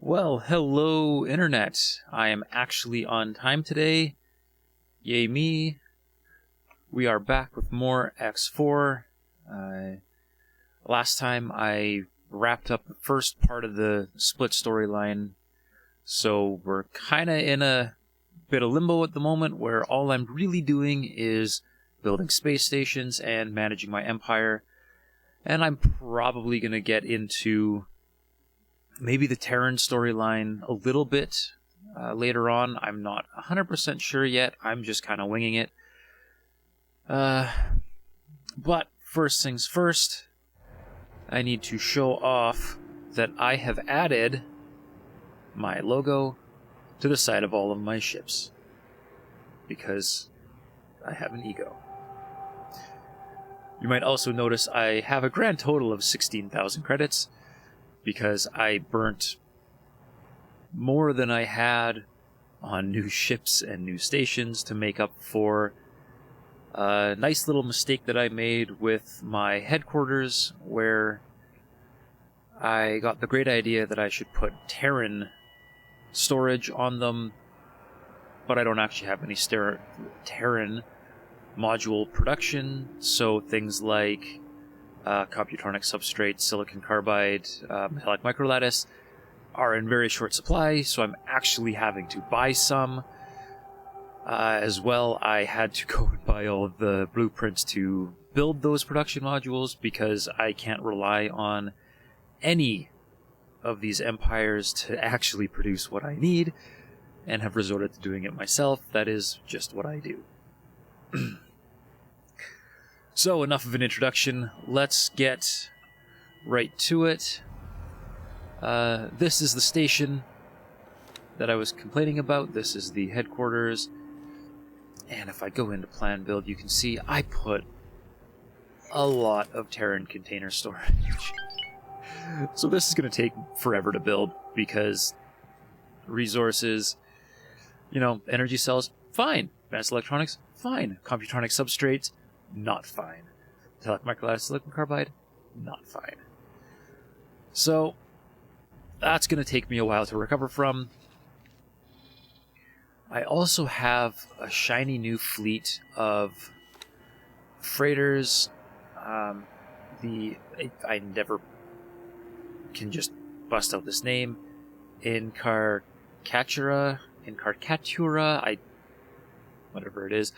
Well, hello, Internet. I am actually on time today. Yay me. We are back with more X4. Last time I wrapped up the first part of the split storyline, so we're kind of in a bit of limbo at the moment where all I'm really doing is building space stations and managing my empire. And I'm probably going to get into maybe the Terran storyline a little bit later on. I'm not 100% sure yet. I'm just kind of winging it. But first things first, I need to show off that I have added my logo to the side of all of my ships. Because I have an ego. You might also notice I have a grand total of 16,000 credits, because I burnt more than I had on new ships and new stations to make up for a nice little mistake that I made with my headquarters, where I got the great idea that I should put Terran storage on them, but I don't actually have any Terran module production, so things like computronic substrate, silicon carbide, metallic microlattice are in very short supply, so I'm actually having to buy some. As well, I had to go and buy all of the blueprints to build those production modules because I can't rely on any of these empires to actually produce what I need, and have resorted to doing it myself. That is just what I do. So, enough of an introduction. Let's get right to it. This is the station that I was complaining about. This is the headquarters. And if I go into plan build, you can see I put a lot of Terran container storage. So this is going to take forever to build because resources, energy cells, fine. Advanced electronics, fine. Computronic substrates, not fine. Metallic microlattice silicon carbide, not fine. So, that's going to take me a while to recover from. I also have a shiny new fleet of freighters. I never can just bust out this name. Incarcatura, whatever it is.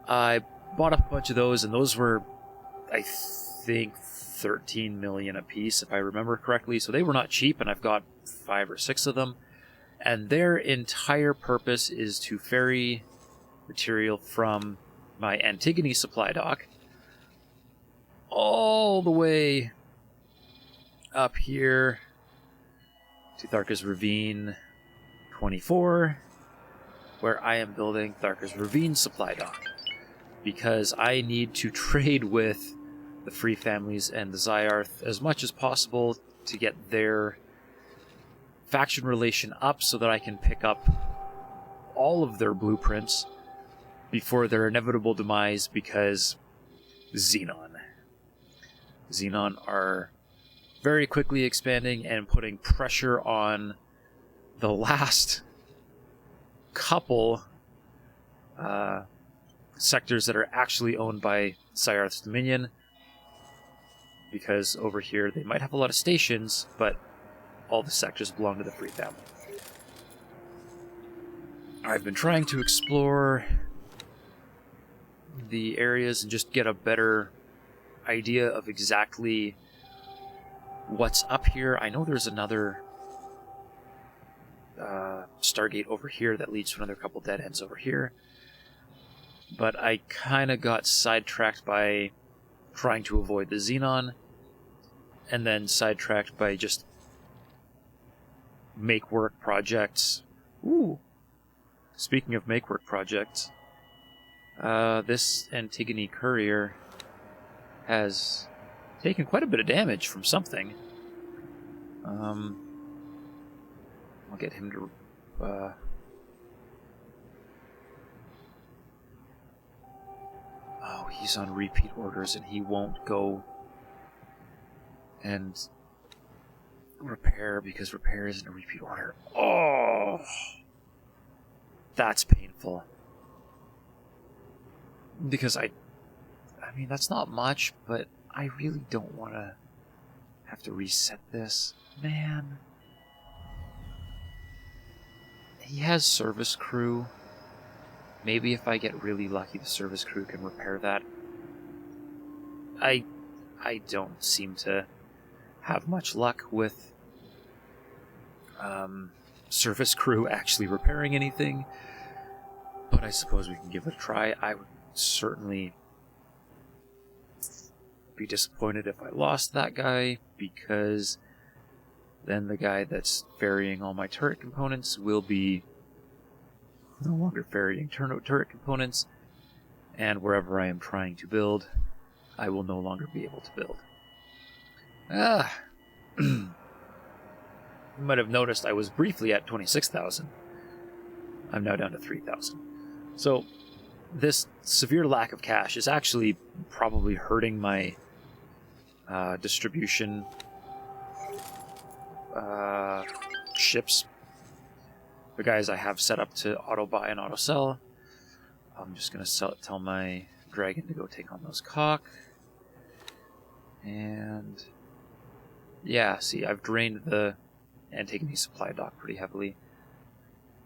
I bought up a bunch of those, and those were, I think, 13 million a piece, if I remember correctly. So they were not cheap, and I've got 5 or 6 of them. And their entire purpose is to ferry material from my Antigone supply dock all the way up here to Tharka's Ravine 24, where I am building Tharka's Ravine supply dock, because I need to trade with the Free Families and the Zyarth as much as possible to get their faction relation up so that I can pick up all of their blueprints before their inevitable demise, because Xenon are very quickly expanding and putting pressure on the last couple sectors that are actually owned by Zyarth's Dominion, because over here they might have a lot of stations, but all the sectors belong to the Free Family. I've been trying to explore the areas and just get a better idea of exactly what's up here. I know there's another Stargate over here that leads to another couple dead ends over here, but I kind of got sidetracked by trying to avoid the Xenon, and then sidetracked by just make work projects. Ooh. Speaking of make work projects, this Antigone courier has taken quite a bit of damage from something. I'll get him to oh, he's on repeat orders and he won't go and repair because repair isn't a repeat order. Oh, that's painful. Because I mean, that's not much, but I really don't want to have to reset this. Man. He has service crew. Maybe if I get really lucky, the service crew can repair that. I don't seem to have much luck with service crew actually repairing anything, but I suppose we can give it a try. I would certainly be disappointed if I lost that guy, because then the guy that's ferrying all my turret components will be no longer ferrying turret components, and wherever I am trying to build, I will no longer be able to build. You might have noticed I was briefly at 26,000. I'm now down to 3,000. So this severe lack of cash is actually probably hurting my distribution ships. The guys I have set up to auto buy and auto sell. I'm just going to tell my dragon to go take on those cock. And yeah, see, I've drained and taken the supply dock pretty heavily.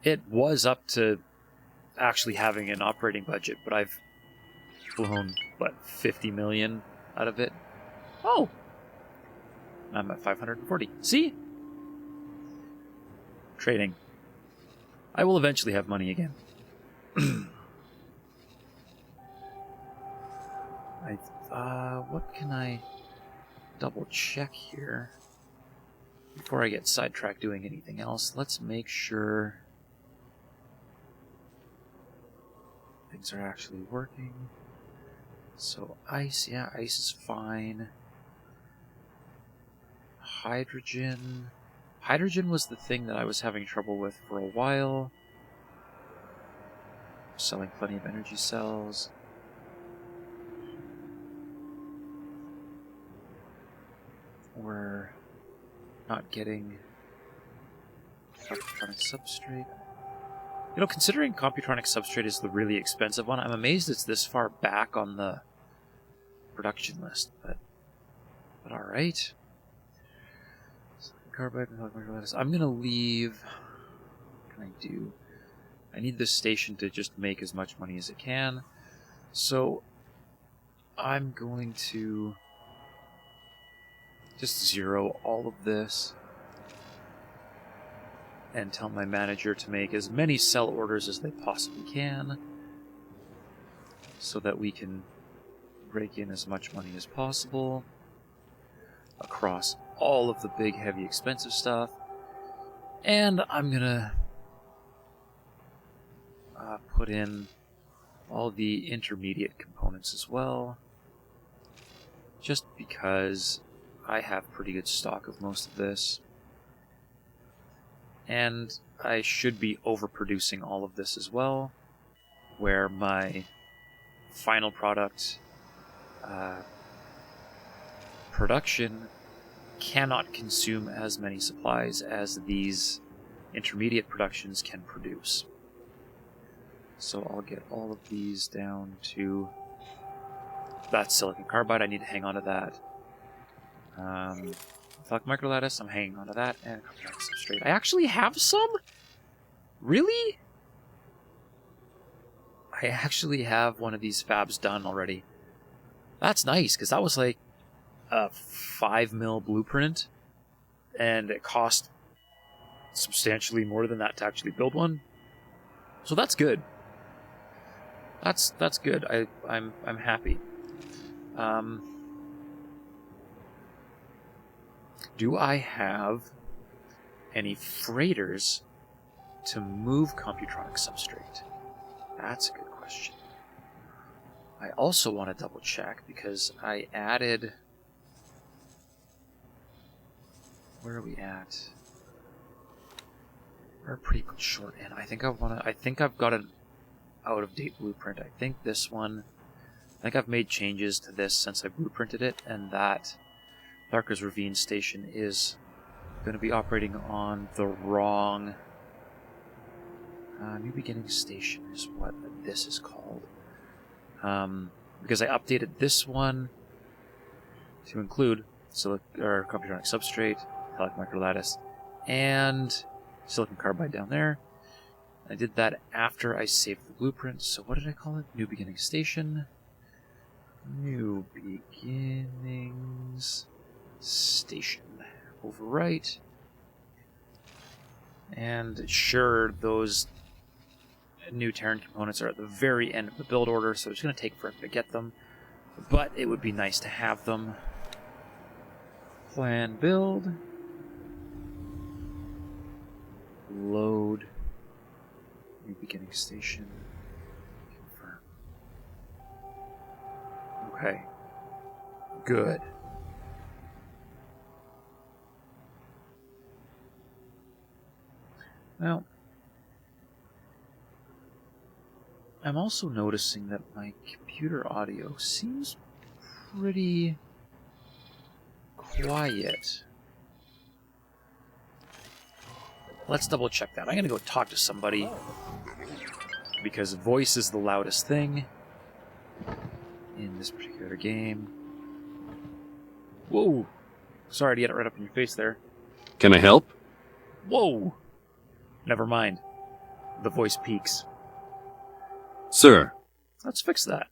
It was up to actually having an operating budget, but I've blown, what, 50 million out of it? Oh! I'm at 540. See? Trading. I will eventually have money again. What can I double check here? Before I get sidetracked doing anything else, let's make sure things are actually working. So ice, yeah, ice is fine. Hydrogen. Hydrogen was the thing that I was having trouble with for a while. Selling plenty of energy cells. We're not getting Computronic substrate. You know, considering Computronic substrate is the really expensive one, I'm amazed it's this far back on the production list, but alright. Carbide, I'm gonna leave. What can I do? I need this station to just make as much money as it can, so I'm going to just zero all of this and tell my manager to make as many sell orders as they possibly can so that we can rake in as much money as possible across all of the big, heavy, expensive stuff. And I'm gonna put in all the intermediate components as well, just because I have pretty good stock of most of this. And I should be overproducing all of this as well, where my final product production cannot consume as many supplies as these intermediate productions can produce. So I'll get all of these down to... That's silicon carbide, I need to hang on to that. Metallic microlattice, I'm hanging on to that, and Computronic substrate. I actually have some? Really? I actually have one of these fabs done already. That's nice, because that was like a 5 mil blueprint, and it cost substantially more than that to actually build one. So that's good. That's good. I'm happy. Do I have any freighters to move Computronic substrate? That's a good question. I also want to double check because I added... Where are we at? We're pretty short in. I think I've got an out-of-date blueprint. I think this one... I think I've made changes to this since I blueprinted it, and that Tharka's Ravine station is going to be operating on the wrong... New Beginning Station is what this is called. Because I updated this one to include computronic substrate, helic microlattice, and silicon carbide down there. I did that after I saved the blueprint, so what did I call it? New Beginning Station. New Beginnings Station. Overwrite. And sure, those new Terran components are at the very end of the build order, so it's going to take forever to get them. But it would be nice to have them. Plan build. Load. New Beginning Station. Confirm. Okay. Good. Now, I'm also noticing that my computer audio seems pretty quiet. Let's double check that. I'm going to go talk to somebody because voice is the loudest thing in this particular game. Whoa! Sorry to get it right up in your face there. Can I help? Whoa! Never mind. The voice peaks. Sir. Let's fix that.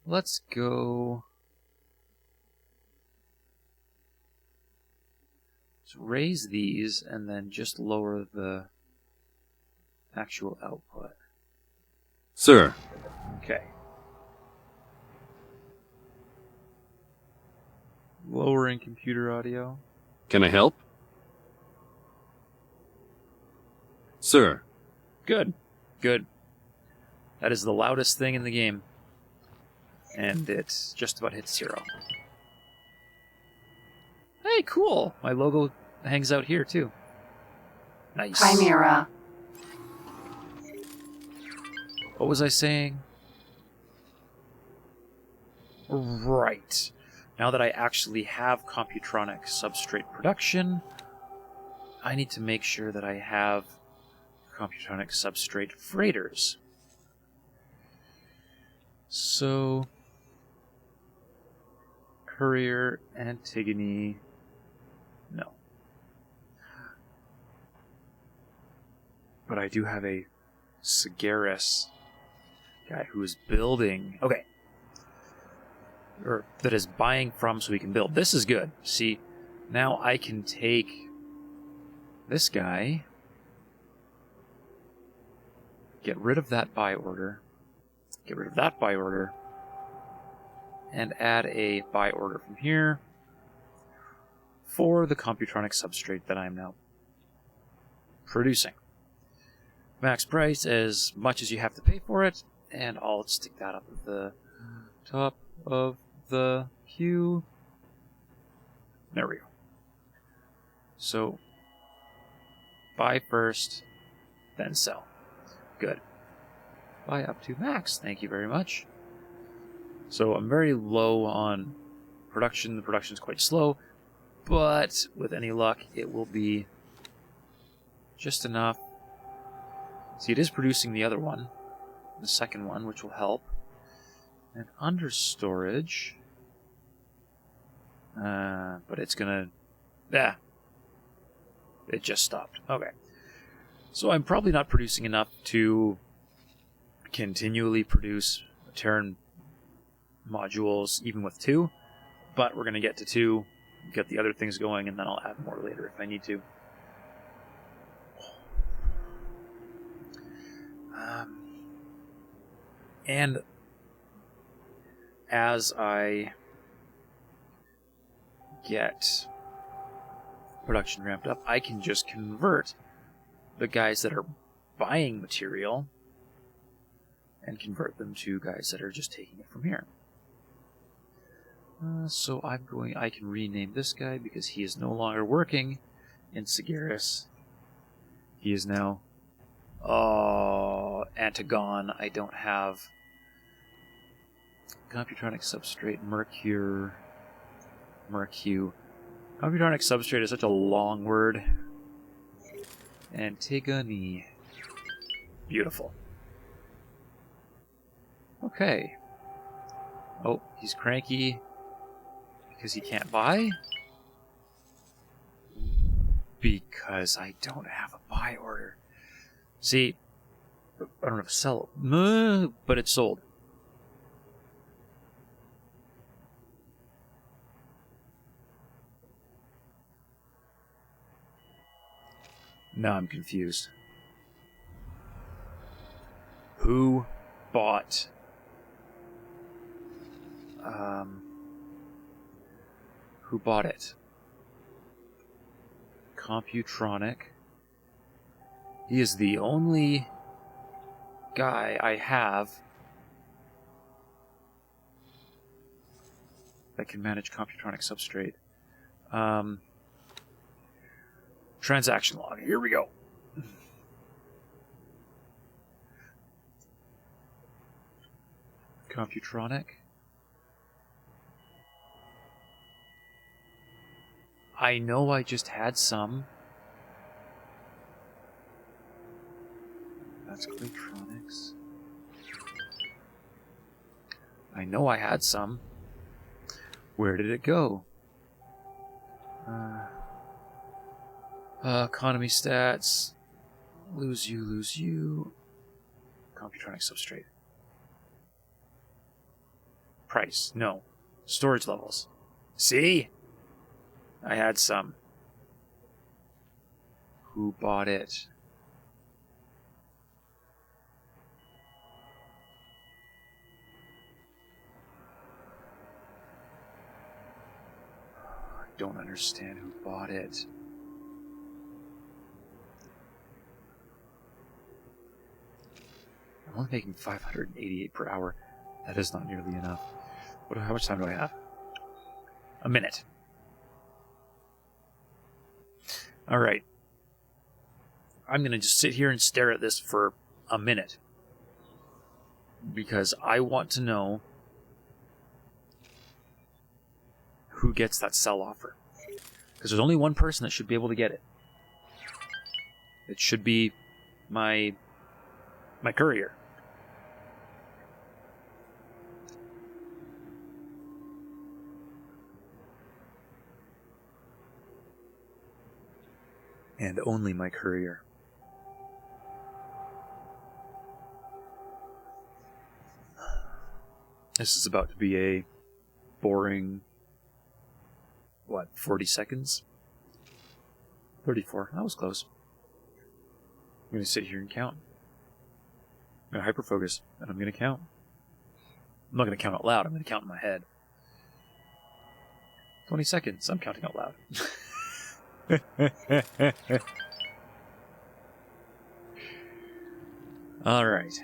Let's go... Let's raise these and then just lower the actual output. Sir. Okay. Lowering computer audio. Can I help? Sir. Good. Good. That is the loudest thing in the game. And it's just about hit 0. Hey, cool! My logo hangs out here, too. Nice. Chimera. What was I saying? Right. Now that I actually have computronic substrate production, I need to make sure that I have computronic substrate freighters. So, Courier, Antigone, no. But I do have a Sagaris guy who is building, okay, or that is buying from so he can build. This is good. See, now I can take this guy, get rid of that buy order, get rid of that buy order, and add a buy order from here for the computronic substrate that I'm now producing. Max price as much as you have to pay for it, and I'll stick that up at the top of the queue. There we go. So, buy first, then sell. Good. Buy up to max, thank you very much. So I'm very low on production. The production is quite slow, but with any luck, it will be just enough. See, it is producing the other one, the second one, which will help. And under storage, but it's gonna, it just stopped. Okay, so I'm probably not producing enough to continually produce Terran modules even with 2, but we're going to get to 2, get the other things going, and then I'll add more later if I need to. And as I get production ramped up, I can just convert the guys that are buying material and convert them to guys that are just taking it from here. So I can rename this guy because he is no longer working in Sagaris. He is now, Antigone. I don't have computronic substrate, Mercure. Mercu. Computonic substrate is such a long word. Antigone. Beautiful. Okay. Oh, he's cranky because he can't buy? Because I don't have a buy order. See, I don't have a sell, but it's sold. Now I'm confused. Who bought? Who bought it? Computronic. He is the only guy I have that can manage Computronic substrate. Transaction log. Here we go. Computronic. I know I just had some. That's Claytronics. I know I had some. Where did it go? Economy stats. Lose you, lose you. Computronic substrate. Price. No. Storage levels. See? I had some. Who bought it? I don't understand who bought it. I'm only making 588 per hour. That is not nearly enough. How much time do I have? A minute. Alright. I'm going to just sit here and stare at this for a minute. Because I want to know who gets that sell offer. Because there's only one person that should be able to get it. It should be my courier. And only my courier. This is about to be a boring, 40 seconds? 34. That was close. I'm going to sit here and count. I'm going to hyperfocus, and I'm going to count. I'm not going to count out loud, I'm going to count in my head. 20 seconds, I'm counting out loud. Alright.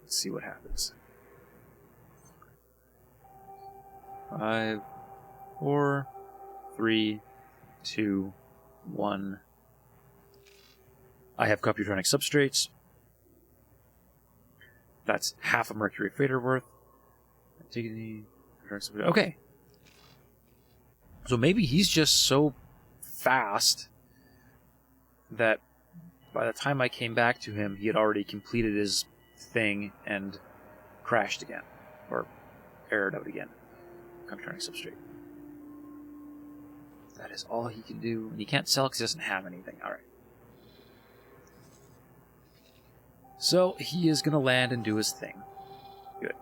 Let's see what happens. 5, 4, 3, 2, 1. I have Computronic substrates. That's half a Mercury fader worth. Okay. So maybe he's just so fast that by the time I came back to him, he had already completed his thing and crashed again. Or errored out again. Computronic substrate. That is all he can do. And he can't sell because he doesn't have anything. Alright. So he is going to land and do his thing. Good.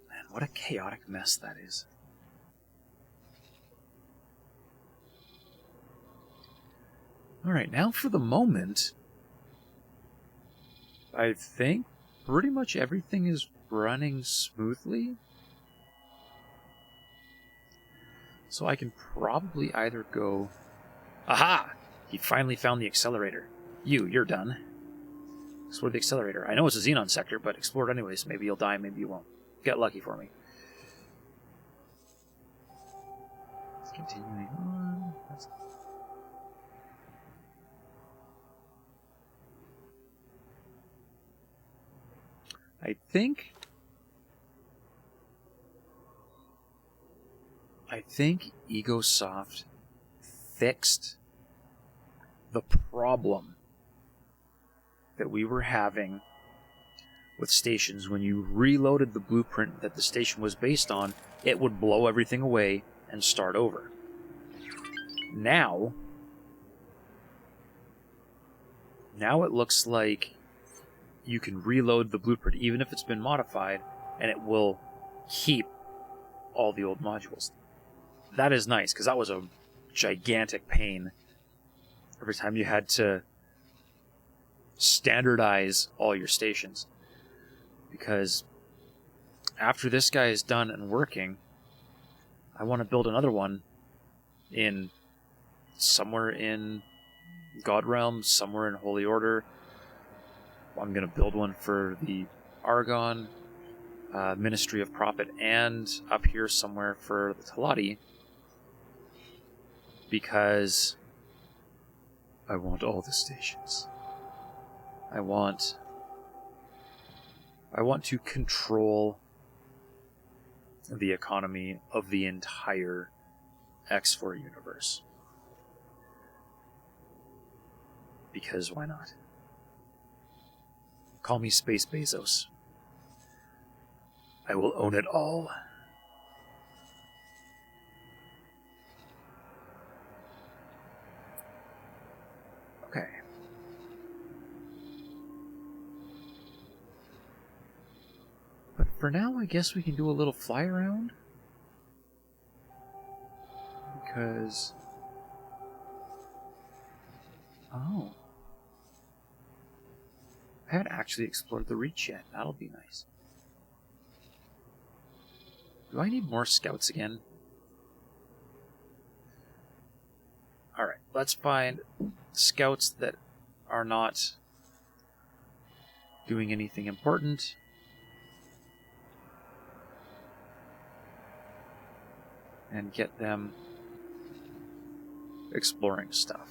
Man, what a chaotic mess that is. Alright, now for the moment, I think pretty much everything is running smoothly. So I can probably either go... Aha! He finally found the accelerator. You're done. Explore the accelerator. I know it's a Xenon sector, but explore it anyways. Maybe you'll die, maybe you won't. Get lucky for me. Continuing on. I think Egosoft fixed the problem that we were having with stations. When you reloaded the blueprint that the station was based on, it would blow everything away and start over. Now it looks like you can reload the blueprint even if it's been modified, and it will keep all the old modules. That is nice, because that was a gigantic pain every time you had to standardize all your stations. Because after this guy is done and working, I want to build another one in somewhere in God Realm, somewhere in Holy Order. I'm going to build one for the Argon, Ministry of Prophet, and up here somewhere for the Talati, because I want all the stations. I want to control the economy of the entire X4 universe. Because why not? Call me Space Bezos. I will own it all. Okay. But for now, I guess we can do a little fly around. Because... oh. I haven't actually explored the Reach yet. That'll be nice. Do I need more scouts again? Alright, let's find scouts that are not doing anything important. And get them exploring stuff.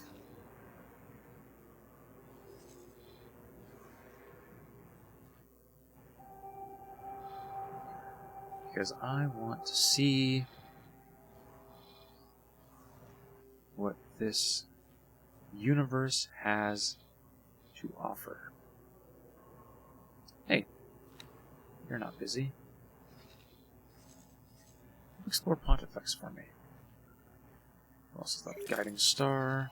Because I want to see what this universe has to offer. Hey, you're not busy. Explore Pontifex for me. Also that guiding star.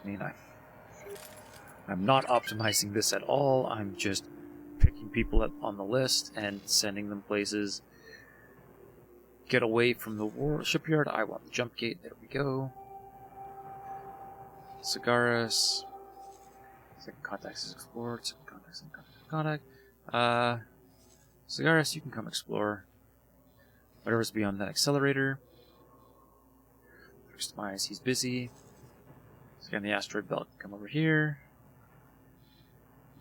I mean, I'm not optimizing this at all. I'm just picking people up on the list and sending them places. Get away from the war shipyard. I want the jump gate. There we go. Cigaris. Second contact is explored. Second contact, second contact, contact. Cigaris, you can come explore. Whatever's beyond that accelerator. First Mize, he's busy. Scan the asteroid belt. Come over here.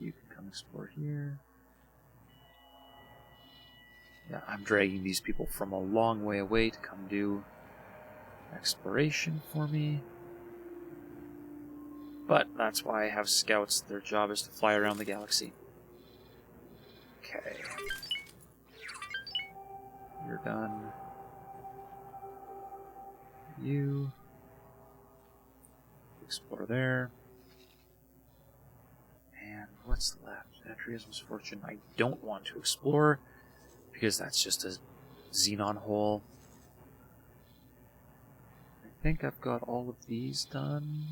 You can come explore here. Yeah, I'm dragging these people from a long way away to come do exploration for me. But that's why I have scouts. Their job is to fly around the galaxy. Okay. You're done. You explore there. And what's left? Atria's Misfortune. I don't want to explore because that's just a Xenon hole. I think I've got all of these done.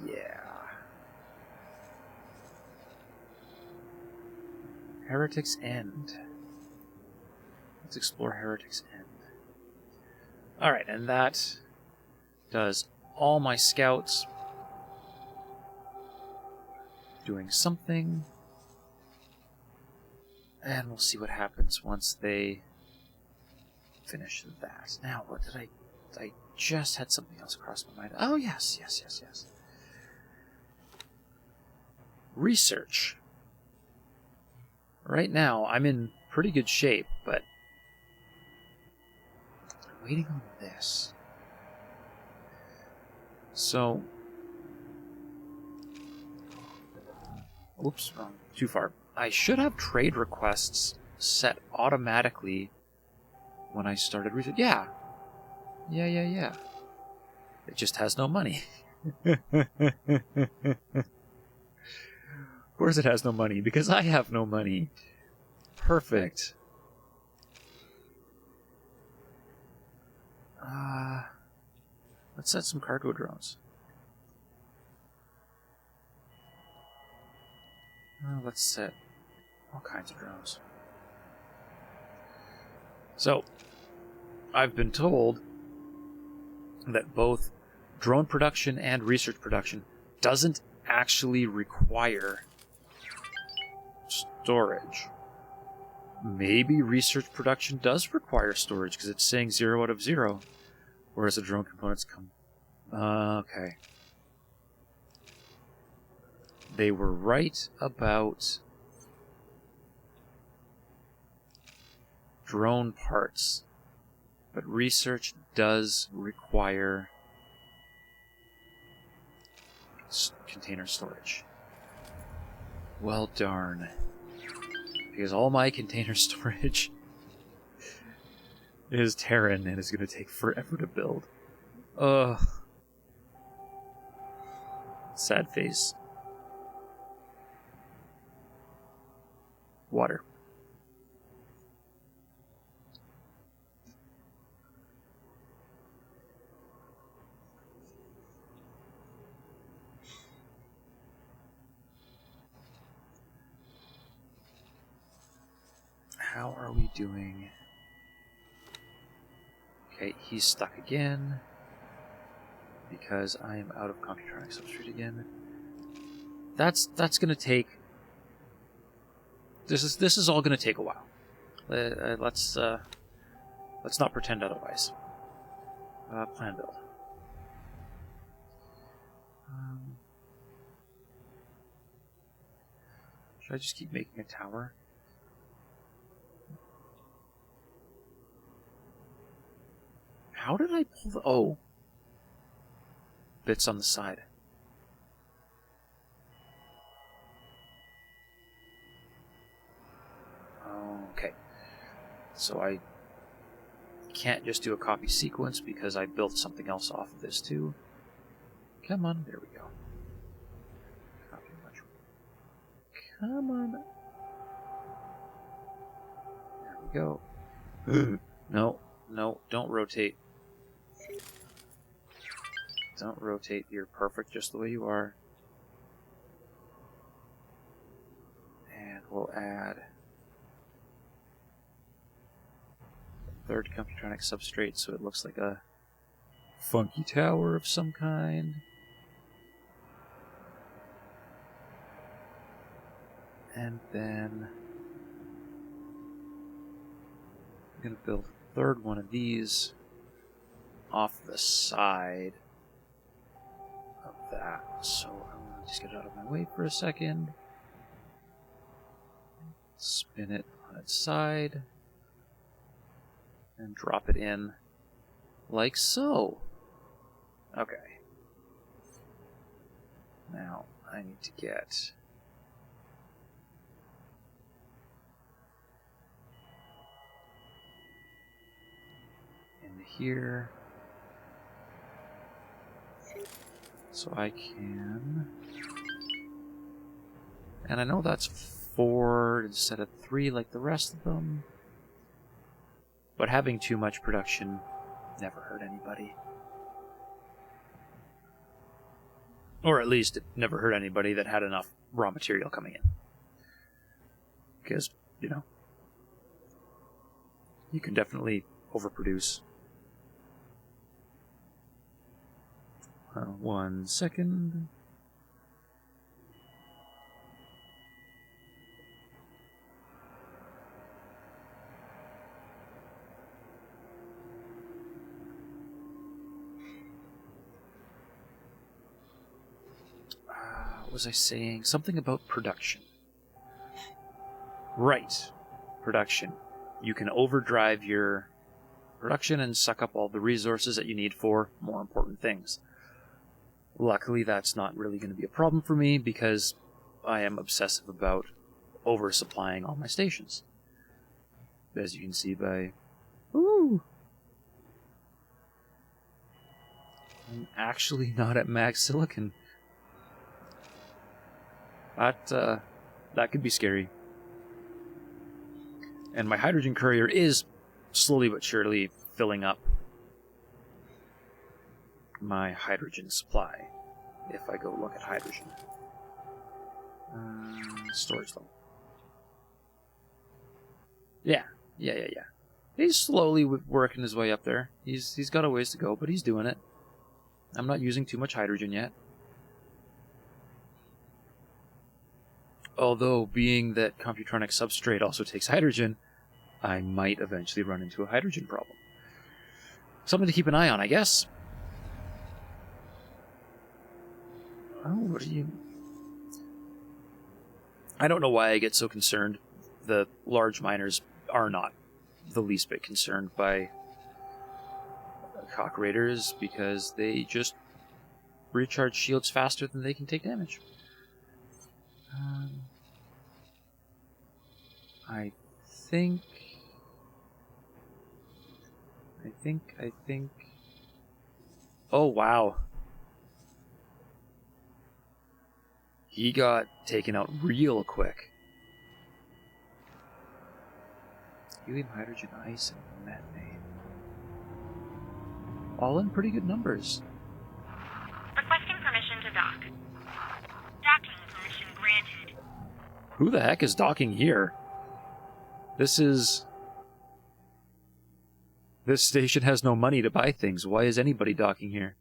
Yeah. Heretic's End. Let's explore Heretic's End. Alright, and that does all my scouts doing something. And we'll see what happens once they finish that. Now, what did I just had something else cross my mind. Oh, yes. Research. Right now, I'm in pretty good shape, but I'm waiting on this. So, oops, wrong, too far. I should have trade requests set automatically when I started research. Yeah. Yeah. It just has no money. Of course it has no money, because I have no money. Perfect. Let's set some cargo drones. Let's set all kinds of drones. So, I've been told that both drone production and research production doesn't actually require storage. Maybe research production does require storage because it's saying 0 out of 0, whereas the drone components come. Okay. They were right about drone parts, but research does require container storage. Well, darn. Because all my container storage is Terran and is going to take forever to build. Ugh. Sad face. Water. How are we doing? Okay, he's stuck again. Because I am out of computronic substrate again. That's gonna take. This is all gonna take a while. Let's not pretend otherwise. Plan build. Should I just keep making a tower? How did I pull the... Oh. Bits on the side. Okay. So I can't just do a copy sequence because I built something else off of this too. Come on, there we go. Copy much. Come on. There we go. No, don't rotate. Don't rotate. You're perfect just the way you are. And we'll add a third computronic substrate so it looks like a funky tower of some kind. And then I'm going to build a third one of these off the side of that. So I'm going to just get it out of my way for a second. Spin it on its side. And drop it in like so. Okay. Now I need to get into here so I can, and I know that's 4 instead of 3 like the rest of them, but having too much production never hurt anybody. Or at least it never hurt anybody that had enough raw material coming in. Because, you know, you can definitely overproduce. 1 second. What was I saying? Something about production. Right. Production. You can overdrive your production and suck up all the resources that you need for more important things. Luckily, that's not really going to be a problem for me because I am obsessive about oversupplying all my stations. As you can see by... Ooh! I'm actually not at max silicon. That could be scary. And my hydrogen courier is slowly but surely filling up my hydrogen supply. If I go look at hydrogen. Storage level. Yeah. He's slowly working his way up there. He's got a ways to go, but he's doing it. I'm not using too much hydrogen yet. Although, being that Computronic substrate also takes hydrogen, I might eventually run into a hydrogen problem. Something to keep an eye on, I guess. Oh, what are you... I don't know why I get so concerned. The large miners are not the least bit concerned by cock raiders because they just recharge shields faster than they can take damage. I think... Oh, wow. He got taken out real quick. Helium, hydrogen, ice, and methane. All in pretty good numbers. Requesting permission to dock. Docking permission granted. Who the heck is docking here? This station has no money to buy things. Why is anybody docking here?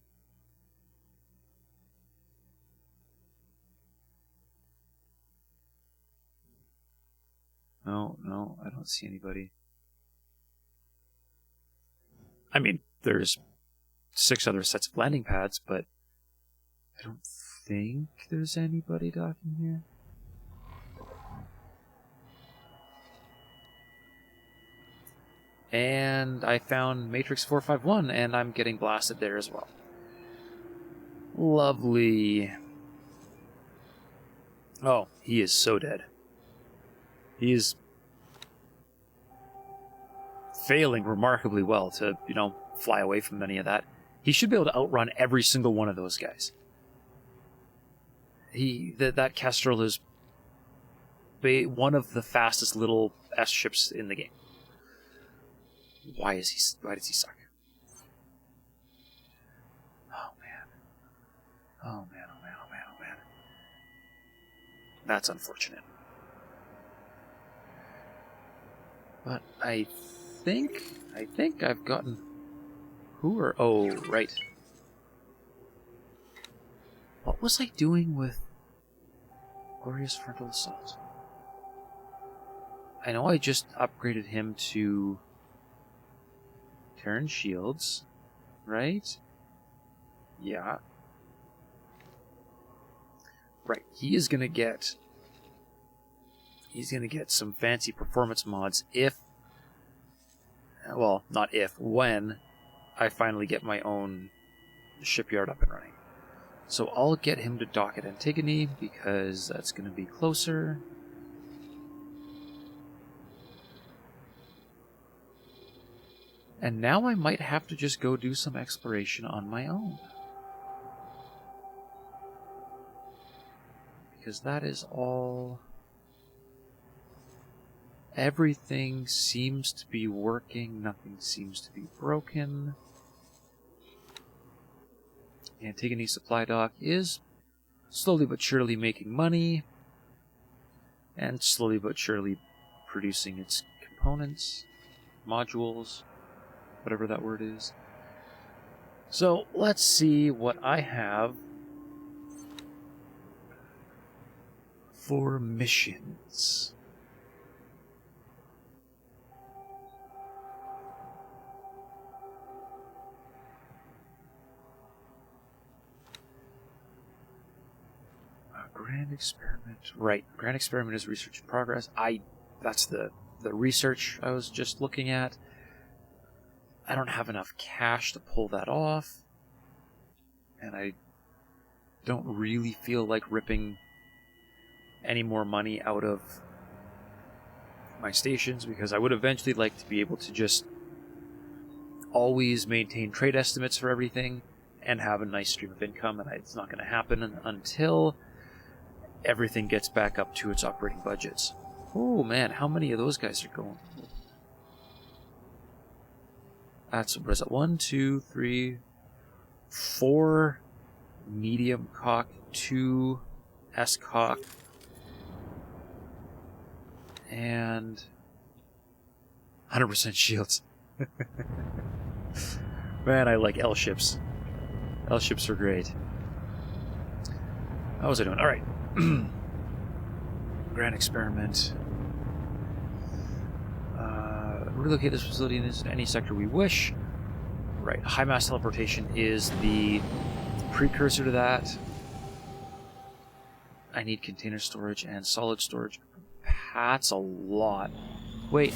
No, I don't see anybody. I mean, there's 6 other sets of landing pads, but I don't think there's anybody docking here. And I found Matrix 451, and I'm getting blasted there as well. Lovely. Oh, he is so dead. He is failing remarkably well to, fly away from any of that. He should be able to outrun every single one of those guys. That Kestrel is one of the fastest little S ships in the game. Why does he suck? Oh man. That's unfortunate. But I think I've gotten... Oh, right. What was I doing with Glorious Frontal Assault? I know I just upgraded him to Terran shields, right? Yeah. Right, he's gonna get some fancy performance mods when I finally get my own shipyard up and running. So I'll get him to dock at Antigone because that's going to be closer. And now I might have to just go do some exploration on my own. Because that is all... Everything seems to be working, nothing seems to be broken. The Antigone supply dock is slowly but surely making money, and slowly but surely producing its components, modules, whatever that word is. So let's see what I have for missions. Grand Experiment. Right. Grand Experiment is research in progress. That's the research I was just looking at. I don't have enough cash to pull that off. And don't really feel like ripping any more money out of my stations, because I would eventually like to be able to just always maintain trade estimates for everything and have a nice stream of income, and it's not going to happen until everything gets back up to its operating budgets. Oh man, how many of those guys are going? That's, what is it? 1, 2, 3, 4 medium cock, 2 S cock, and 100% shields. Man, I like L ships. L ships are great. How was I doing? All right. Grand experiment. Relocate this facility in any sector we wish. Right. High mass teleportation is the precursor to that. I need container storage and solid storage. That's a lot. Wait.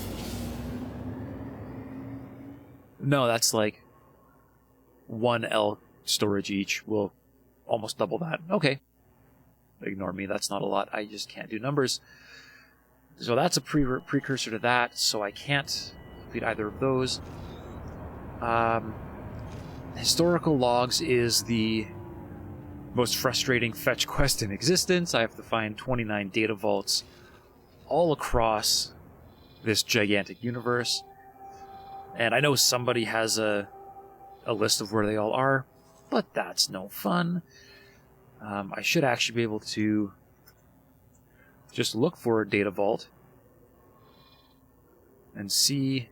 No, that's like 1 L storage each. We'll almost double that. Okay. Ignore me. That's not a lot. I just can't do numbers. So that's a precursor to that, so I can't complete either of those. Historical logs is the most frustrating fetch quest in existence. I have to find 29 data vaults all across this gigantic universe. And I know somebody has a list of where they all are, but that's no fun. I should actually be able to just look for a data vault and see.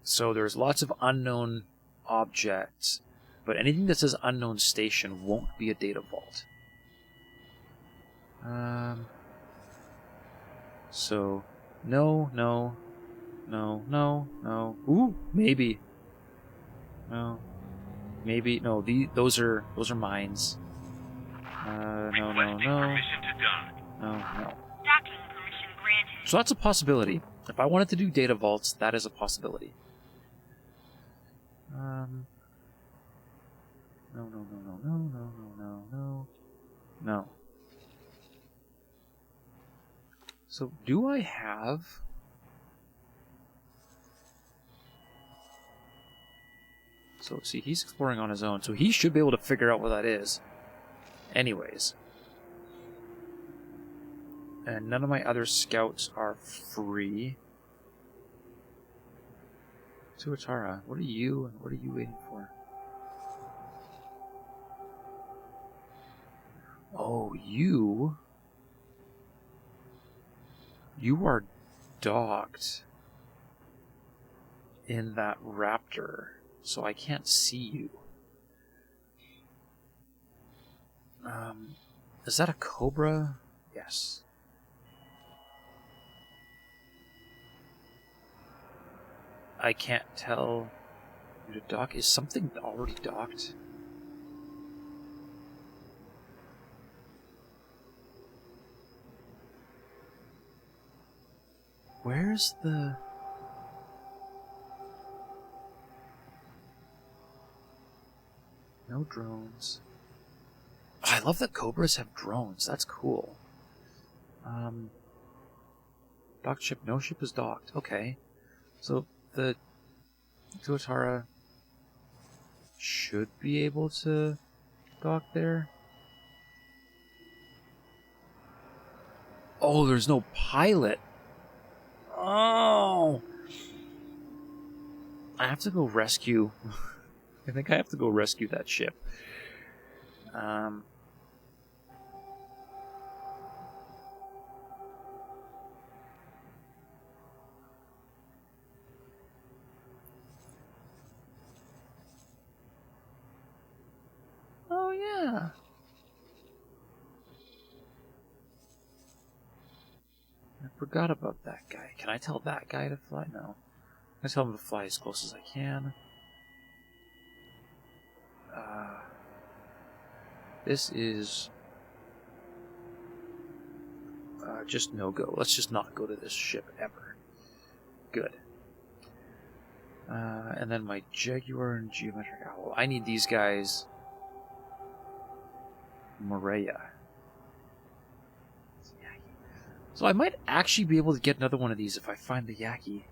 So there's lots of unknown objects, but anything that says unknown station won't be a data vault. So no. Ooh, maybe. No. Maybe no. Those are mines. No. Docking permission granted. So that's a possibility. If I wanted to do data vaults, that is a possibility. No. So do I have? So see, he's exploring on his own, so he should be able to figure out what that is. Anyways. And none of my other scouts are free. Tuatara, what are you and what are you waiting for? Oh, you are docked in that raptor, so I can't see you. Is that a Cobra? Yes. I can't tell you to dock. Is something already docked? Where's the... No drones. I love that Cobras have drones. That's cool. Docked ship. No ship is docked. Okay. So the Tuatara should be able to dock there. Oh, there's no pilot. Oh! I have to go rescue... I think I have to go rescue that ship. Oh, yeah. I forgot about that guy. Can I tell that guy to fly? No. I tell him to fly as close as I can. This is just no go. Let's just not go to this ship ever. Good. And then my Jaguar and Geometric Owl. I need these guys Morea. So I might actually be able to get another one of these if I find the Yaki,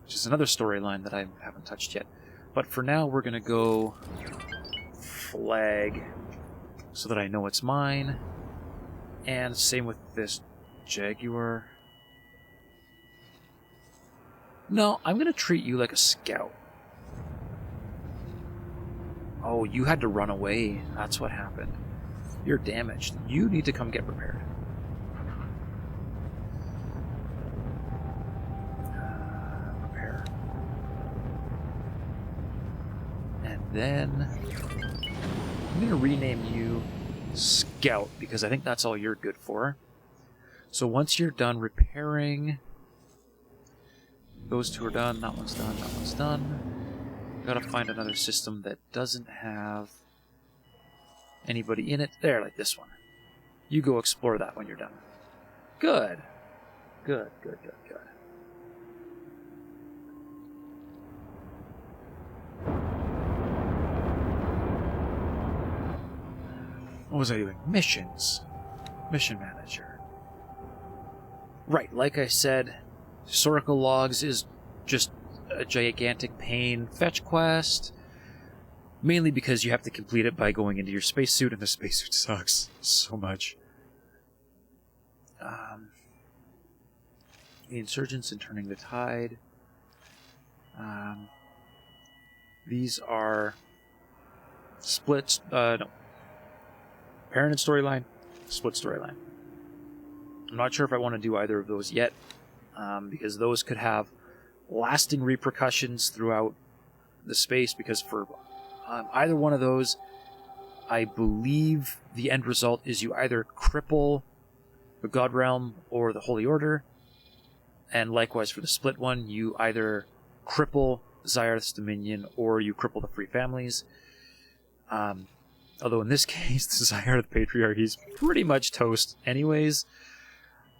which is another storyline that I haven't touched yet. But for now, we're going to go flag so that I know it's mine. And same with this Jaguar. No, I'm going to treat you like a scout. Oh, you had to run away. That's what happened. You're damaged. You need to come get repaired. Repair. And then I'm going to rename you Scout because I think that's all you're good for. So once you're done repairing, those two are done, that one's done, that one's done. Gotta find another system that doesn't have anybody in it. There, like this one. You go explore that when you're done. Good. Good, good, good, good. What was I doing? Missions. Mission manager. Right, like I said, historical logs is just a gigantic pain. Fetch quest, mainly because you have to complete it by going into your spacesuit, and the spacesuit sucks so much. The insurgents and turning the tide. These are splits. No. Parent and storyline, split storyline. I'm not sure if I want to do either of those yet, because those could have lasting repercussions throughout the space, because for either one of those, I believe the end result is you either cripple the God Realm or the Holy Order, and likewise for the split one, you either cripple Zyarth's Dominion or you cripple the Free Families. Although in this case, the Zyarth Patriarchy is pretty much toast anyways.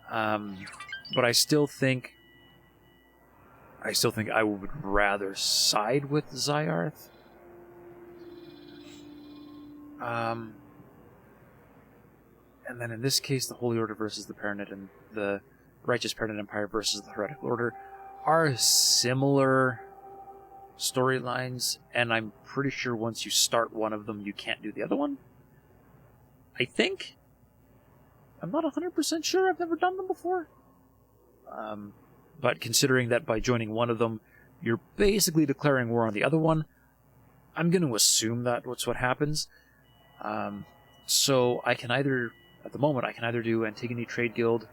But I still think I would rather side with Zyarth. And then in this case, the Holy Order versus the Paranet and the Righteous Paranet Empire versus the Heretical Order are similar storylines, and I'm pretty sure once you start one of them, you can't do the other one. I think. I'm not 100% sure. I've never done them before. But considering that by joining one of them, you're basically declaring war on the other one, I'm going to assume that's what happens. So I can either, at the moment, I can either do Antigone Trade Guild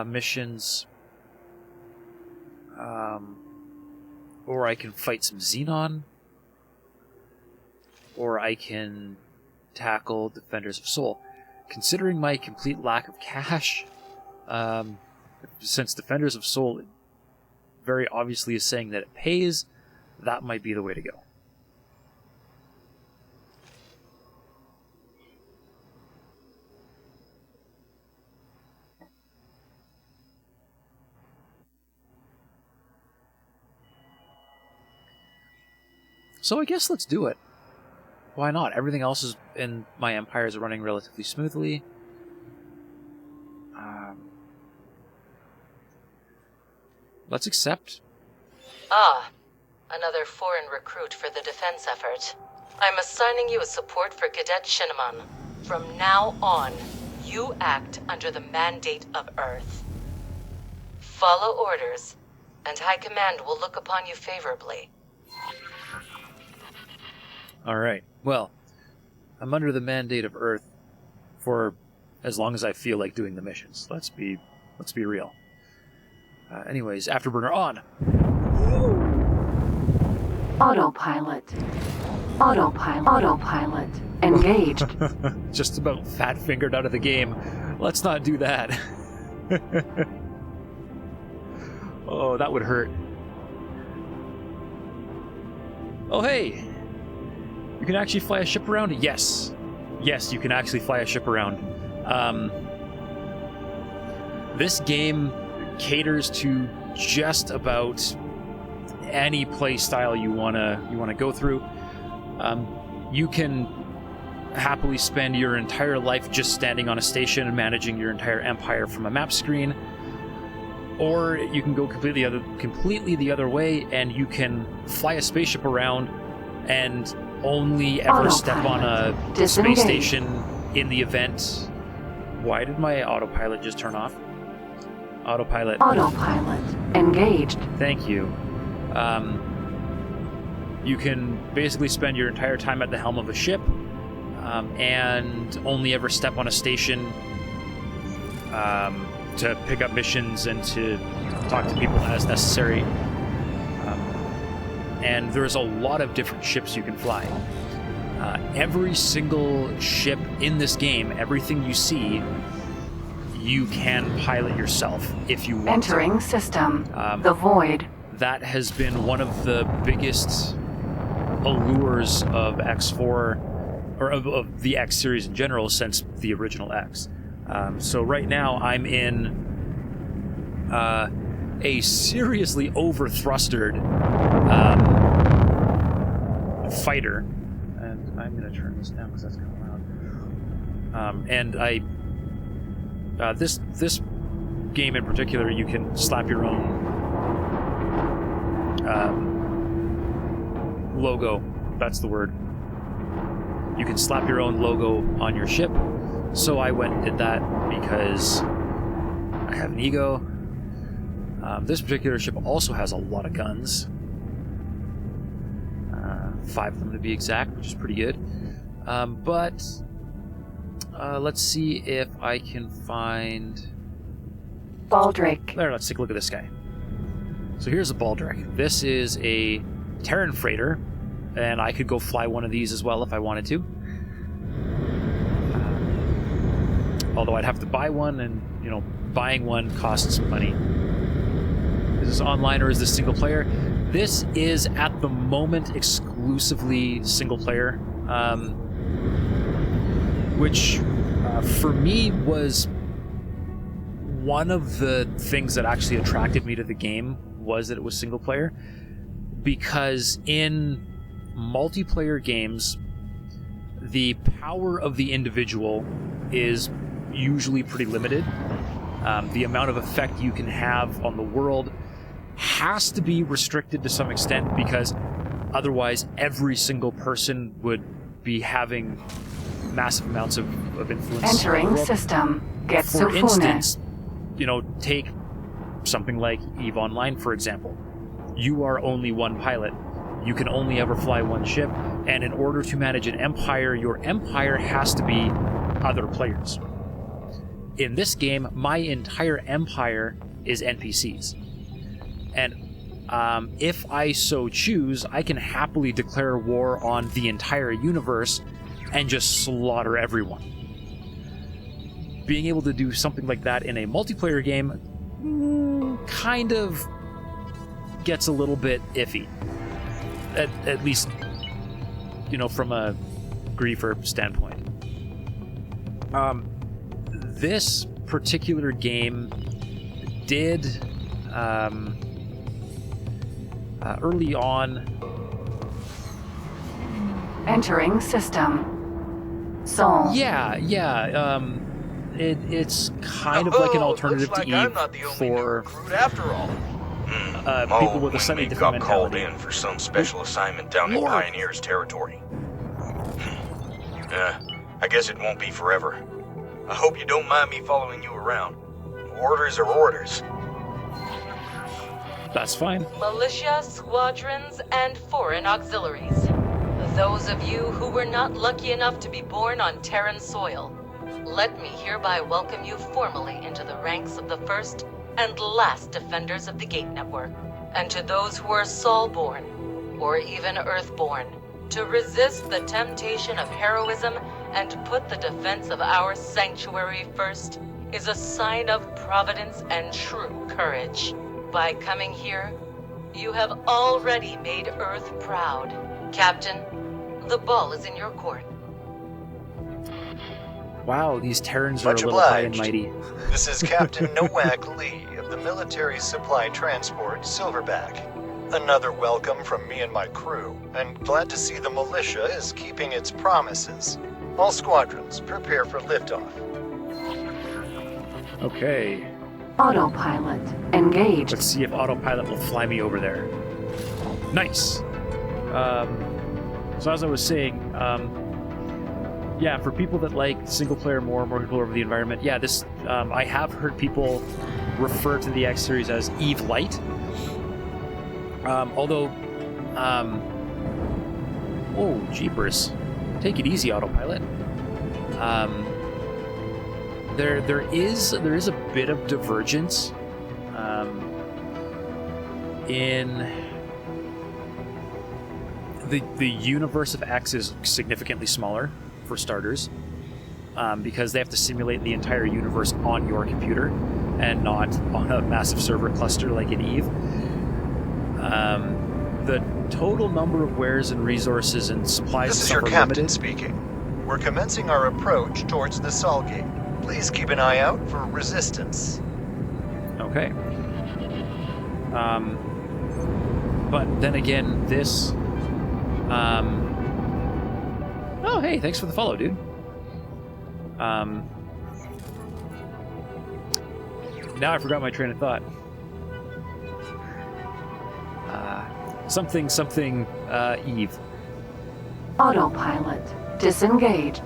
missions, or I can fight some Xenon, or I can tackle Defenders of Soul. Considering my complete lack of cash, since Defenders of Soul very obviously is saying that it pays, that might be the way to go. So I guess let's do it. Why not? Everything else is in my empire is running relatively smoothly. Let's accept. Ah, another foreign recruit for the defense effort. I'm assigning you as support for Cadet Shinneman. From now on, you act under the mandate of Earth. Follow orders, and High Command will look upon you favorably. Alright, well, I'm under the mandate of Earth for as long as I feel like doing the missions. Let's be real. Anyways, Afterburner on! Autopilot. Autopilot. Engaged. Just about fat-fingered out of the game. Let's not do that. Oh, that would hurt. Oh, hey! You can actually fly a ship around? Yes. Yes, you can actually fly a ship around. This game caters to just about any play style you wanna go through. You can happily spend your entire life just standing on a station and managing your entire empire from a map screen, or you can go completely the other way, and you can fly a spaceship around and only ever step on a space station in the event. Why did my autopilot just turn off? Autopilot. Autopilot engaged. Thank you. You can basically spend your entire time at the helm of a ship, and only ever step on a station to pick up missions and to talk to people as necessary. And there's a lot of different ships you can fly. Every single ship in this game, everything you see, you can pilot yourself if you want Entering to. system. The Void. That has been one of the biggest allures of X4, or of the X series in general, since the original X. So right now I'm in a seriously over-thrustered fighter, and I'm going to turn this down because that's kind of loud. And I this game in particular, you can slap your own logo. That's the word. You can slap your own logo on your ship. So I went and did that because I have an ego. This particular ship also has a lot of guns. 5 of them to be exact, which is pretty good. But let's see if I can find... Baldric. There, let's take a look at this guy. So here's a Baldric. This is a Terran freighter, and I could go fly one of these as well if I wanted to. Although I'd have to buy one, and, you know, buying one costs money. Is this online or is this single player? This is, at the moment, exclusively single player, which, for me, was one of the things that actually attracted me to the game, was that it was single player. Because in multiplayer games, the power of the individual is usually pretty limited. The amount of effect you can have on the world has to be restricted to some extent, because otherwise every single person would be having massive amounts of influence. Entering system. For Getsufune. instance, you know, take something like EVE Online, for example. You are only one pilot. You can only ever fly one ship, and in order to manage an empire, your empire has to be other players. In this game, my entire empire is NPCs. And if I so choose, I can happily declare war on the entire universe and just slaughter everyone. Being able to do something like that in a multiplayer game kind of gets a little bit iffy. At least, you know, from a griefer standpoint. This particular game did, early on... Entering system. Soul. Yeah, it's kind of like an alternative to EVE for after all. people with a slightly different got called mentality. in for some special assignment down in Pioneer's territory. I guess it won't be forever. I hope you don't mind me following you around. Orders are orders. That's fine. Militia, squadrons, and foreign auxiliaries. Those of you who were not lucky enough to be born on Terran soil, let me hereby welcome you formally into the ranks of the first and last defenders of the Gate Network. And to those who are Sol-born, or even Earth-born, to resist the temptation of heroism and put the defense of our sanctuary first is a sign of providence and true courage. By coming here, you have already made Earth proud. Captain, the ball is in your court. Wow, these Terrans are Much a little high and obliged. mighty. This is Captain Nowak Lee of the Military Supply Transport Silverback. Another welcome from me and my crew, and glad to see the militia is keeping its promises. All squadrons, prepare for liftoff. Okay. Autopilot engaged. Let's see if autopilot will fly me over there. Nice. So as I was saying, yeah, for people that like single player more control over the environment, yeah, this I have heard people refer to the X series as Eve Light. Although, oh jeepers, take it easy, autopilot. There is a bit of divergence in the universe of X is significantly smaller for starters, because they have to simulate the entire universe on your computer and not on a massive server cluster like in Eve. The total number of wares and resources and supplies This is and your stuff are captain limited. speaking. We're commencing our approach towards the Sol Gate. Please keep an eye out for resistance. Okay. But then again, this... Oh, hey, thanks for the follow, dude. Now I forgot my train of thought. Something, Eve. Autopilot disengaged.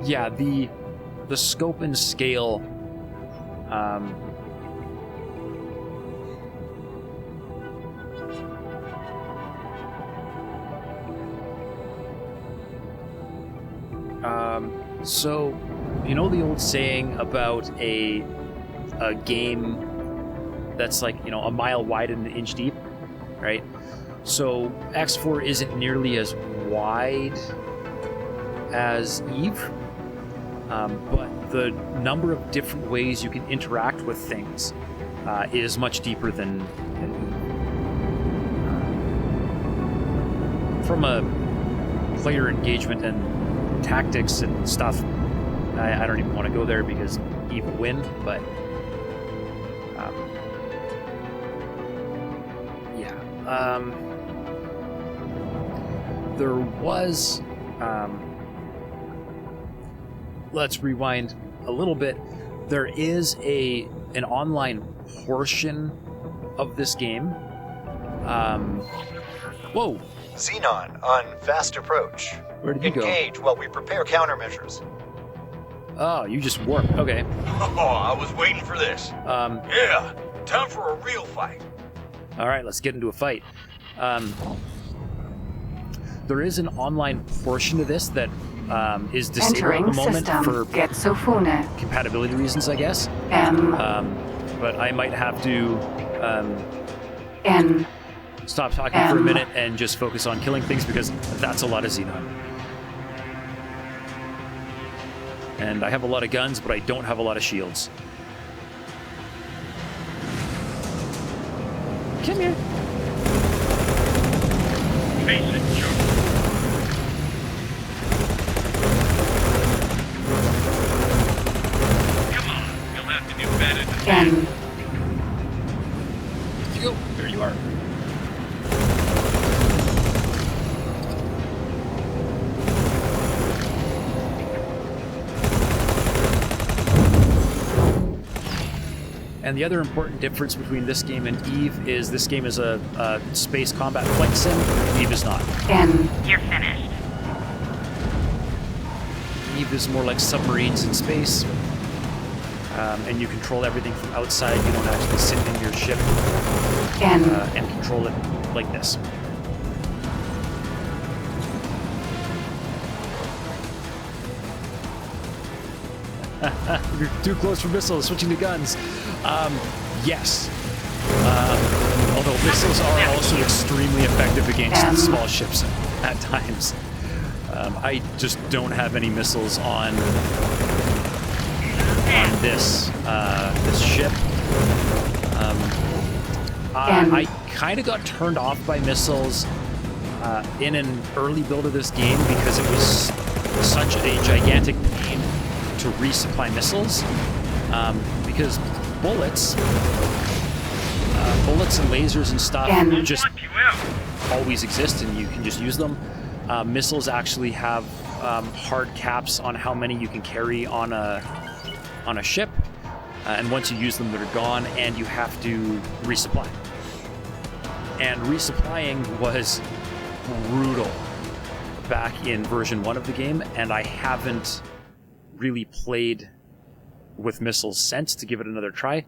Yeah, the scope and scale. So, you know the old saying about a game that's like, you know, a mile wide and an inch deep, right? So X4 isn't nearly as wide as Eve, but the number of different ways you can interact with things is much deeper than Eve. From a player engagement and tactics and stuff, I don't even want to go there because Eve will win, but yeah. There was let's rewind a little bit. There is an online portion of this game. Whoa! Xenon on fast approach. Where did you go? Engage while we prepare countermeasures. Oh, you just warped. Okay. Oh, I was waiting for this. Yeah, time for a real fight. All right, let's get into a fight. There is an online portion of this that is disabled at Entering the moment system. for Getsofune. compatibility reasons, I guess. But I might have to N. stop talking for a minute and just focus on killing things because that's a lot of Xenon. And I have a lot of guns, but I don't have a lot of shields. Come here. Face it, Joe. Come on, you'll have to do better than that. N. You go. There you are. And the other important difference between this game and Eve is this game is a space combat flight sim. Eve is not. N. You're finished. Eve is more like submarines in space. And you control everything from outside. You don't actually sit in your ship N. and control it like this. You're too close for missiles. Switching to guns. Yes. Although missiles are also extremely effective against small ships at times. I just don't have any missiles on this this ship. I kind of got turned off by missiles in an early build of this game because it was such a gigantic pain to resupply missiles, because bullets bullets and lasers and stuff And- just always exist, and you can just use them. Missiles actually have hard caps on how many you can carry on a ship, and once you use them, they're gone, and you have to resupply. And resupplying was brutal back in version 1 of the game, and I haven't really played with missiles since to give it another try,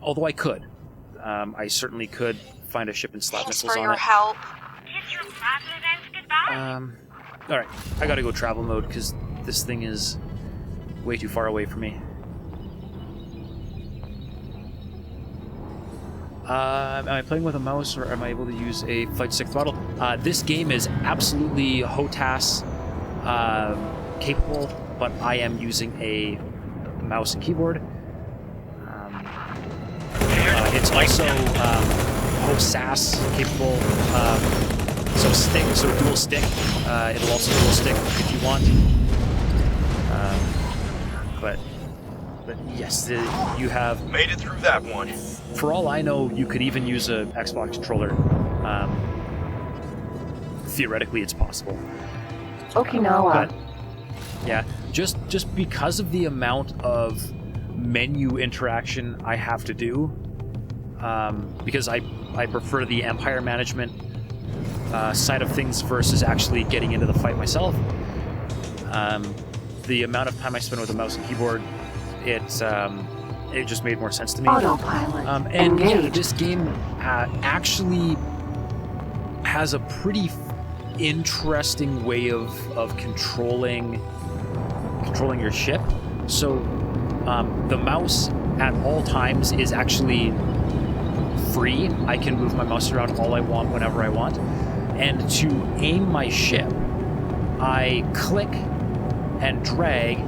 although I could. I certainly could find a ship and slap Thanks missiles for on your it. help. Kiss your president goodbye. Alright, I gotta go travel mode because this thing is way too far away from me. Am I playing with a mouse, or am I able to use a flight stick throttle? This game is absolutely HOTAS capable, but I am using a mouse and keyboard. It's also HOSAS capable, so dual stick. It'll also dual stick if you want. But yes, you have. Made it through that one. For all I know, you could even use a Xbox controller. Theoretically, it's possible. Okinawa. But yeah, just because of the amount of menu interaction I have to do, because I prefer the Empire management side of things versus actually getting into the fight myself. The amount of time I spend with a mouse and keyboard, it just made more sense to me. Autopilot. And yeah, Engaged. this game actually has a pretty interesting way of controlling your ship. So the mouse at all times is actually free. I can move my mouse around all I want whenever I want. And to aim my ship, I click and drag,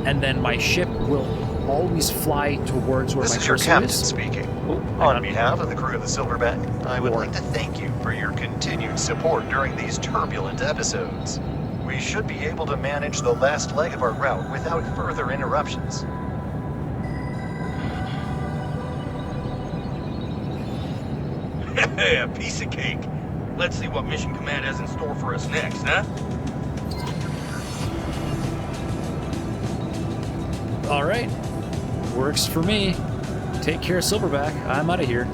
and then my ship will always fly towards where This my is your cursor captain is. speaking. Oh, hang On on. behalf of the crew of the Silverback, I would War. like to thank you for your continued support during these turbulent episodes. We should be able to manage the last leg of our route without further interruptions. A piece of cake. Let's see what Mission Command has in store for us next, huh? All right, works for me. Take care, Silverback. I'm out of here.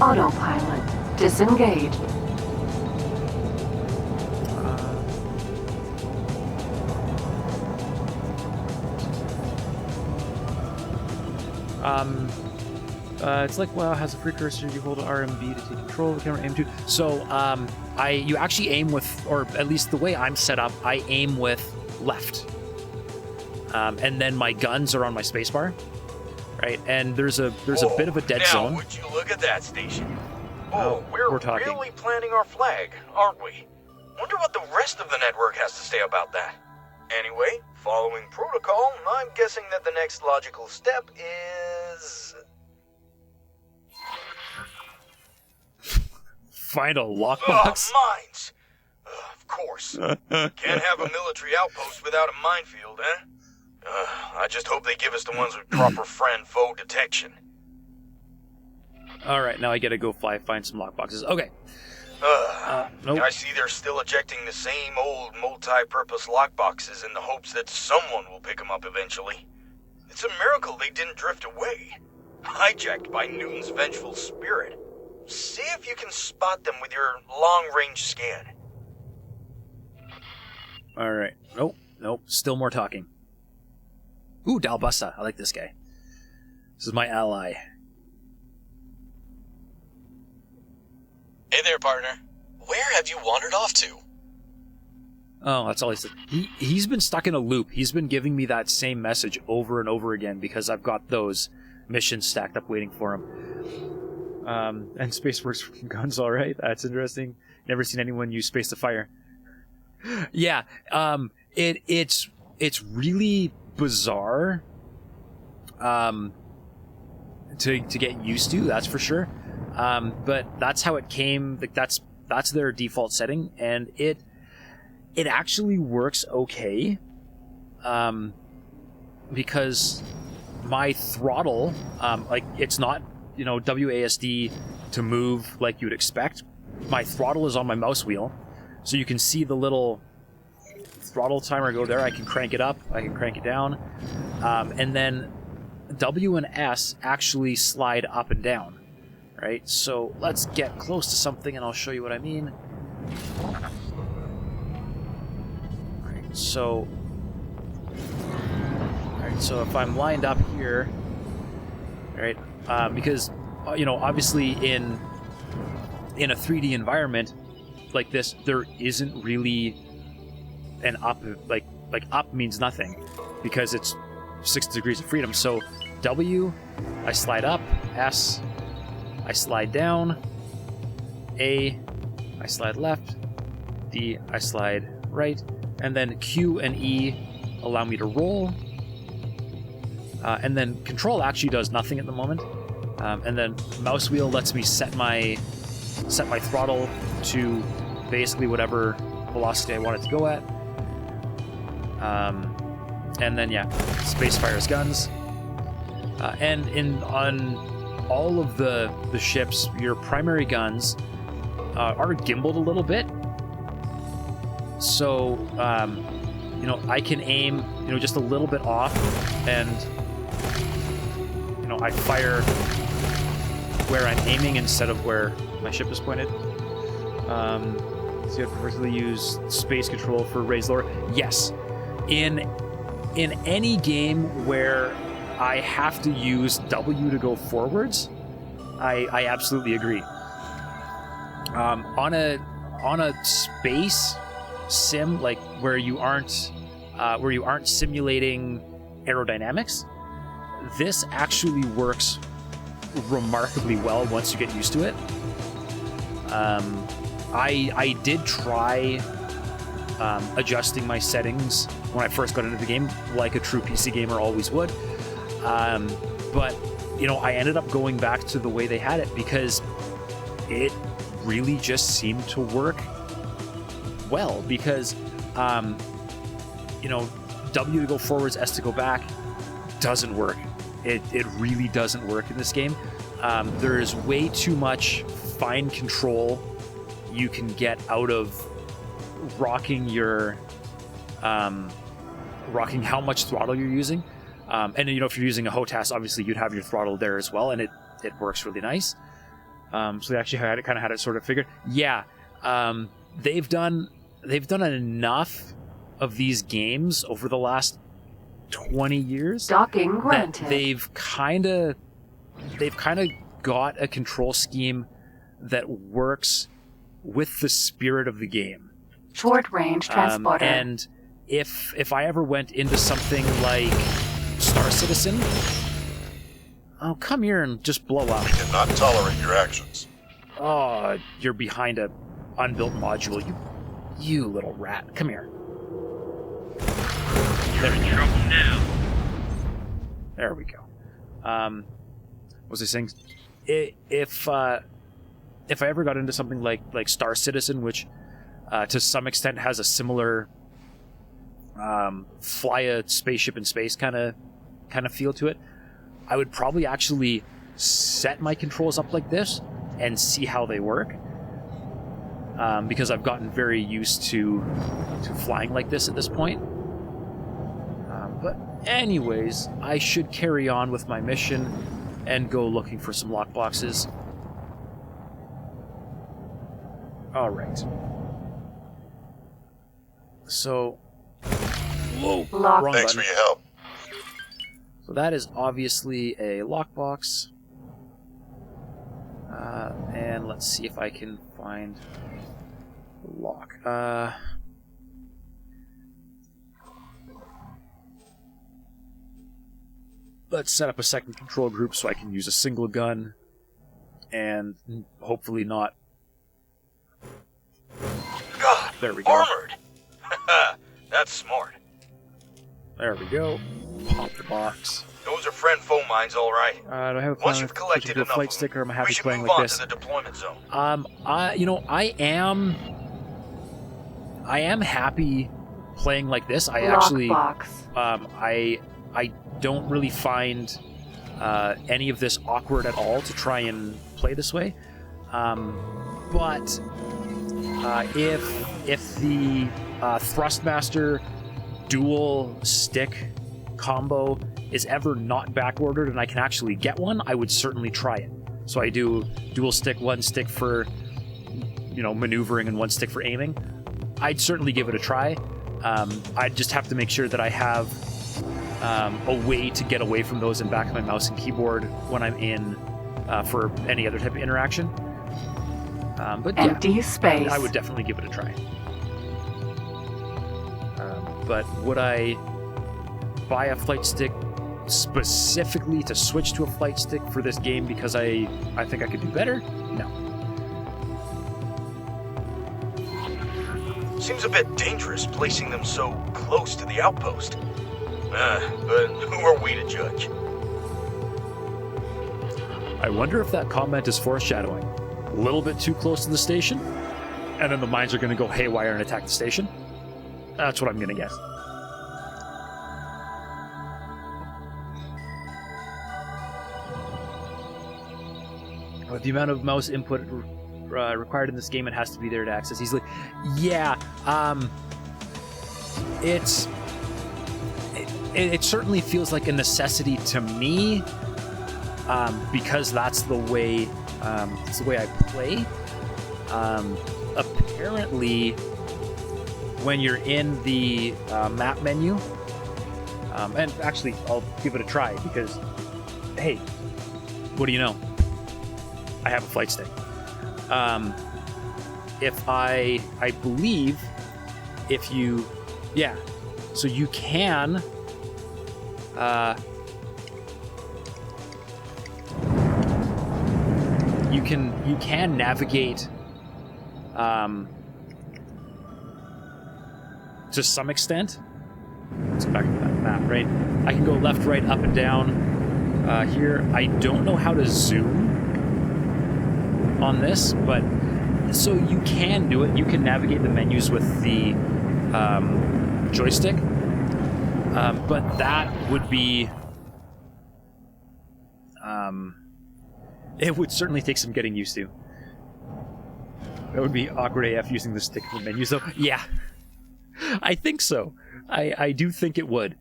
Autopilot. Disengaged. It's like WoW has a precursor. You hold RMB to take control of the camera. Aim to. So, you actually aim with, or at least the way I'm set up, I aim with left. And then my guns are on my spacebar, right? And there's a bit of a dead now, zone. Would you look at that station? Oh, Oh, we're talking. really planting our flag, aren't we? Wonder what the rest of the network has to say about that. Anyway, following protocol, I'm guessing that the next logical step is... Find a lockbox. Mines! Of course. Can't have a military outpost without a minefield, eh? I just hope they give us the ones with proper friend-foe detection. All right, now I gotta go find some lockboxes. Okay. Nope. I see they're still ejecting the same old multi-purpose lockboxes in the hopes that someone will pick them up eventually. It's a miracle they didn't drift away. Hijacked by Newton's vengeful spirit. See if you can spot them with your long-range scan. All right. Nope. Still more talking. Ooh, Dalbusta. I like this guy. This is my ally. Hey there, partner. Where have you wandered off to? Oh, that's all he said. He's been stuck in a loop. He's been giving me that same message over and over again because I've got those missions stacked up waiting for him. And space works from guns, all right. That's interesting. Never seen anyone use space to fire. Yeah, it's really bizarre to get used to. That's for sure. But that's how it came. Like that's their default setting, and it actually works okay. Because my throttle, like it's not WASD to move like you would expect. My throttle is on my mouse wheel, so you can see the little throttle timer go there. I can crank it up, I can crank it down, and then W and S actually slide up and down, right? So let's get close to something and I'll show you what I mean. Right, so if I'm lined up here, right, because obviously in a 3D environment like this, there isn't really an up, like up means nothing because it's 6 degrees of freedom. So W, I slide up, S, I slide down, A, I slide left, D, I slide right, and then Q and E allow me to roll, and then Control actually does nothing at the moment, and then mouse wheel lets me set my throttle to basically whatever velocity I want it to go at, and then yeah, space fires guns, and on all of the ships, your primary guns are gimbaled a little bit, so I can aim just a little bit off, and I fire where I'm aiming instead of where my ship is pointed. So you have to firstly use space control for raise lower. Yes, in any game where I have to use W to go forwards, I absolutely agree. On a space sim, like where you aren't simulating aerodynamics, this actually works remarkably well once you get used to it. I did try adjusting my settings when I first got into the game, like a true PC gamer always would. But I ended up going back to the way they had it because it really just seemed to work well. Because W to go forwards, S to go back doesn't work. It really doesn't work in this game. There is way too much fine control you can get out of rocking how much throttle you're using. And if you're using a HOTAS, obviously you'd have your throttle there as well, and it works really nice. So they actually had it sort of figured. Yeah, they've done enough of these games over the last 20 years Docking granted. that they've kind of got a control scheme that works with the spirit of the game. Short range transporter. And if I ever went into something like Star Citizen, oh, come here and just blow up. We cannot tolerate your actions. Oh, you're behind a unbuilt module. You little rat. Come here. There we go. There we go. What was I saying? If I ever got into something like Star Citizen, which to some extent has a similar fly a spaceship in space kind of feel to it, I would probably actually set my controls up like this and see how they work, because I've gotten very used to flying like this at this point. But anyways, I should carry on with my mission and go looking for some lockboxes. Alright. So... Whoa! Wrong Thanks button. for your help. So that is obviously a lockbox. And let's see if I can find the lock. Let's set up a second control group so I can use a single gun and hopefully not. God, There we go. armored! That's smart. There we go. Pop the box. Those are friend foe mines, all right. Do I have a plan Once you've to collected switch into a enough flight of them, sticker? I'm we happy should playing move like on this. to the deployment zone. I am happy playing like this. I actually, Lockbox. I don't really find any of this awkward at all to try and play this way. But if the Thrustmaster dual stick combo is ever not backordered and I can actually get one, I would certainly try it. So I do dual stick, one stick for, maneuvering and one stick for aiming. I'd certainly give it a try. I'd just have to make sure that I have a way to get away from those and back of my mouse and keyboard when I'm in for any other type of interaction. But yeah, empty space. I would definitely give it a try. But would I buy a flight stick specifically to switch to a flight stick for this game because I think I could do better? No. Seems a bit dangerous placing them so close to the outpost. But who are we to judge? I wonder if that comment is foreshadowing. A little bit too close to the station, and then the mines are going to go haywire and attack the station. That's what I'm going to guess. With the amount of mouse input required in this game, it has to be there to access easily. Yeah, it certainly feels like a necessity to me, because that's the way I play. Apparently, when you're in the map menu, and actually I'll give it a try because, hey, what do you know? I have a flight stick. If I believe if you, yeah, so you can, you can navigate, to some extent. Let's go back to that map, right? I can go left, right, up, and down here. I don't know how to zoom on this, but so you can do it. You can navigate the menus with the joystick, but that would be it would certainly take some getting used to. That would be awkward AF using the stick in the menus, though. Yeah, I think so. I do think it would,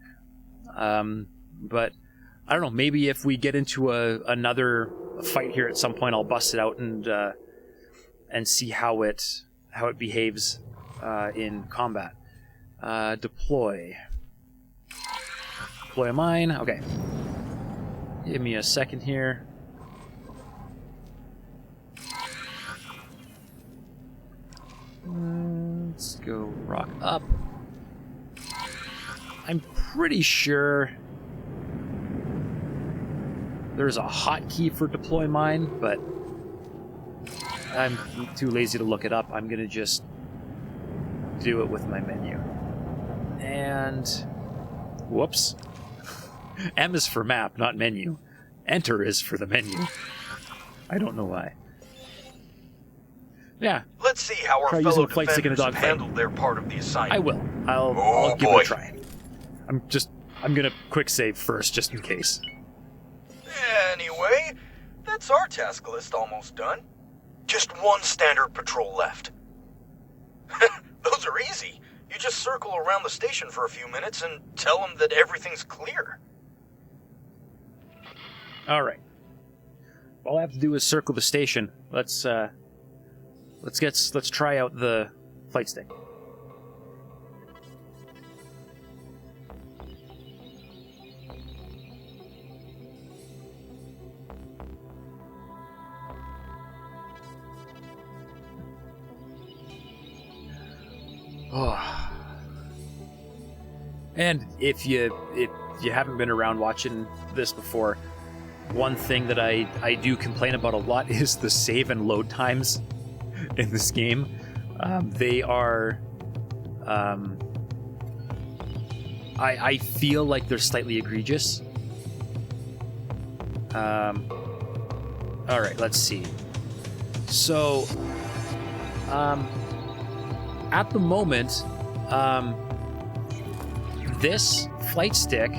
but I don't know. Maybe if we get into another fight here at some point, I'll bust it out and see how it behaves in combat. Deploy a mine. Okay, give me a second here. Let's go rock up. I'm pretty sure there's a hotkey for deploy mine, but I'm too lazy to look it up. I'm gonna just do it with my menu. And whoops. M is for map, not menu. Enter is for the menu. I don't know why. Yeah. Let's see how our try fellow using a flight stick in a defenders dogfight. handled their part of the assignment. I will. I'll give boy. it a try. I'm gonna quick save first, just in case. Anyway, that's our task list almost done. Just one standard patrol left. Those are easy. You just circle around the station for a few minutes and tell them that everything's clear. All right. All I have to do is circle the station. Let's try out the flight stick. Oh. And if you haven't been around watching this before, one thing that I do complain about a lot is the save and load times in this game. They are I feel like they're slightly egregious. Alright, let's see. So at the moment, this flight stick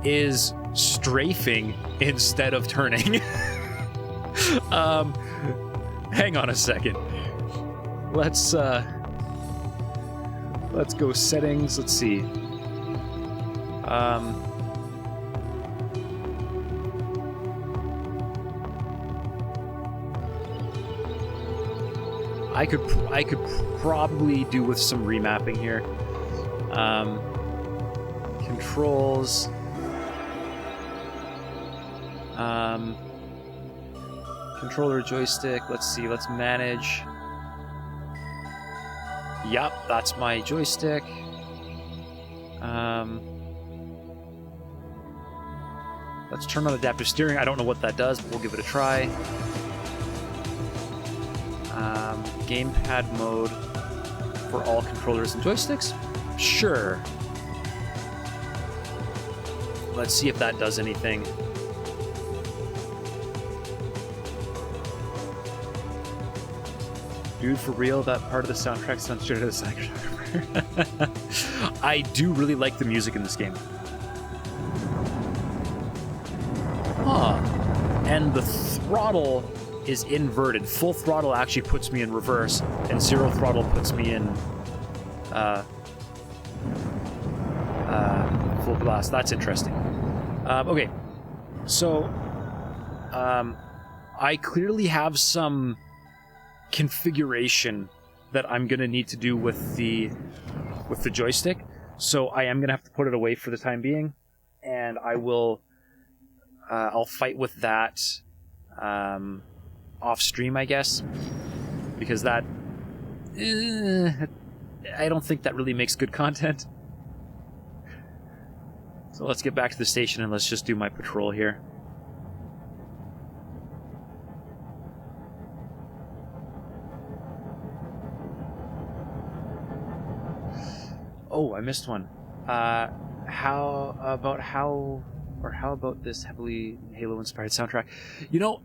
is strafing instead of turning. Hang on a second. Let's go settings. Let's see. I could probably do with some remapping here. Controls. Controller joystick. Let's see. Let's manage. Yep, that's my joystick. Let's turn on adaptive steering. I don't know what that does, but we'll give it a try. Gamepad mode for all controllers and joysticks? Sure. Let's see if that does anything. Dude, for real, that part of the soundtrack sounds straight out of the cinematographer. I do really like the music in this game. Huh. And the throttle is inverted. Full throttle actually puts me in reverse, and zero throttle puts me in full blast. That's interesting. Okay, so I clearly have some configuration that I'm gonna need to do with the joystick, so I am gonna have to put it away for the time being, and I will I'll fight with that off stream, I guess, because that I don't think that really makes good content. So let's get back to the station and let's just do my patrol here. Oh, I missed one. How about this heavily Halo-inspired soundtrack? You know,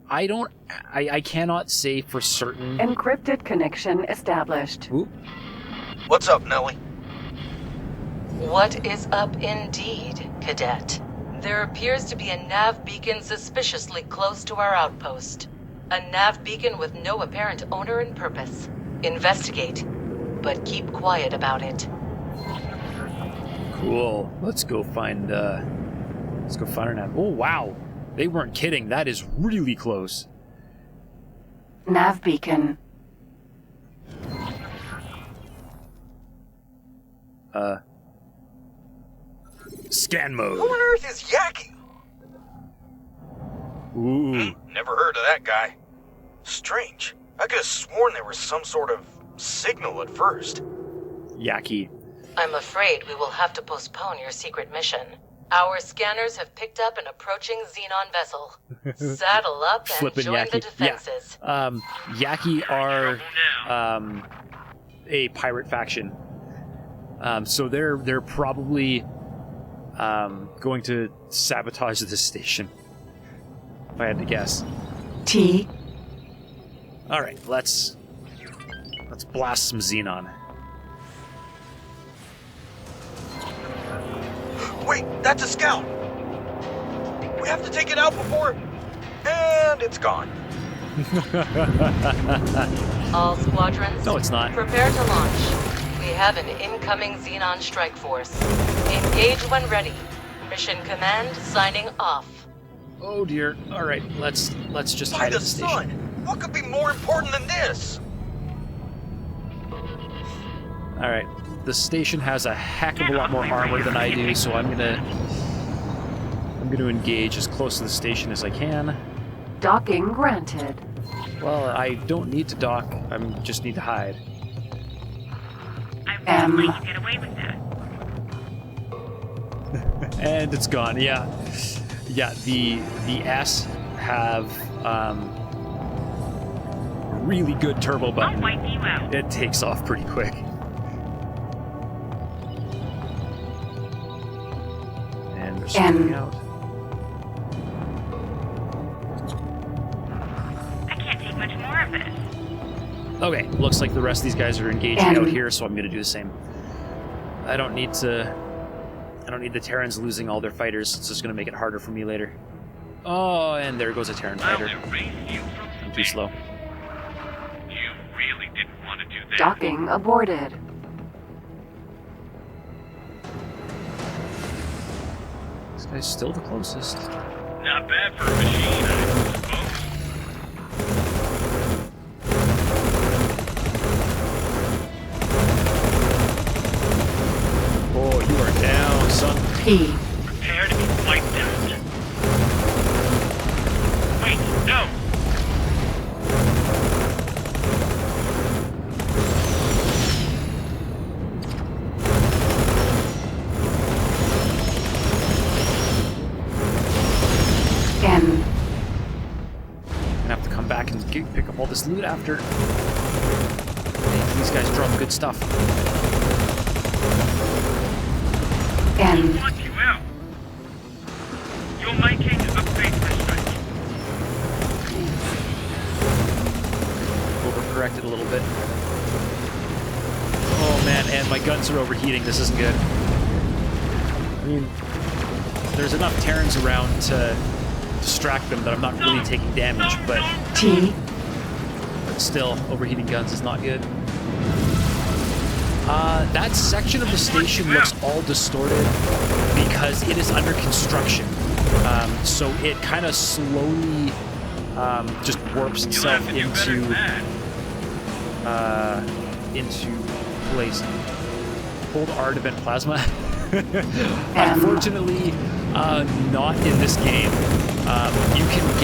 I cannot say for certain. Encrypted connection established. Ooh. What's up, Nelly? What is up indeed, Cadet? There appears to be a nav beacon suspiciously close to our outpost. A nav beacon with no apparent owner and purpose. Investigate, but keep quiet about it. Cool. Let's go find our nav. Oh, wow. They weren't kidding. That is really close. Nav beacon. Scan mode. Who on earth is Yaki? Ooh. Never heard of that guy. Strange. I could have sworn there was some sort of signal at first. Yaki. I'm afraid we will have to postpone your secret mission. Our scanners have picked up an approaching Xenon vessel. Saddle up and Flippin' join Yaki. the defenses. Yeah. Yaki are a pirate faction. So they're probably going to sabotage this station, if I had to guess. T. All right, let's blast some Xenon. Wait, that's a scout! We have to take it out before... And it's gone. All squadrons, No, it's not. prepare to launch. We have an incoming Xenon strike force. Engage when ready. Mission command signing off. Oh dear. All right, let's just By hide the at the station. sun! What could be more important than this? All right, the station has a heck of a lot more armor than I do, so I'm gonna engage as close to the station as I can. Docking granted. Well, I don't need to dock. I just need to hide. I wouldn't let you get away with that. And it's gone. Yeah, the S have really good turbo I'll button. wipe you out. It takes off pretty quick. And they're spreading out. I can't take much more of this. Okay, looks like the rest of these guys are engaging out here, so I'm going to do the same. I don't need to I don't need the Terrans losing all their fighters. It's just going to make it harder for me later. Oh, and there goes a Terran fighter. I'm too slow. You really didn't want to do that. Docking aborted. This guy's still the closest. Not bad for a machine, I suppose. Oh, you are down, son. P. Prepare to be wiped out. Wait, no! N. Gonna have to come back and pick up all this loot after. Hey, these guys drop good stuff. I N. want you out. You're making a big mistake. Overcorrected a little bit. Oh man, and my guns are overheating. This isn't good. I mean, there's enough Terrans around to distract them that I'm not really taking damage, but T. still, overheating guns is not good. That section of the station looks all distorted because it is under construction. So it kind of slowly just warps itself into place. Hold R to vent plasma. Unfortunately, not in this game. You can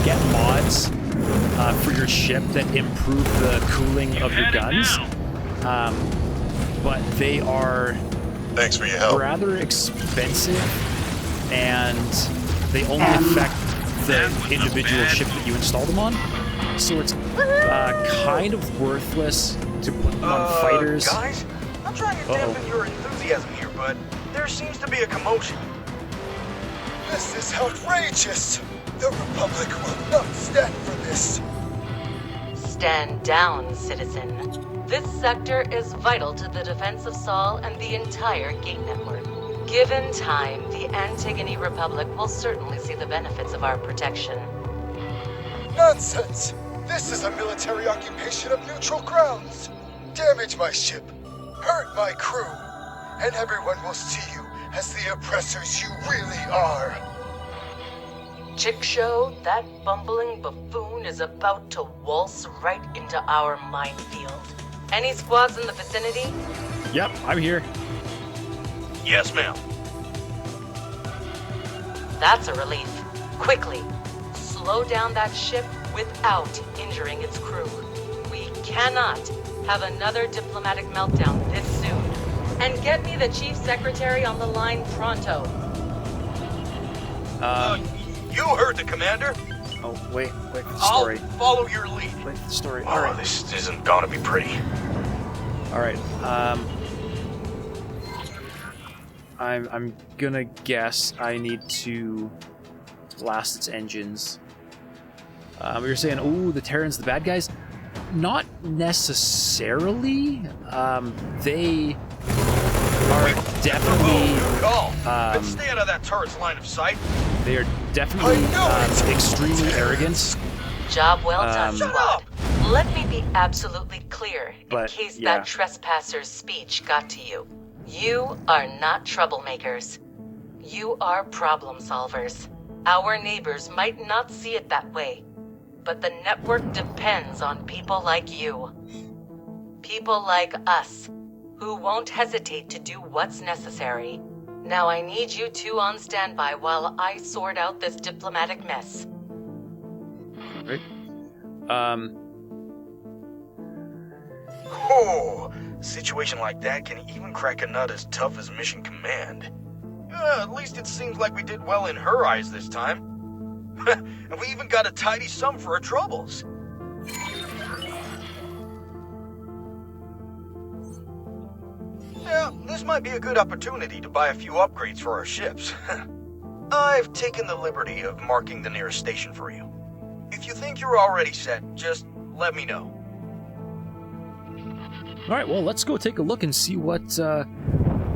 get mods for your ship that improve the cooling of your guns, but they are Thanks for your help. rather expensive, and they only affect the individual ship that you install them on. So it's kind of worthless to put them on fighters. Guys, I'm trying to dampen your enthusiasm here, but there seems to be a commotion. This is outrageous! The Republic will not stand for this! Stand down, citizen. This sector is vital to the defense of Sol and the entire gate network. Given time, the Antigone Republic will certainly see the benefits of our protection. Nonsense! This is a military occupation of neutral grounds! Damage my ship, hurt my crew, and everyone will see you as the oppressors you really are! Chickshow, that bumbling buffoon is about to waltz right into our minefield. Any squads in the vicinity? Yep, I'm here. Yes, ma'am. That's a relief. Quickly, slow down that ship without injuring its crew. We cannot have another diplomatic meltdown this soon. And get me the Chief Secretary on the line pronto. You heard the commander. Oh, wait for the I'll story. follow your lead. Wait for the story. Oh, Alright. this isn't gonna be pretty. Alright, I'm gonna guess I need to blast its engines. We were saying, oh, the Terrans, the bad guys? Not necessarily. They are definitely... Good call. Let's stay out of that turret's line of sight. They are definitely extremely arrogant. Job well done, Shut squad. up! Let me be absolutely clear in But, case yeah. that trespasser's speech got to you. You are not troublemakers. You are problem solvers. Our neighbors might not see it that way, but the network depends on people like you. People like us, who won't hesitate to do what's necessary. Now I need you two on standby while I sort out this diplomatic mess. Right? Oh, a situation like that can even crack a nut as tough as Mission Command. At least it seems like we did well in her eyes this time. And we even got a tidy sum for our troubles. Yeah, this might be a good opportunity to buy a few upgrades for our ships. I've taken the liberty of marking the nearest station for you. If you think you're already set, just let me know. Alright, well, let's go take a look and see what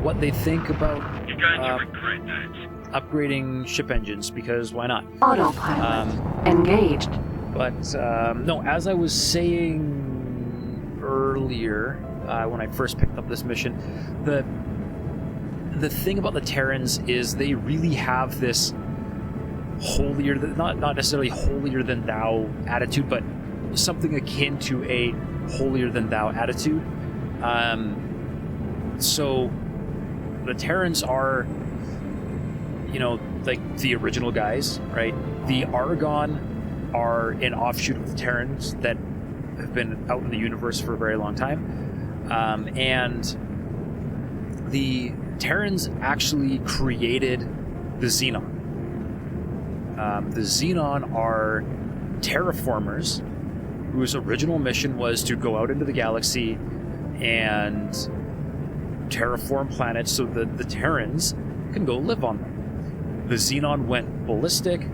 what they think about You're going to regret that. upgrading ship engines, because why not? Autopilot engaged. But no, as I was saying earlier, when I first picked up this mission, the thing about the Terrans is they really have this holier than, not necessarily holier than thou attitude, but something akin to a holier than thou attitude. So the Terrans are, you know, like the original guys, right? The Argon are an offshoot of the Terrans that have been out in the universe for a very long time. And the Terrans actually created the Xenon. The Xenon are terraformers whose original mission was to go out into the galaxy and terraform planets so that the Terrans can go live on them. The Xenon went ballistic,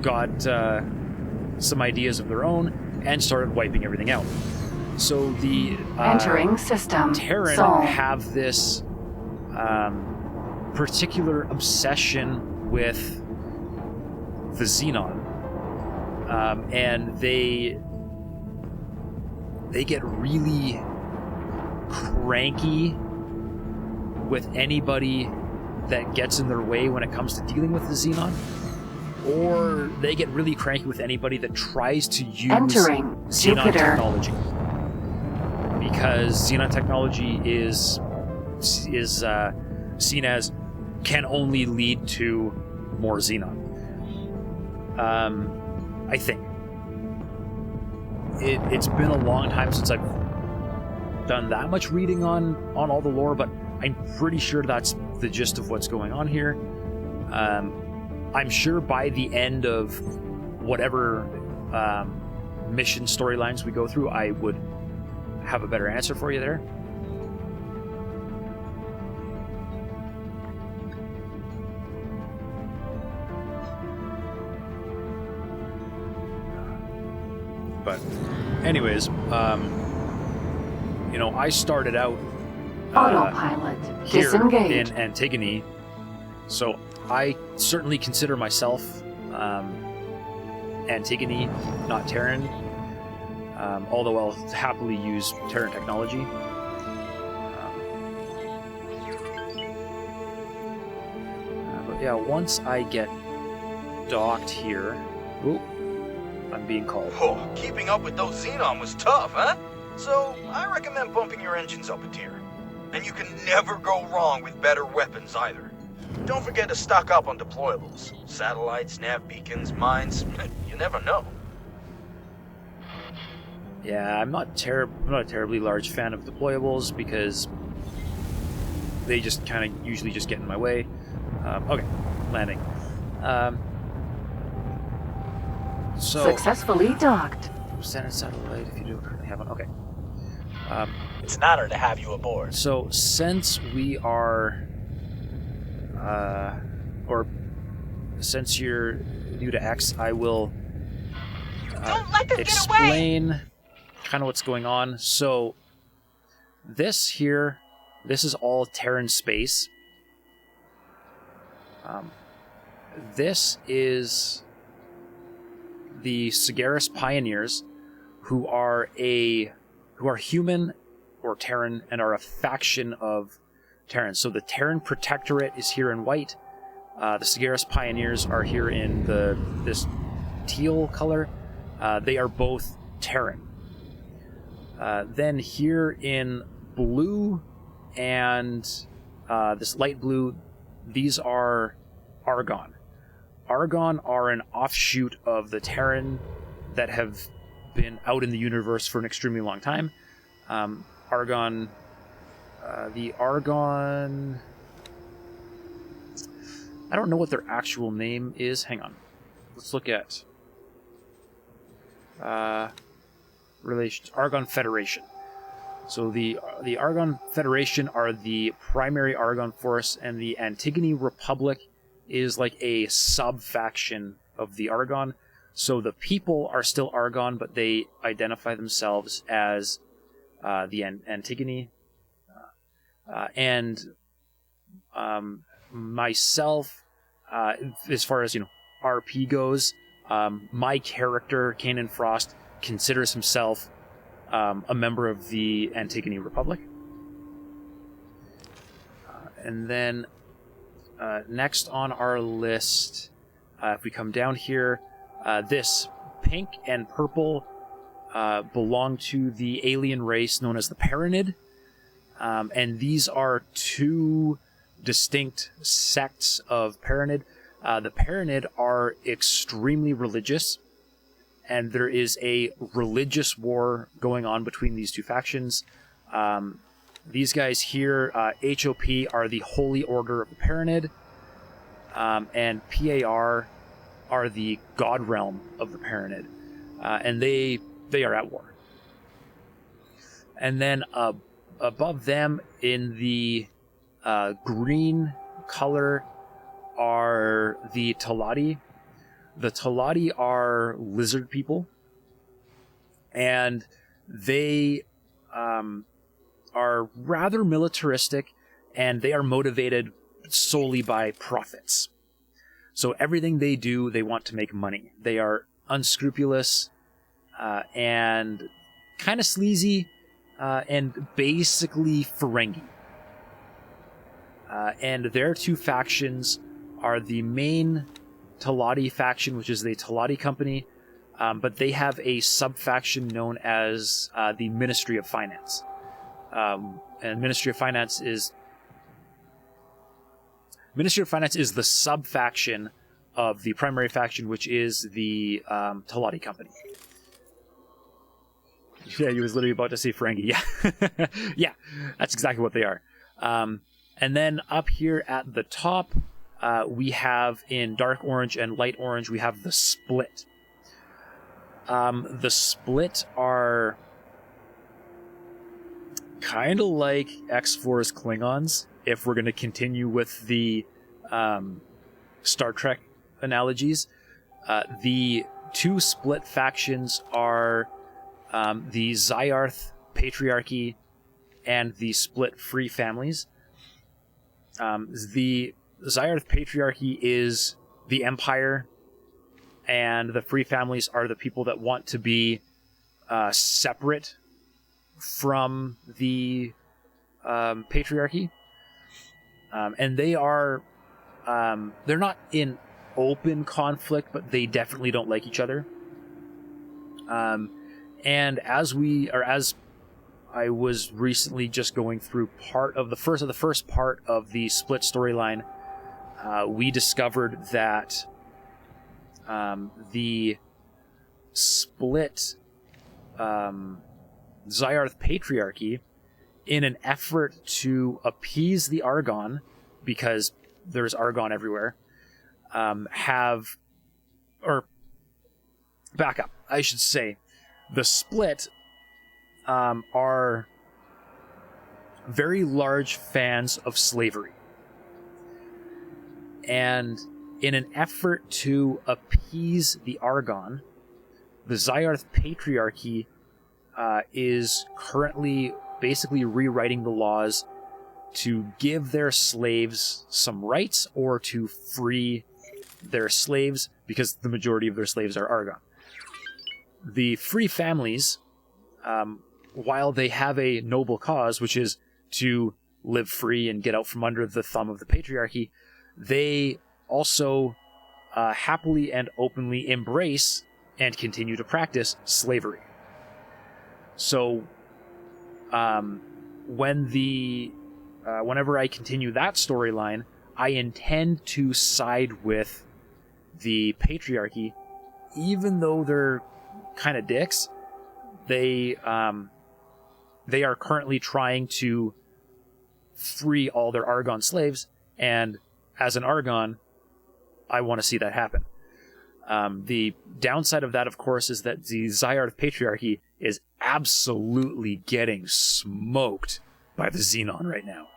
got some ideas of their own, and started wiping everything out. So the Entering system. Terran Sol. have this particular obsession with the Xenon, and they get really cranky with anybody that gets in their way when it comes to dealing with the Xenon, or they get really cranky with anybody that tries to use Entering Xenon Jupiter. technology, because Xenon technology is seen as can only lead to more Xenon. I think it's been a long time since I've done that much reading on all the lore, but I'm pretty sure that's the gist of what's going on here. I'm sure by the end of whatever mission storylines we go through, I would have a better answer for you there. But anyways, you know, I started out Autopilot here disengaged. in Antigone, so I certainly consider myself Antigone, not Terran, although I'll happily use Terran technology. But yeah, once I get docked here... Ooh, I'm being called. Oh, keeping up with those Xenon was tough, huh? So, I recommend bumping your engines up a tier. And you can never go wrong with better weapons either. Don't forget to stock up on deployables. Satellites, nav beacons, mines, you never know. Yeah, I'm not a terribly large fan of deployables because they just kind of usually just get in my way. Okay, landing. So Successfully docked. standard satellite if you do currently have one. Okay. It's an honor to have you aboard. So since we are, or since you're new to X, I will Don't let them get away! explain kind of what's going on. So this here, this is all Terran space. This is the Sagaris Pioneers, who are human or Terran and are a faction of Terran. So the Terran Protectorate is here in white. The Sagaris Pioneers are here in this teal color. They are both Terran. Then here in blue and this light blue, these are Argon. Argon are an offshoot of the Terran that have been out in the universe for an extremely long time. Argon, the Argon... I don't know what their actual name is. Hang on. Let's look at relations. Argon Federation. So the Argon Federation are the primary Argon force, and the Antigone Republic is like a sub-faction of the Argon. So the people are still Argon, but they identify themselves as the Antigone. And myself, as far as, RP goes, my character, Kanan Frost, considers himself a member of the Antigone Republic. And then next on our list, if we come down here, this pink and purple belong to the alien race known as the Terran. And these are two distinct sects of Terran. The Terran are extremely religious, and there is a religious war going on between these two factions. These guys here, HOP, are the Holy Order of the Terran, and PAR are the God Realm of the Terran, and they are at war. And then above them, in the green color, are the Talati. The Talati are lizard people, and they are rather militaristic, and they are motivated solely by profits. So everything they do, they want to make money. They are unscrupulous and kind of sleazy, and basically Ferengi. And their two factions are the main Talati faction, which is the Talati Company, but they have a sub-faction known as the Ministry of Finance. And Ministry of Finance is the sub-faction of the primary faction, which is the Talati Company. Yeah, he was literally about to say Ferengi. Yeah, yeah, that's exactly what they are. And then up here at the top, we have in dark orange and light orange, we have the Split. The Split are kind of like X4's Klingons, if we're going to continue with the Star Trek analogies. The two Split factions are the Zyarth Patriarchy and the Split Free Families. The Zyarth Patriarchy is the Empire, and the Free Families are the people that want to be separate from the Patriarchy. And they are, they're not in open conflict, but they definitely don't like each other. And as I was recently just going through the first part of the Split storyline, we discovered that the Split Zyarth Patriarchy, in an effort to appease the Argon, because there's Argon everywhere, back up, I should say, the Split are very large fans of slavery. And in an effort to appease the Argon, the Zyarth Patriarchy is currently basically rewriting the laws to give their slaves some rights or to free their slaves, because the majority of their slaves are Argon. The Free Families, while they have a noble cause, which is to live free and get out from under the thumb of the Patriarchy, they also happily and openly embrace and continue to practice slavery. So, whenever I continue that storyline, I intend to side with the Patriarchy, even though they're kind of dicks. They are currently trying to free all their Argon slaves, and as an Argon, I want to see that happen. The downside of that, of course, is that the Zyarth Patriarchy is absolutely getting smoked by the Xenon right now.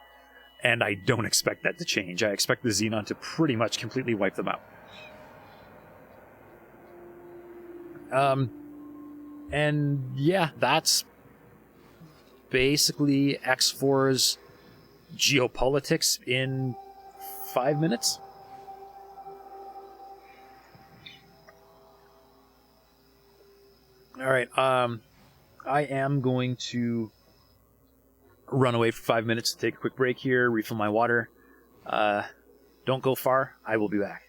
And I don't expect that to change. I expect the Xenon to pretty much completely wipe them out. And yeah, that's basically X4's geopolitics in 5 minutes. All right. I am going to run away for 5 minutes to take a quick break here, refill my water. Don't go far. I will be back.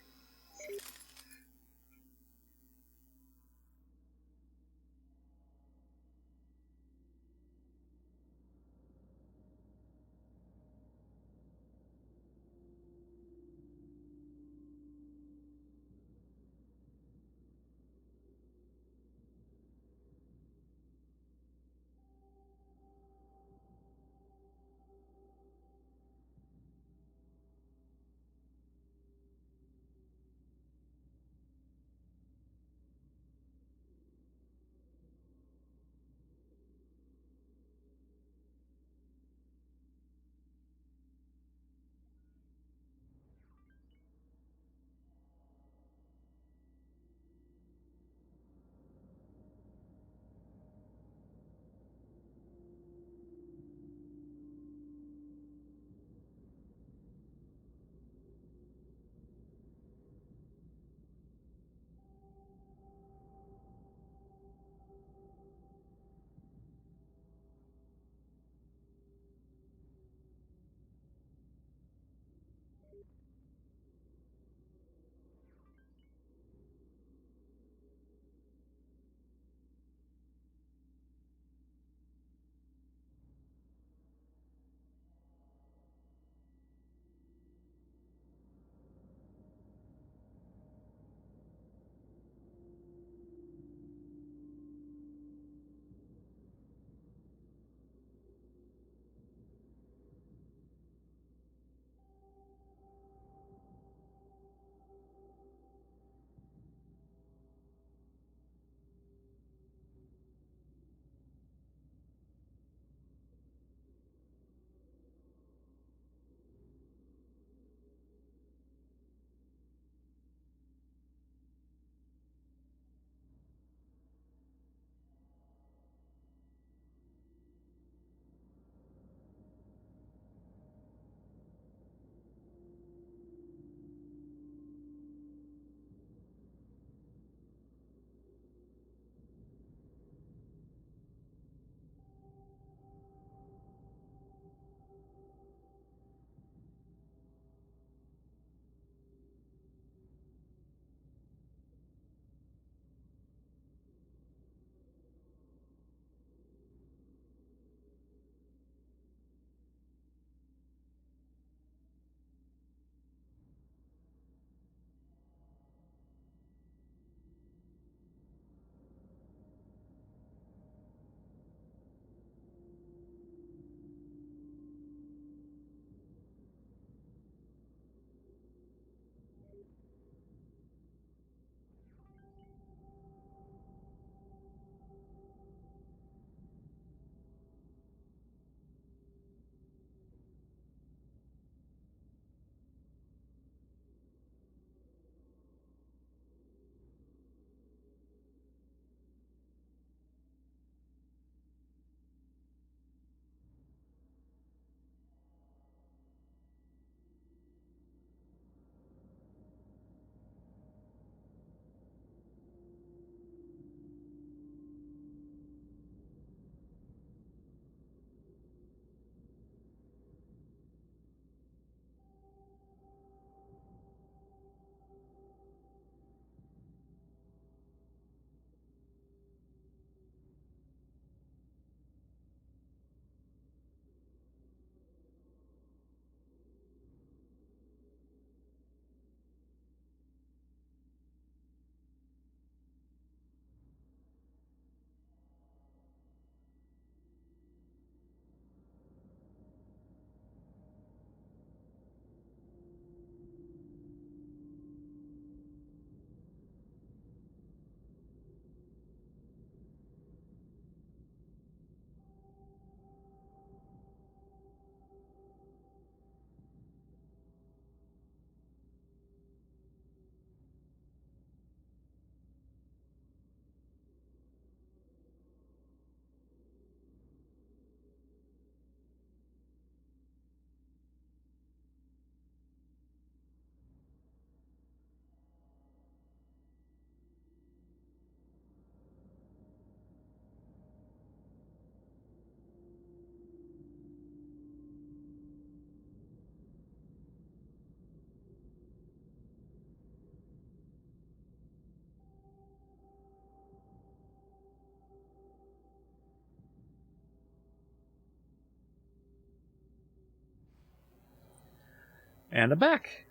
And I'm back.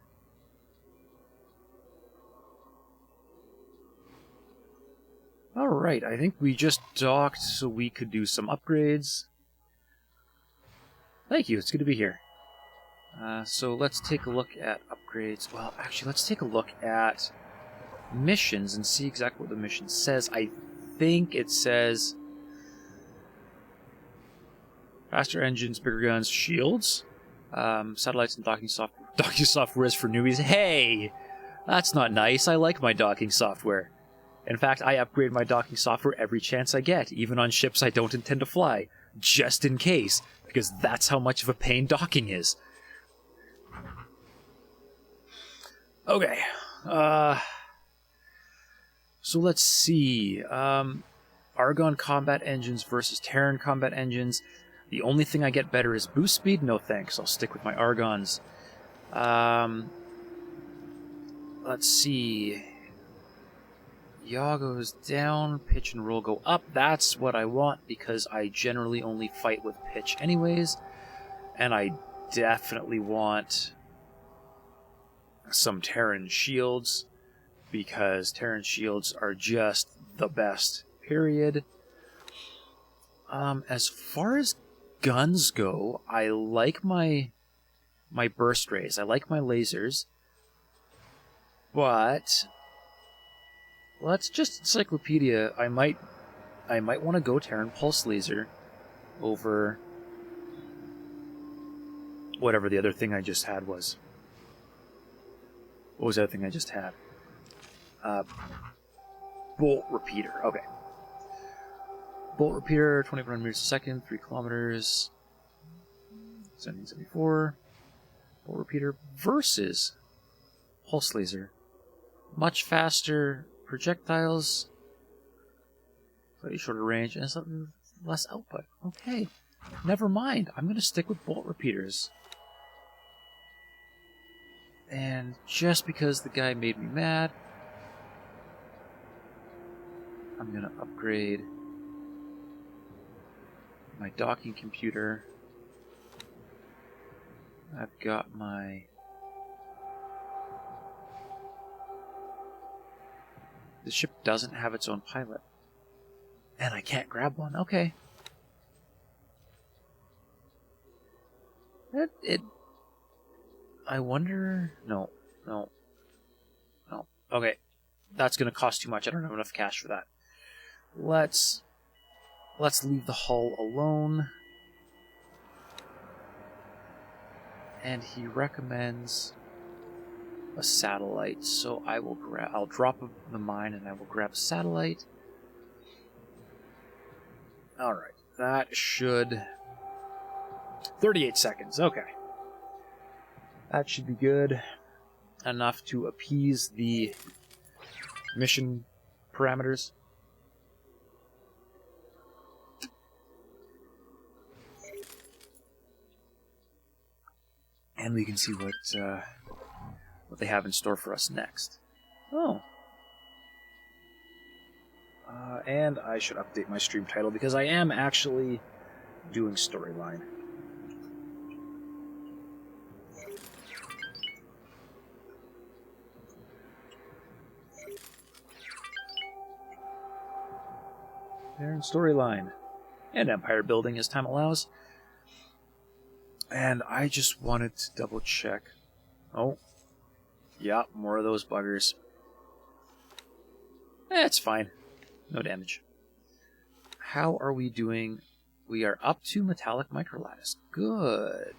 Alright, I think we just docked so we could do some upgrades. Thank you, it's good to be here. So let's take a look at upgrades. Well, actually, let's take a look at missions and see exactly what the mission says. I think it says faster engines, bigger guns, shields, satellites and docking software is for newbies. Hey! That's not nice. I like my docking software. In fact, I upgrade my docking software every chance I get, even on ships I don't intend to fly, just in case, because that's how much of a pain docking is. Okay, so let's see. Argon combat engines versus Terran combat engines. The only thing I get better is boost speed. No thanks, I'll stick with my Argons. Let's see. Yaw goes down, pitch and roll go up. That's what I want because I generally only fight with pitch anyways. And I definitely want some Terran shields because Terran shields are just the best, period. As far as guns go, I like my burst rays. I like my lasers. But let's just encyclopedia. I might want to go Terran pulse laser over whatever the other thing I just had was. What was the other thing I just had? Bolt repeater. Okay. Bolt repeater, 2,400 meters a second, 3 kilometers, 1774. Bolt repeater versus pulse laser. Much faster projectiles, slightly shorter range, and something less output. Okay, never mind. I'm going to stick with bolt repeaters. And just because the guy made me mad, I'm going to upgrade my docking computer. I've got my the ship doesn't have its own pilot. And I can't grab one. Okay. I wonder... No. Okay. That's going to cost too much. I don't have enough cash for that. Let's leave the hull alone. And he recommends a satellite, so I'll drop the mine and I will grab a satellite. Alright, that should... 38 seconds, okay. That should be good. Enough to appease the mission parameters. And we can see what they have in store for us next. Oh. And I should update my stream title because I am actually doing storyline. Terran storyline. And empire building as time allows. And I just wanted to double check. Oh. Yeah, more of those buggers. It's fine. No damage. How are we doing? We are up to metallic microlattice. Good.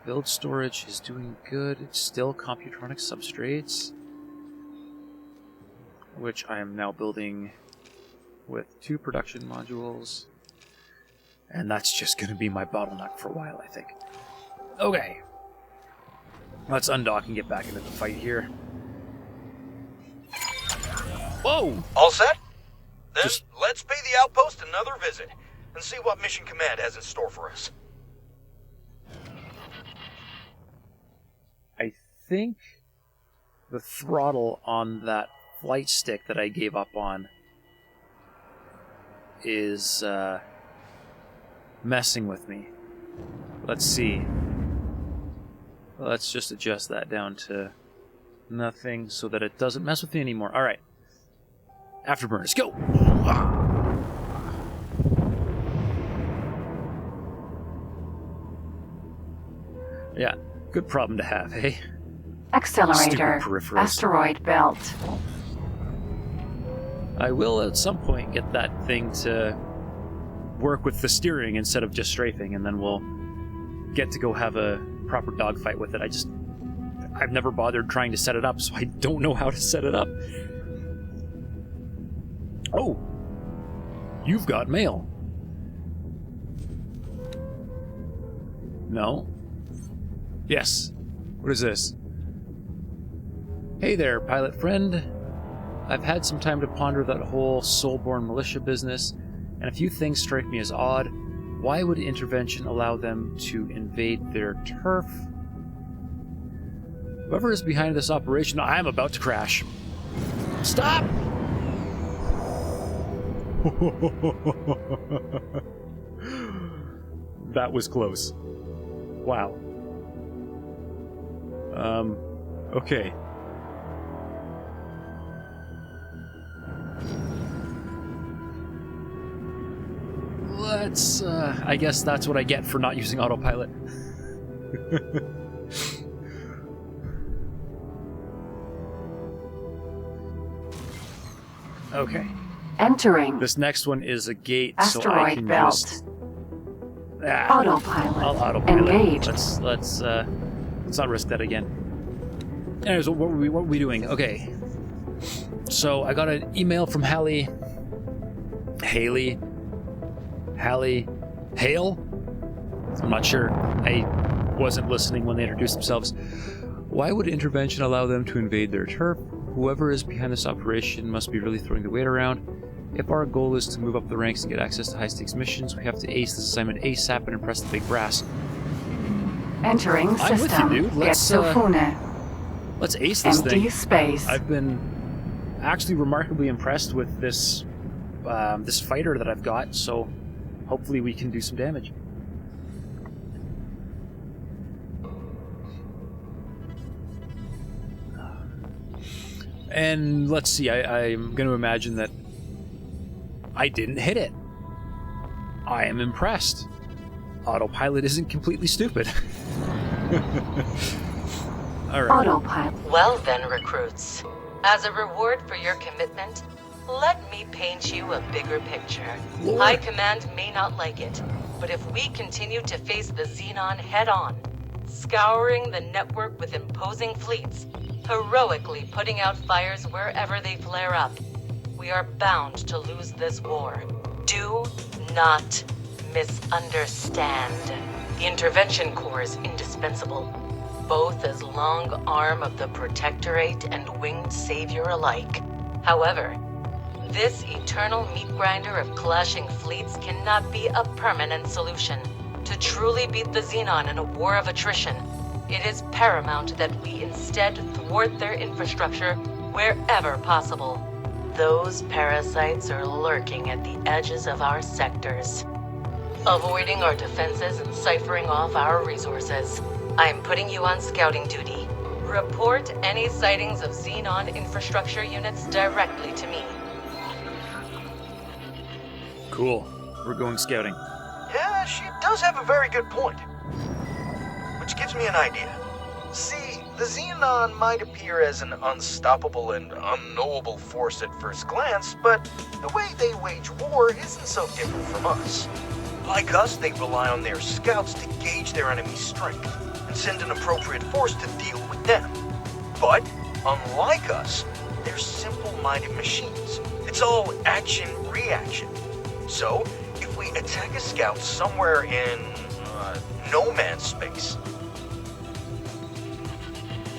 Build storage is doing good. It's still computronic substrates, which I am now building with 2 production modules. And that's just going to be my bottleneck for a while, I think. Okay. Let's undock and get back into the fight here. Whoa! All set? Then let's pay the outpost another visit and see what Mission Command has in store for us. I think the throttle on that flight stick that I gave up on is messing with me. Let's see. Let's just adjust that down to nothing so that it doesn't mess with me anymore. Alright. Afterburners, go! Yeah, good problem to have, hey? Accelerator. Stupid peripherals. Asteroid belt. I will at some point get that thing to work with the steering instead of just strafing, and then we'll get to go have a proper dogfight with it. I've never bothered trying to set it up, so I don't know how to set it up. Oh! You've got mail. No? Yes. What is this? Hey there, pilot friend. I've had some time to ponder that whole soul-born militia business, and a few things strike me as odd. Why would intervention allow them to invade their turf? Whoever is behind this operation, I am about to crash. Stop! That was close. Wow. Okay. Let's, I guess that's what I get for not using autopilot. Okay. Entering. This next one is a gate, Asteroid so I can belt. just... Ah, Autopilot. I'll autopilot. Engaged. Let's not risk that again. Anyways, what were we doing? Okay. So I got an email from Hale. I'm not sure. I wasn't listening when they introduced themselves. Why would intervention allow them to invade their turf? Whoever is behind this operation must be really throwing the weight around. If our goal is to move up the ranks and get access to high-stakes missions, we have to ace this assignment ASAP and impress the big brass. Entering I'm system. with you, dude. Let's ace this empty thing. space. I've been actually remarkably impressed with this this fighter that I've got, so hopefully we can do some damage. And let's see, I'm going to imagine that I didn't hit it. I am impressed. Autopilot isn't completely stupid. Alright. Autopilot. Well then, recruits. As a reward for your commitment, let me paint you a bigger picture. Lord. High Command may not like it, but if we continue to face the Xenon head-on, scouring the network with imposing fleets, heroically putting out fires wherever they flare up, we are bound to lose this war. Do not misunderstand. The Intervention Corps is indispensable, both as long arm of the Protectorate and winged savior alike. However, this eternal meat grinder of clashing fleets cannot be a permanent solution. To truly beat the Xenon in a war of attrition, it is paramount that we instead thwart their infrastructure wherever possible. Those parasites are lurking at the edges of our sectors, avoiding our defenses and ciphering off our resources. I am putting you on scouting duty. Report any sightings of Xenon infrastructure units directly to me. Cool. We're going scouting. Yeah, she does have a very good point. Which gives me an idea. See, the Xenon might appear as an unstoppable and unknowable force at first glance, but the way they wage war isn't so different from us. Like us, they rely on their scouts to gauge their enemy's strength and send an appropriate force to deal with them. But, unlike us, they're simple-minded machines. It's all action-reaction. So, if we attack a scout somewhere in no man's space,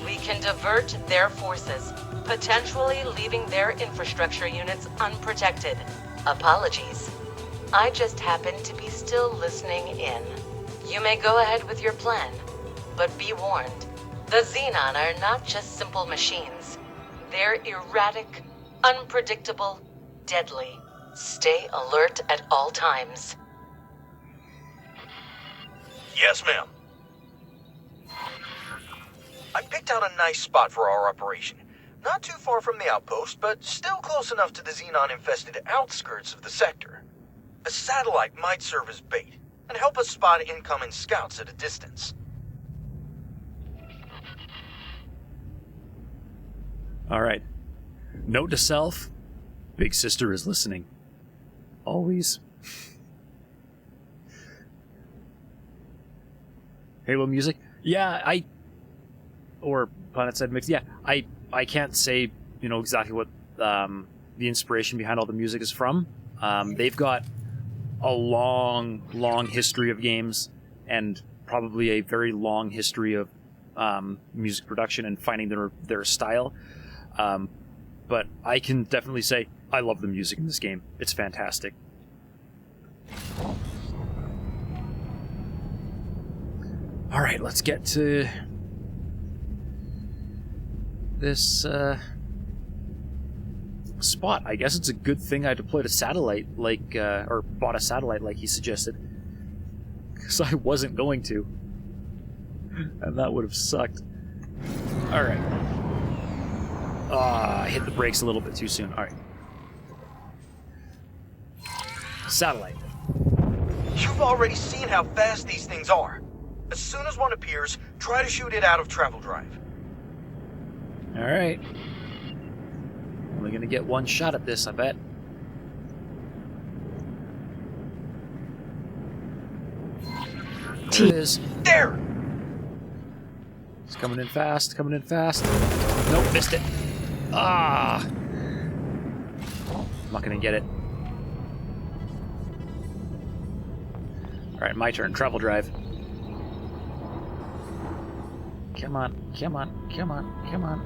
we can divert their forces, potentially leaving their infrastructure units unprotected. Apologies. I just happen to be still listening in. You may go ahead with your plan, but be warned. The Xenon are not just simple machines. They're erratic, unpredictable, deadly. Stay alert at all times. Yes, ma'am. I picked out a nice spot for our operation. Not too far from the outpost, but still close enough to the xenon-infested outskirts of the sector. A satellite might serve as bait, and help us spot incoming scouts at a distance. Alright. Note to self, Big Sister is listening. Always. Halo music? Yeah, or pun said mix. Yeah, I can't say, exactly what the inspiration behind all the music is from. They've got a long history of games and probably a very long history of music production and finding their style. But I can definitely say I love the music in this game. It's fantastic. All right, let's get to this spot. I guess it's a good thing I deployed a satellite, or bought a satellite like he suggested, because I wasn't going to, and that would have sucked. All right. I hit the brakes a little bit too soon. All right. Satellite. You've already seen how fast these things are. As soon as one appears, try to shoot it out of travel drive. All right. Only gonna get one shot at this, I bet. There it is. There! It's coming in fast, coming in fast. Nope, missed it. Ah! I'm not gonna get it. Alright, my turn. Travel drive. Come on, come on, come on, come on,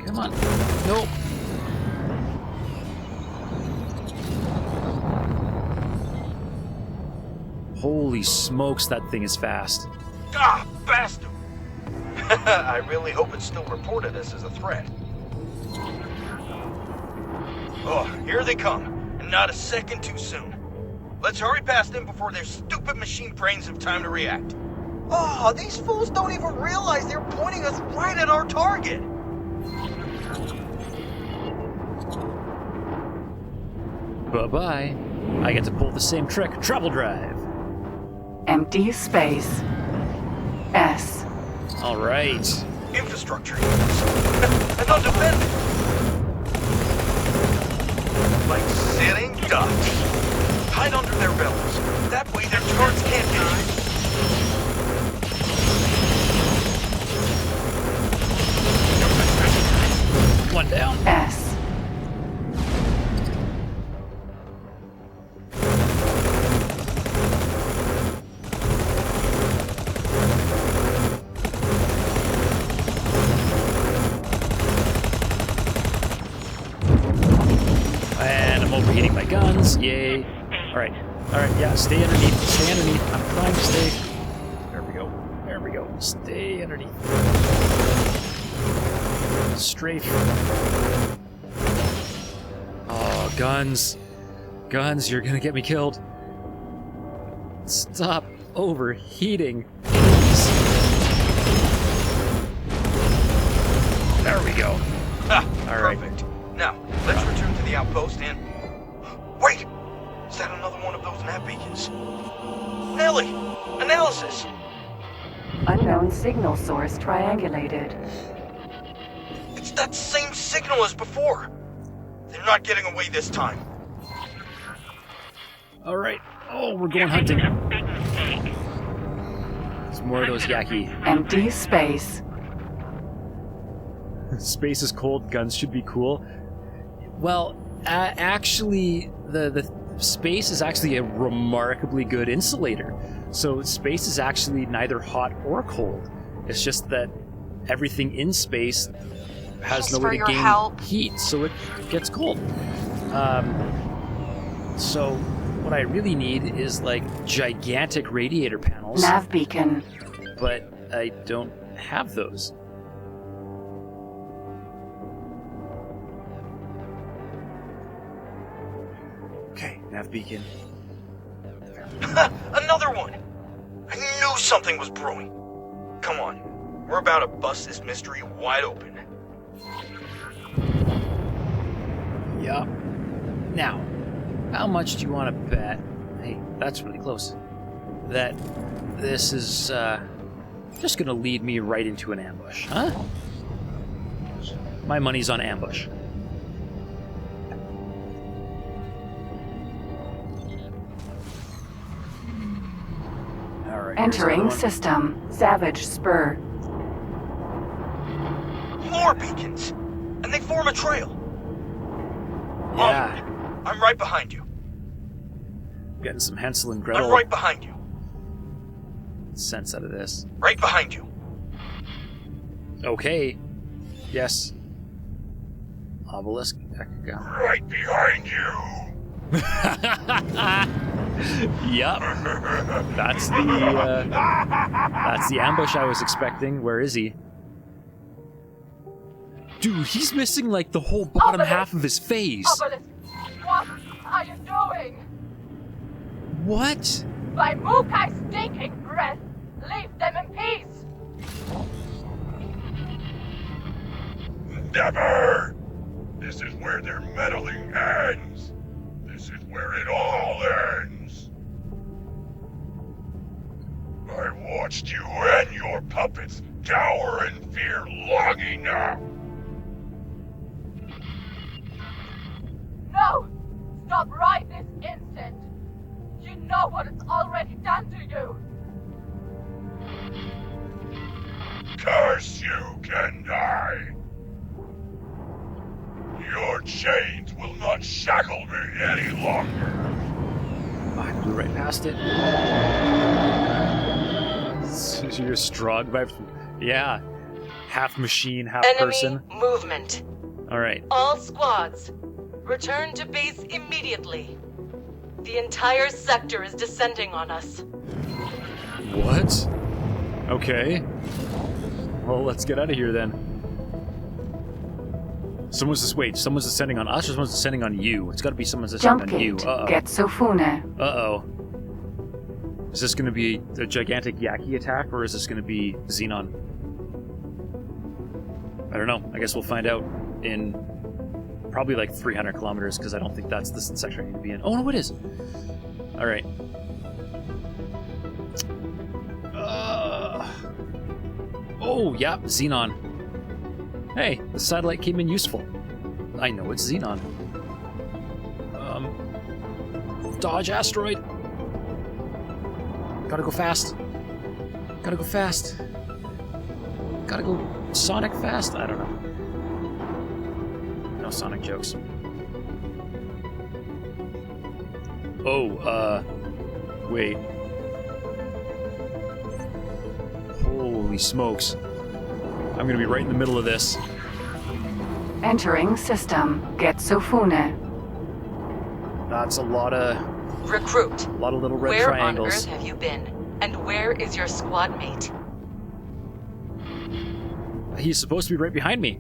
come on. Nope. Holy smokes, that thing is fast. Ah, bastard! I really hope it's still reported us as a threat. Oh, here they come, and not a second too soon. Let's hurry past them before their stupid machine brains have time to react. Oh, these fools don't even realize they're pointing us right at our target. Bye-bye. I get to pull the same trick. Travel drive. Empty space. S. All right. Infrastructure and undefended. Like sitting ducks. Hide under their bellies. That way their turrets can't get you. One down. S. And I'm overheating my guns. Yay. Alright, yeah, stay underneath. Stay underneath. I'm trying to stay. There we go. There we go. Stay underneath. Strafe. Oh, guns. Guns, you're gonna get me killed. Stop overheating, please. There we go. Ah, all right. perfect. Now, let's return to the outpost and... Wait! Is that another one of those nav beacons? Nelly! Analysis! Unknown signal source triangulated. It's that same signal as before! They're not getting away this time. Alright. Oh, we're going hunting. There's more of those yaki. Empty space. Space is cold, guns should be cool. Well, actually, the space is actually a remarkably good insulator. So space is actually neither hot or cold. It's just that everything in space has no way to gain heat, so it gets cold. So what I really need is like gigantic radiator panels. Nav beacon. But I don't have those. Okay, nav beacon. Another one! I knew something was brewing. Come on, we're about to bust this mystery wide open. Yup. Now, how much do you want to bet? Hey, that's really close. That this is just gonna lead me right into an ambush, huh? My money's on ambush. All right. Entering system. Savage Spur. More beacons! And they form a trail! Yeah. I'm right behind you. Getting some Hansel and Gretel I'm right behind you. sense out of this. Right behind you. Okay. Yes. Obelisk. Right behind you. Yup. That's the ambush I was expecting. Where is he? Dude, he's missing like the whole bottom half of his face. Obelisk, what are you doing? What? By Mukai's stinking breath, leave them in peace. Never! This is where their meddling ends. This is where it all ends. I watched you and your puppets cower in fear long enough. No! Stop right this instant! You know what it's already done to you! Curse you, Kendai! Your chains will not shackle me any longer. I blew right past it. You're strong vibes. Yeah. Half machine, half person. Enemy movement. Alright. All squads, return to base immediately. The entire sector is descending on us. What? Okay. Well, let's get out of here then. Someone's descending on us or someone's descending on you? It's gotta be someone's descending Jump on you. gate. Uh-oh. Getsofune. Uh-oh. Is this gonna be a gigantic Yaki attack or is this gonna be Xenon? I don't know. I guess we'll find out in probably like 300 kilometers because I don't think that's the section I need to be in. Oh, no, it is. Alright. Oh, yeah, Xenon. Hey, the satellite came in useful. I know it's Xenon. Dodge asteroid. Gotta go fast. Gotta go fast. Gotta go Sonic fast? I don't know. No Sonic jokes. Oh, wait. Holy smokes. I'm gonna be right in the middle of this. Entering system. Getsofune. That's a lot of Recruit. little red Where triangles. on Earth have you been? And where is your squad mate? He's supposed to be right behind me.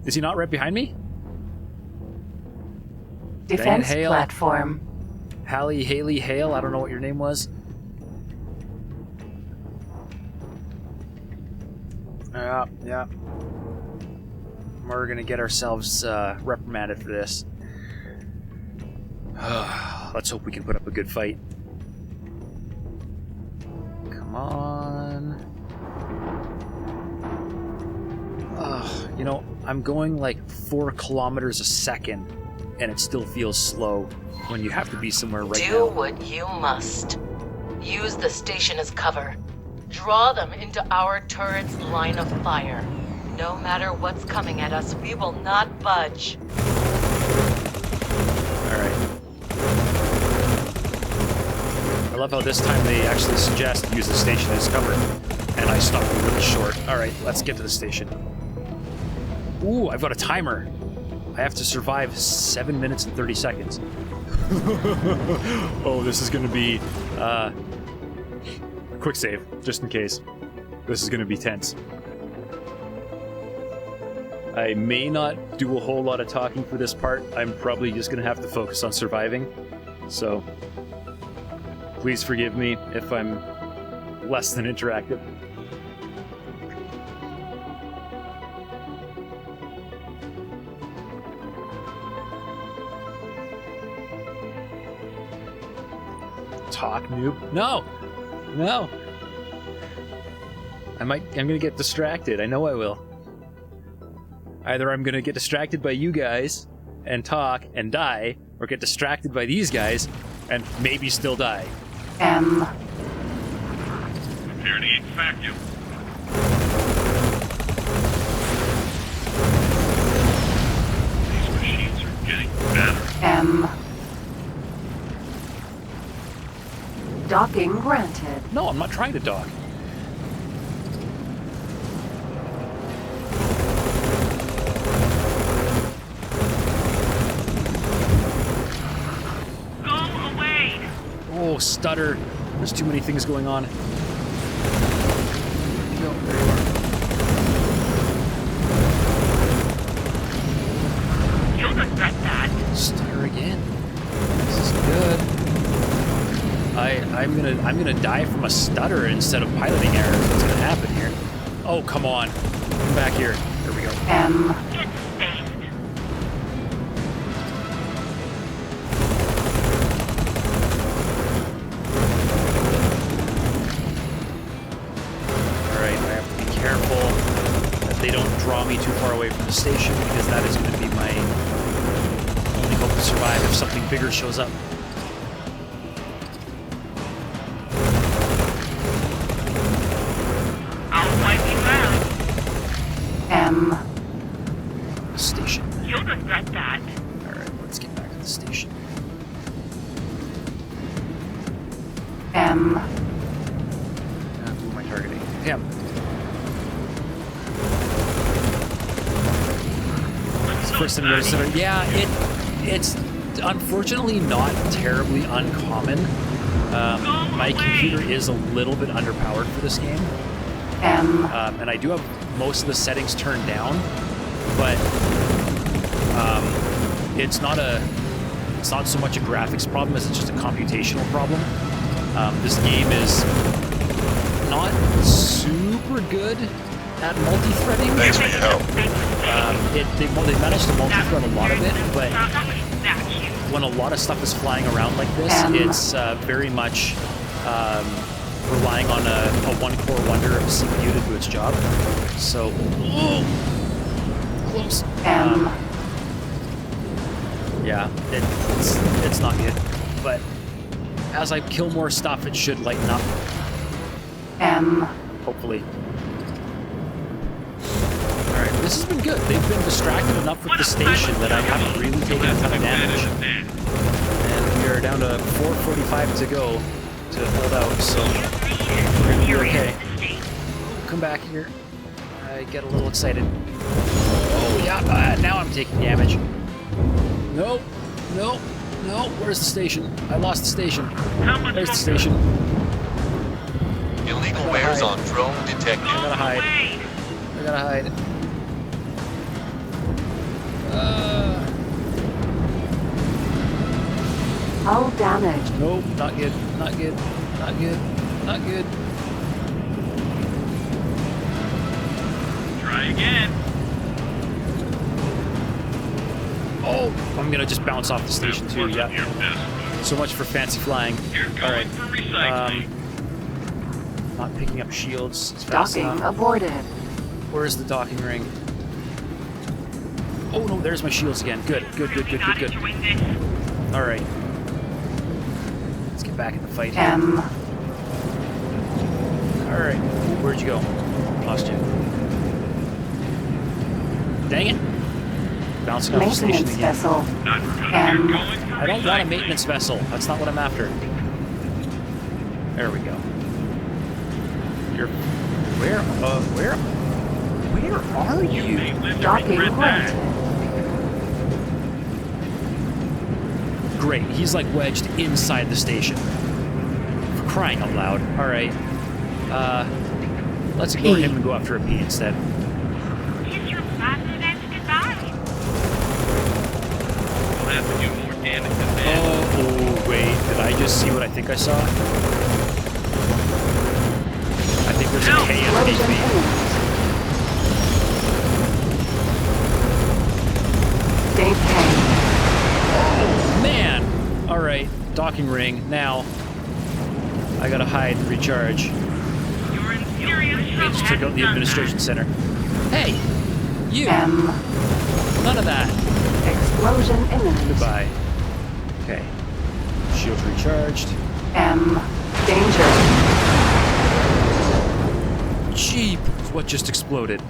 Is he not right behind me? Defense Hale. platform. Haley Hale, I don't know what your name was. Yeah. We're gonna get ourselves reprimanded for this. Let's hope we can put up a good fight. Come on. You know, I'm going like 4 kilometers a second, and it still feels slow when you have to be somewhere right Do now. what you must. Use the station as cover. Draw them into our turret's line of fire. No matter what's coming at us, we will not budge. Alright. I love how this time they actually suggest use the station as cover, and I stopped really short. Alright, let's get to the station. Ooh, I've got a timer. I have to survive 7 minutes and 30 seconds. Oh, this is gonna be, quick save, just in case. This is gonna be tense. I may not do a whole lot of talking for this part. I'm probably just gonna have to focus on surviving. So, please forgive me if I'm less than interactive. Talk, noob. No! No! I'm gonna get distracted. I know I will. Either I'm gonna get distracted by you guys and talk and die, or get distracted by these guys and maybe still die. M. Prepare to eat vacuum. These machines are getting better. M. Docking granted. No, I'm not trying to dock. Go away! Oh, stutter. There's too many things going on. No, there you are. You'll regret that. Stutter again. This is good. I'm gonna die from a stutter instead of piloting errors. What's gonna happen here? Oh, come on. Come back here. There we go. M. Get spaced. Alright, I have to be careful that they don't draw me too far away from the station, because that is gonna be my only hope to survive if something bigger shows up. I'll wipe you out. M. Station. You'll regret that. Alright, let's get back to the station. M. Who am I targeting? Him. First time I noticed it. Yeah, it's unfortunately not terribly uncommon. My computer is a little bit underpowered for this game. M. And I do have most of the settings turned down, but it's not so much a graphics problem as it's just a computational problem. This game is not super good at multi-threading. Thanks for your help. They managed to multi-thread a lot of it, but when a lot of stuff is flying around like this, it's very much relying on a one-core wonder of a CPU to do its job. So, close. Yeah, it's not good. But as I kill more stuff, it should lighten up. Hopefully. Alright, this has been good. They've been distracted enough with the station that I haven't really taken a ton of damage. And we are down to 4:45 to go to hold out, so we're gonna be okay. Come back here. I get a little excited. Oh yeah, now I'm taking damage. Nope, nope, no. Where's the station? I lost the station. There's the station. Illegal wares on drone detected. I gotta hide. I gotta hide. Hull damage. Nope, not good, not good, not good, not good. Try again. Oh, I'm gonna just bounce off the station too, yeah. So much for fancy flying. Alright. For recycling. Not picking up shields as fast Docking enough. aborted. Where's the docking ring? Oh no, there's my shields again. Good, good, good, good, good, good. Alright. Let's get back in the fight here. Alright. Where'd you go? Lost you. Dang it. Bouncing off the station Maintenance again. vessel. I don't want a maintenance vessel. That's not what I'm after. There we go. You're... Where are you? Docking granted. Great, he's like wedged inside the station. For crying out loud. Alright. Let's ignore him and go after a P instead. Kiss your president goodbye. We'll have to do more damage than that. Oh, wait, did I just see what I think I saw? There's a K underneath Explosion me. imminent. Dave K. Man! Alright, docking ring. Now, I gotta hide and recharge. You're in serious They trouble. just took out the administration center. Hey! You! M. None of that! Explosion imminent. Goodbye. Okay. Shields recharged. M. Danger. Jeep! What just exploded?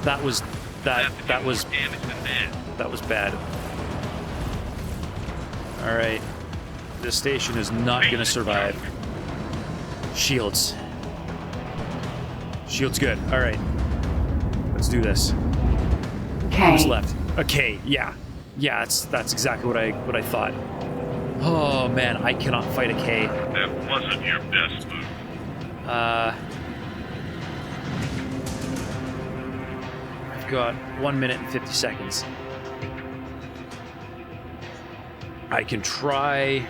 That was... That was... Damage than that. That was bad. Alright. This station is not gonna survive. Shields. Shields good. Alright. Let's do this. K. Who's left? A K, yeah. Yeah, that's exactly what I thought. Oh man, I cannot fight a K. That wasn't your best move. I've got 1 minute and 50 seconds. I can try...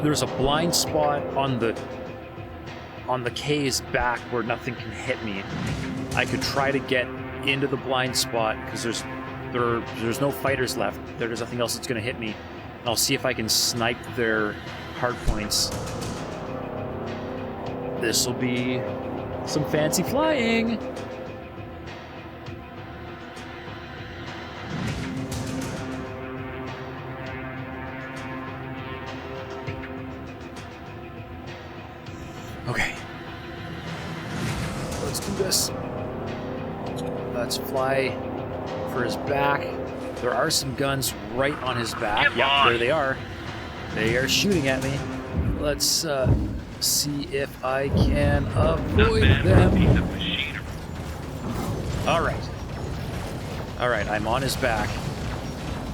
there's a blind spot on the K's back where nothing can hit me. I could try to get into the blind spot because there's no fighters left. There's nothing else that's going to hit me. And I'll see if I can snipe their hard points. This will be some fancy flying. Okay. Let's do this. Let's fly for his back. There are some guns right on his back. Come Yep, on. there they are. They are shooting at me. Let's see if I can Not avoid bad for a piece them. of machinery. Alright. Alright, I'm on his back.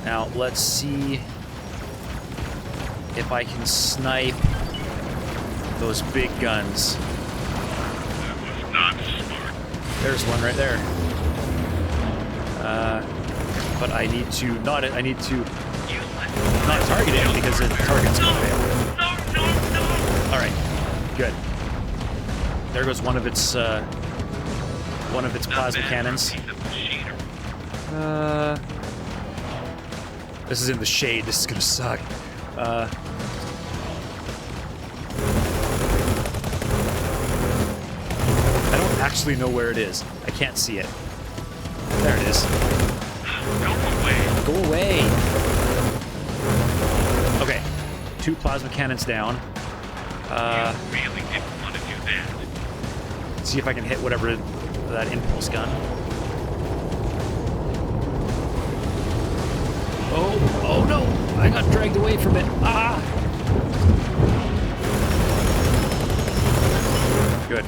Now, let's see if I can snipe those big guns. That was not smart. There's one right there. But I need to not target it because the target's gonna fail. No. Alright. Good. There goes one of its plasma cannons. This is in the shade. This is gonna suck. I don't actually know where it is. I can't see it. There it is. Go away. Go away! Okay. 2 plasma cannons down. Really didn't want to do that. See if I can hit whatever that impulse gun. Oh no! I got dragged away from it. Ah! Good.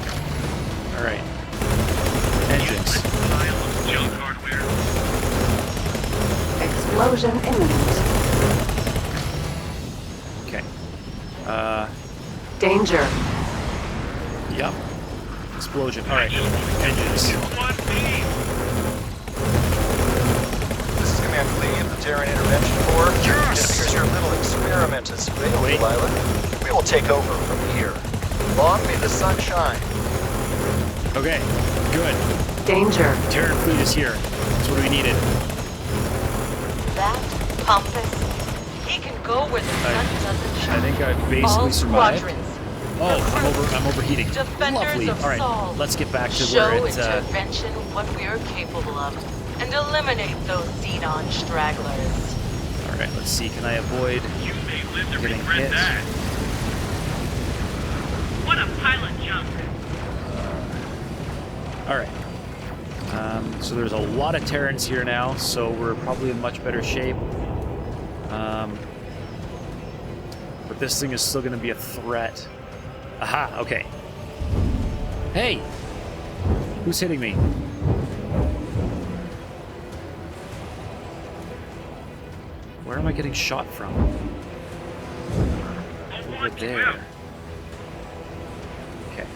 Alright. Engines. Pile of junk hardware. Explosion imminent. Okay. Danger. Yup. Explosion. Alright. Engines. One beam. This is Command Lee of the Terran Intervention Corps. Yes! It appears your little experiment has failed, Wait. Delilah. We will take over from here. Long may the sun shine. Okay. Good. Danger. Terran fleet is here. That's what we needed. That pompous. He can go where the sun doesn't shine. I think I've basically All survived. squadrons. Oh, I'm overheating. Defenders Lovely. of Alright, Sol. let's get back to Show where it intervention what we are capable of, and eliminate those xenon stragglers. Alright, let's see. Can I avoid You may live to getting regret hit? that. What a pile of junk. Alright. So there's a lot of Terrans here now, so we're probably in much better shape. But this thing is still going to be a threat. Aha, okay. Hey! Who's hitting me? Where am I getting shot from? Over there. Okay.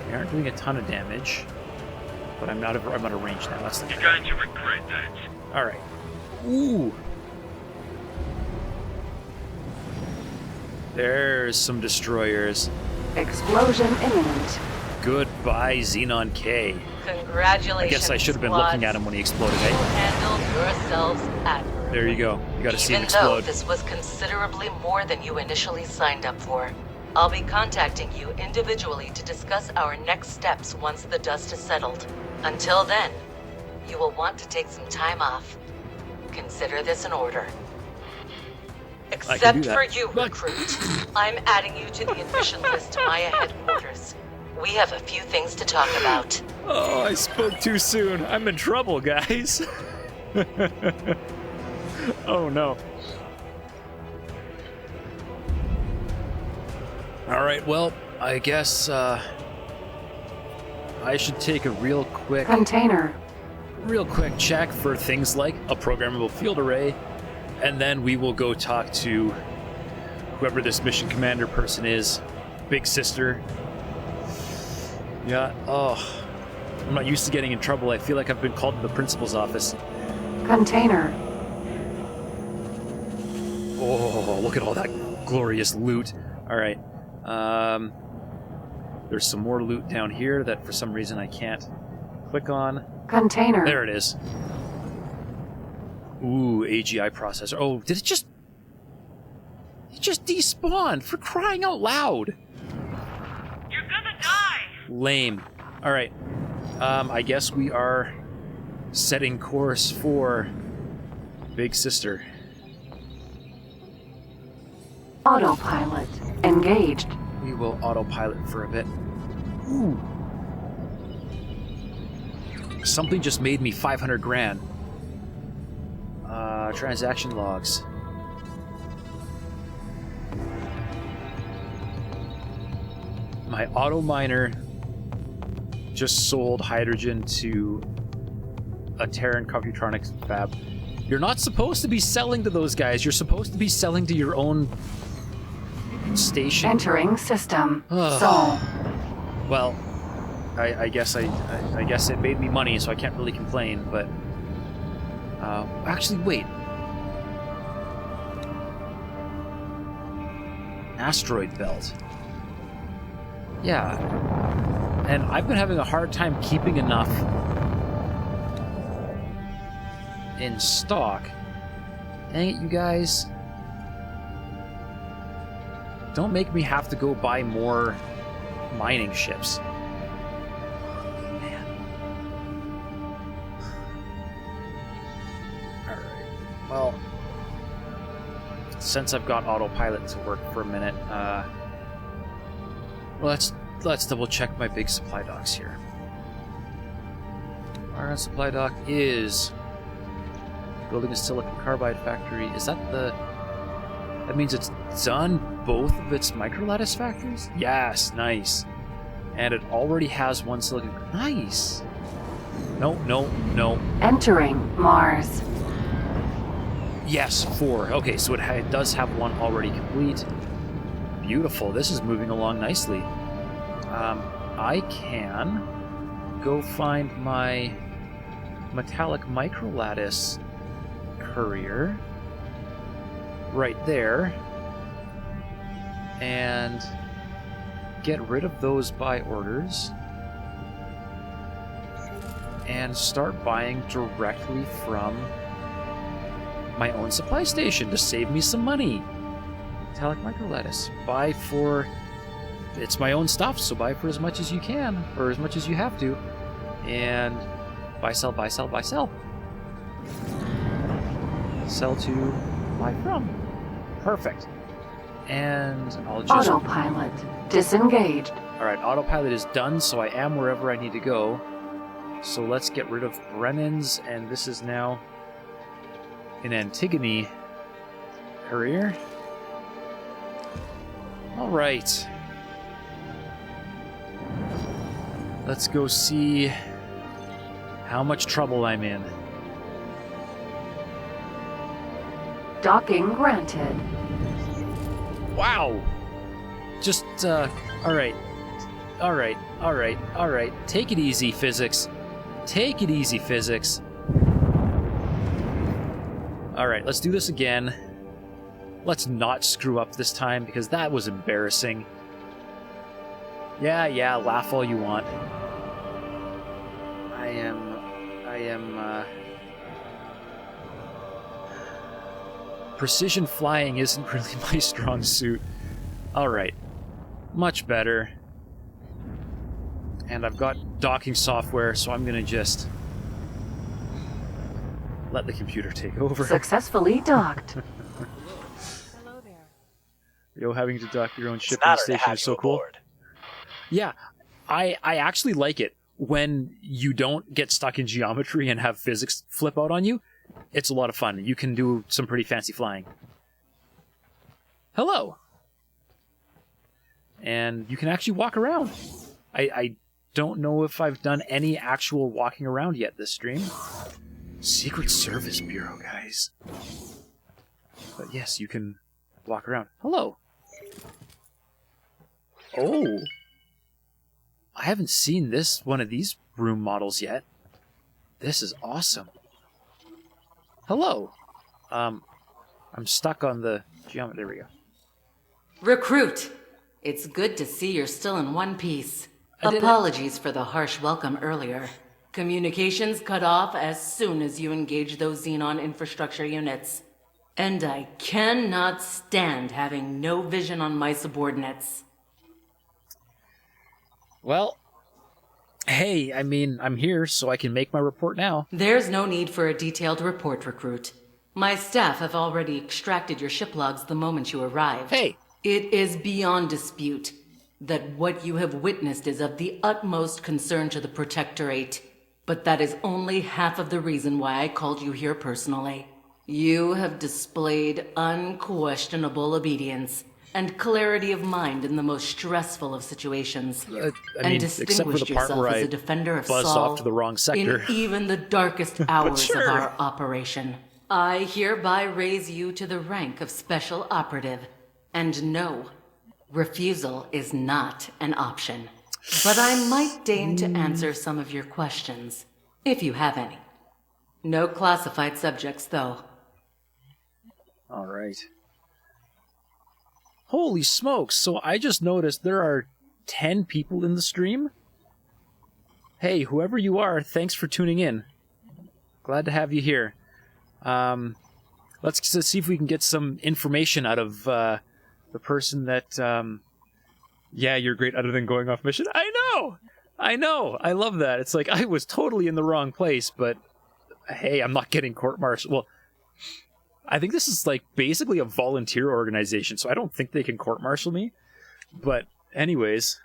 They aren't doing a ton of damage, but I'm out of range now. That's the You're going to regret that. All right. Ooh. There's some destroyers. Explosion imminent. Goodbye, Xenon K. Congratulations, I guess I should have been squads. looking at him when he exploded, You eh? handled yourselves admirably. There you go. You gotta see him Even though explode. this was considerably more than you initially signed up for, I'll be contacting you individually to discuss our next steps once the dust is settled. Until then, you will want to take some time off. Consider this an order. Except for you, recruit. I'm adding you to the admission list to Maya headquarters. We have a few things to talk about. Oh, I spoke too soon. I'm in trouble, guys. Oh, no. All right, well, I guess I should take a real quick check for things like a programmable field array, and then we will go talk to whoever this mission commander person is, Big Sister. Yeah, oh, I'm not used to getting in trouble. I feel like I've been called to the principal's office. Container. Oh, look at all that glorious loot. All right. There's some more loot down here that for some reason I can't click on. Container. There it is. Ooh, AGI processor. Oh, did it just... It just despawned, for crying out loud. You're gonna die! Lame. All right. I guess we are setting course for Big Sister. Autopilot engaged. We will autopilot for a bit. Ooh. Something just made me 500 grand. Transaction logs. My auto miner just sold hydrogen to a Terran Computronics fab. You're not supposed to be selling to those guys. You're supposed to be selling to your own station. Entering system. Sol. Well, I guess I guess it made me money, so I can't really complain. But actually, wait. Asteroid belt. Yeah, and I've been having a hard time keeping enough in stock. Dang it, you guys. Don't make me have to go buy more mining ships. Man. Alright. Well, since I've got autopilot to work for a minute, well, let's double check my big supply docks here. Our supply dock is building a silicon carbide factory. Is that the... That means it's done both of its microlattice factories? Yes, nice. And it already has one silicon... Nice! No. Entering Mars. Yes, 4. Okay, so it does have one already complete. Beautiful. This is moving along nicely. I can go find my metallic microlattice courier right there and get rid of those buy orders and start buying directly from my own supply station to save me some money. Metallic microlattice. Buy for... It's my own stuff, so buy for as much as you can, or as much as you have to. And buy, sell, buy, sell, buy, sell. Sell to, buy from. Perfect. And I'll just... Autopilot disengaged. Alright, autopilot is done, so I am wherever I need to go. So let's get rid of Brennan's, and this is now an Antigone courier. Alright. Let's go see how much trouble I'm in. Docking granted. Wow! Just, alright. Alright. Take it easy, physics. Take it easy, physics. Alright, let's do this again. Let's not screw up this time, because that was embarrassing. Yeah, laugh all you want. Precision flying isn't really my strong suit. Alright. Much better. And I've got docking software, so I'm gonna just let the computer take over. Successfully docked. Hello there. Yo, having to dock your own ship It's an in the honor to station have is you so cool. aboard. Yeah, I actually like it when you don't get stuck in geometry and have physics flip out on you. It's a lot of fun. You can do some pretty fancy flying. Hello. And you can actually walk around. I don't know if I've done any actual walking around yet this stream. Secret Service Bureau, guys. But yes, you can walk around. Hello. Oh. I haven't seen one of these room models yet. This is awesome. Hello. I'm stuck on the geometry. There we go. Recruit! It's good to see you're still in one piece. Apologies for the harsh welcome earlier. Communications cut off as soon as you engage those Xenon infrastructure units. And I cannot stand having no vision on my subordinates. Well, hey, I mean, I'm here, so I can make my report now. There's no need for a detailed report, Recruit. My staff have already extracted your ship logs the moment you arrived. Hey! It is beyond dispute that what you have witnessed is of the utmost concern to the Protectorate. But that is only half of the reason why I called you here personally. You have displayed unquestionable obedience and clarity of mind in the most stressful of situations, and distinguished yourself as a defender of buzzed Saul off to the wrong sector. in even the darkest hours of our operation. I hereby raise you to the rank of Special Operative, and no, refusal is not an option. But I might deign to answer some of your questions, if you have any. No classified subjects, though. All right. Holy smokes, so I just noticed there are 10 people in the stream? Hey, whoever you are, thanks for tuning in. Glad to have you here. Let's see if we can get some information out of the person that... yeah, you're great other than going off mission. I know! I love that. It's like, I was totally in the wrong place, but hey, I'm not getting court-martialed. Well, I think this is like basically a volunteer organization, so I don't think they can court-martial me. But anyways.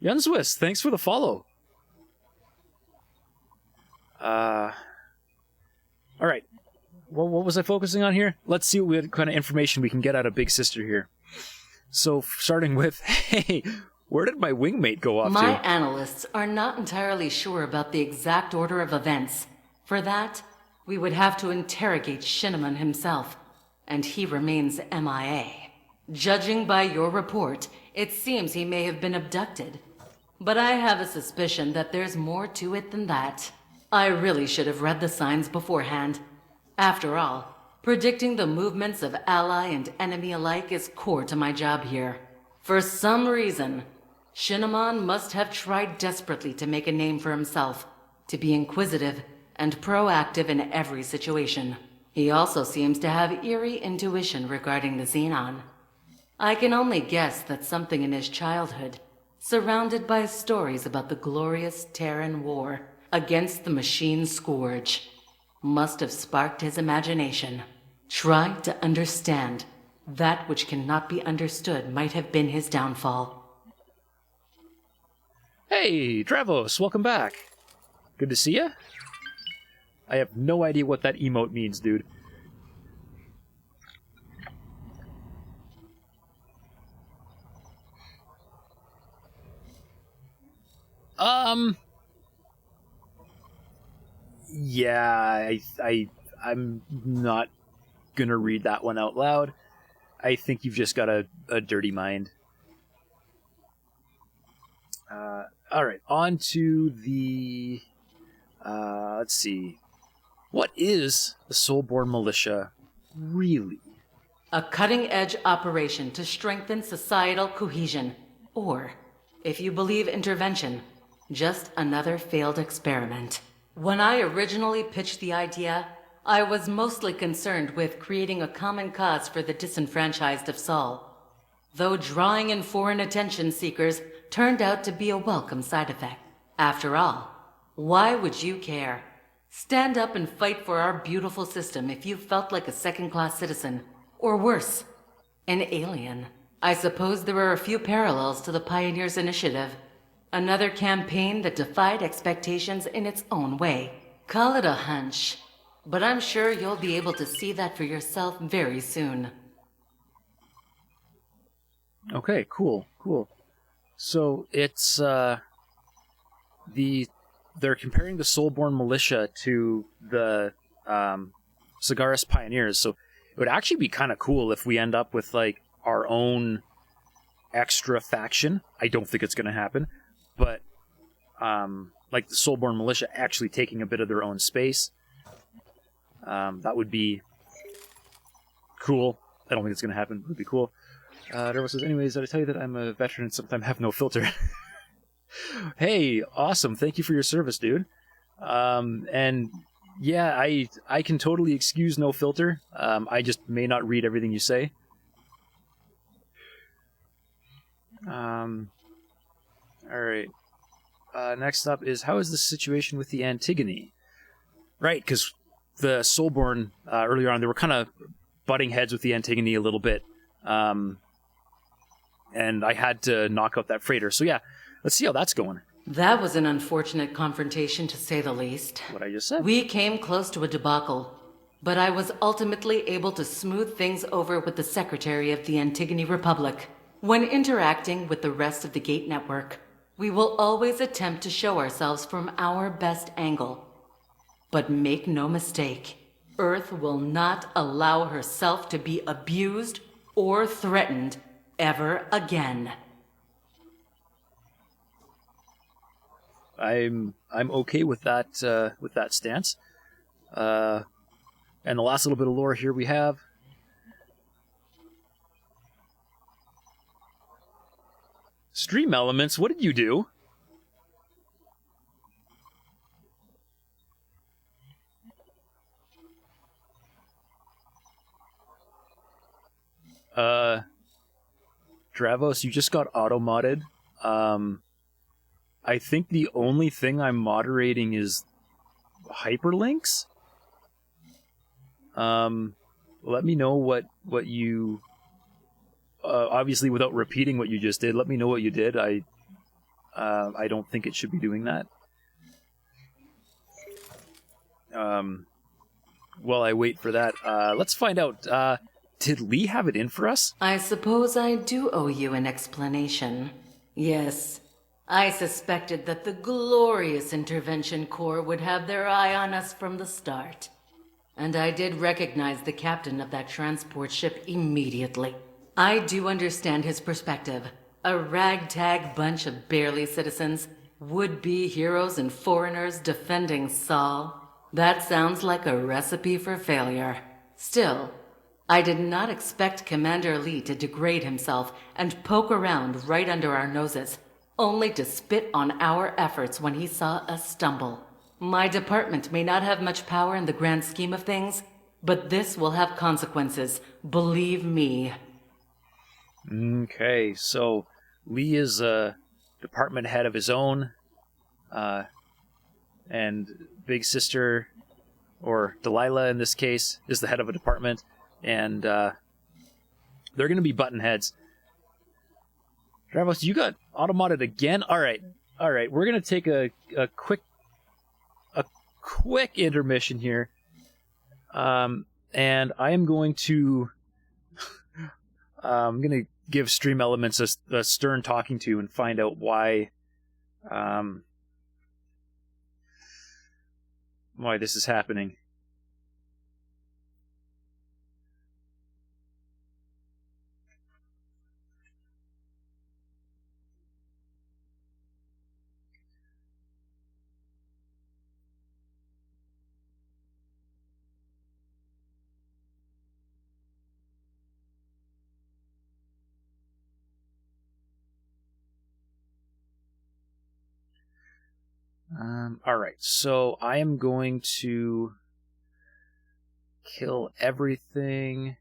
Yunswiss, thanks for the follow. Alright. Well, what was I focusing on here? Let's see what kind of information we can get out of Big Sister here. So, starting with, hey, where did my wingmate go off to? My analysts are not entirely sure about the exact order of events. For that, we would have to interrogate Shinneman himself, and he remains MIA. Judging by your report, it seems he may have been abducted. But I have a suspicion that there's more to it than that. I really should have read the signs beforehand. After all, predicting the movements of ally and enemy alike is core to my job here. For some reason, Shinneman must have tried desperately to make a name for himself, to be inquisitive and proactive in every situation. He also seems to have eerie intuition regarding the Xenon. I can only guess that something in his childhood, surrounded by stories about the glorious Terran war against the machine scourge, must have sparked his imagination. Try to understand. That which cannot be understood might have been his downfall. Hey, Dravos, welcome back. Good to see ya. I have no idea what that emote means, dude. Yeah, I'm not gonna read that one out loud. I think you've just got a dirty mind. Alright, on to the... let's see. What is the Soulborn Militia? Really? A cutting-edge operation to strengthen societal cohesion. Or, if you believe intervention, just another failed experiment. When I originally pitched the idea, I was mostly concerned with creating a common cause for the disenfranchised of Sol. Though drawing in foreign attention seekers turned out to be a welcome side effect. After all, why would you care? Stand up and fight for our beautiful system if you felt like a second-class citizen. Or worse, an alien. I suppose there are a few parallels to the Pioneers' Initiative. Another campaign that defied expectations in its own way. Call it a hunch. But I'm sure you'll be able to see that for yourself very soon. Okay, cool. So it's they're comparing the Soulborn militia to the Sagaris Pioneers. So it would actually be kind of cool if we end up with like our own extra faction. I don't think it's going to happen, but like the Soulborn militia actually taking a bit of their own space. That would be cool. I don't think it's going to happen. It would be cool. Derwell says, anyways, did I tell you that I'm a veteran and sometimes have no filter? Hey, awesome. Thank you for your service, dude. And yeah, I can totally excuse no filter. I just may not read everything you say. Alright. Next up is, how is the situation with the Antigone? Right, because the Soulborn, earlier on, they were kind of butting heads with the Antigone a little bit. And I had to knock out that freighter. So yeah, let's see how that's going. That was an unfortunate confrontation, to say the least. What I just said. We came close to a debacle, but I was ultimately able to smooth things over with the Secretary of the Antigone Republic. When interacting with the rest of the Gate Network, we will always attempt to show ourselves from our best angle. But make no mistake, Earth will not allow herself to be abused or threatened ever again. I'm okay with that stance. And the last little bit of lore here we have. Stream Elements, what did you do? Dravos, you just got auto-modded. I think the only thing I'm moderating is hyperlinks. Let me know what you... obviously, without repeating what you just did, let me know what you did. I don't think it should be doing that. While I wait for that, let's find out. Did Lee have it in for us? I suppose I do owe you an explanation. Yes, I suspected that the glorious Intervention Corps would have their eye on us from the start. And I did recognize the captain of that transport ship immediately. I do understand his perspective. A ragtag bunch of barely citizens, would-be heroes and foreigners defending Sol. That sounds like a recipe for failure. Still, I did not expect Commander Lee to degrade himself and poke around right under our noses, only to spit on our efforts when he saw us stumble. My department may not have much power in the grand scheme of things, but this will have consequences, believe me. Okay, so Lee is a department head of his own, and Big Sister, or Delilah in this case, is the head of a department, and they're going to be button heads. Dravos, you got automodded again? Alright, we're going to take a quick intermission here, and I am going to I'm going to give Stream Elements a stern talking to and find out why this is happening. Alright, so I am going to kill everything.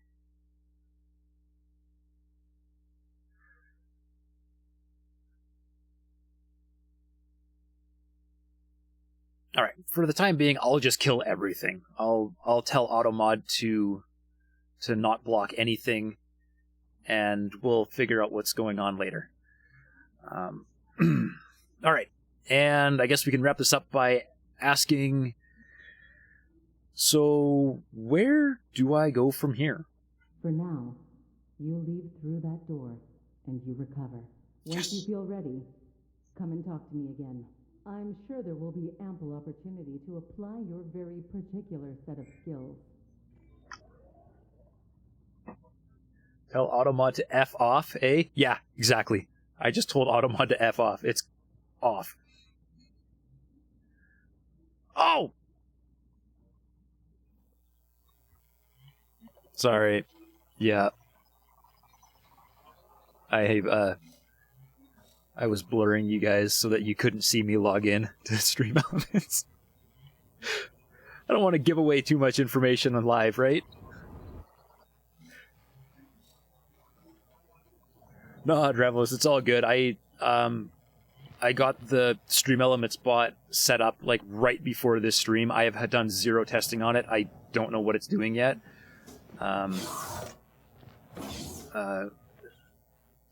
Alright, for the time being, I'll just kill everything. I'll tell Automod to not block anything, and we'll figure out what's going on later. Alright, and I guess we can wrap this up by asking, so where do I go from here? For now, you leave through that door, and you recover. Once you feel ready, come and talk to me again. I'm sure there will be ample opportunity to apply your very particular set of skills. Tell Automod to F off, eh? Yeah, exactly. I just told Automod to F off. It's off. Oh! Sorry. Yeah. I was blurring you guys so that you couldn't see me log in to Stream Elements. I don't want to give away too much information on live, right? No, Drevlos, it's all good. I got the Stream Elements bot set up like right before this stream. I have done zero testing on it. I don't know what it's doing yet.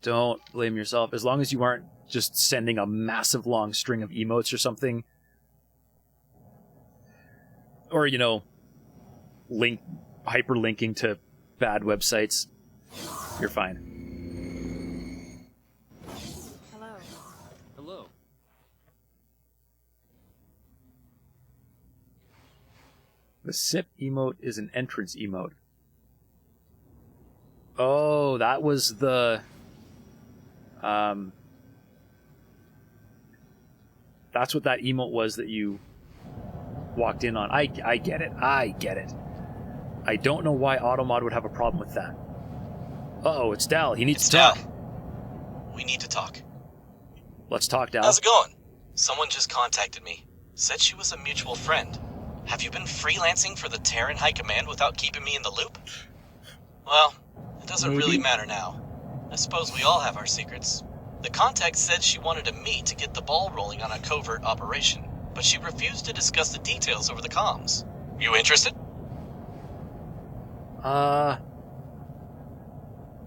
Don't blame yourself. As long as you aren't just sending a massive long string of emotes or something. Or, you know, hyperlinking to bad websites. You're fine. Hello. Hello. The SIP emote is an entrance emote. Oh, that was the... that's what that emote was that you walked in on. I get it. I get it. I don't know why Automod would have a problem with that. Uh-oh, it's Dal. He needs to talk. We need to talk. Let's talk, Dal. How's it going? Someone just contacted me. Said she was a mutual friend. Have you been freelancing for the Terran High Command without keeping me in the loop? Well, it doesn't really matter now. I suppose we all have our secrets. The contact said she wanted to meet to get the ball rolling on a covert operation, but she refused to discuss the details over the comms. You interested?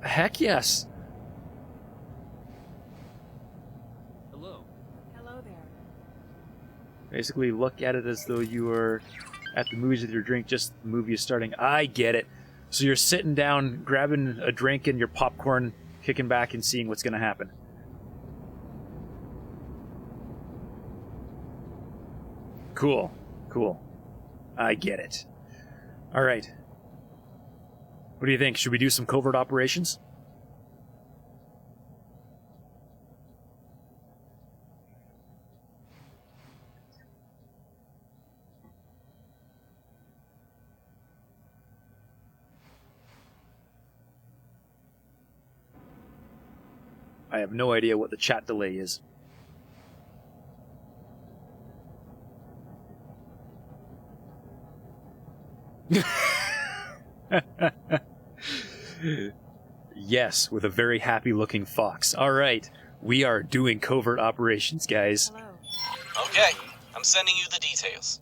Heck yes. Hello. Hello there. Basically, look at it as though you were at the movies with your drink, just the movie is starting. I get it. So you're sitting down, grabbing a drink and your popcorn, kicking back and seeing what's going to happen. Cool. Cool. I get it. All right. What do you think? Should we do some covert operations? I have no idea what the chat delay is. Yes, with a very happy-looking fox. All right, we are doing covert operations, guys. Hello. Okay, I'm sending you the details.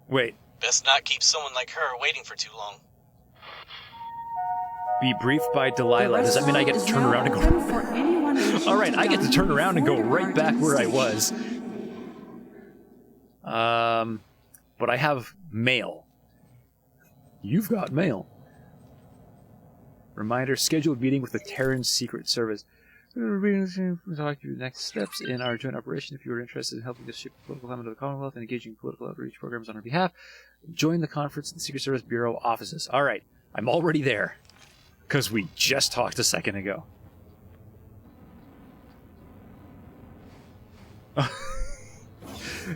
Wait. Best not keep someone like her waiting for too long. Be briefed by Delilah. Does that mean I get to turn around and go... All right, I get to turn around and go right back where I was. But I have mail. You've got mail. Reminder, scheduled meeting with the Terran Secret Service. We'll talk through the next steps in our joint operation. If you are interested in helping us shape the political climate of the Commonwealth and engaging political outreach programs on our behalf, join the conference in the Secret Service Bureau offices. All right, I'm already there. Because we just talked a second ago.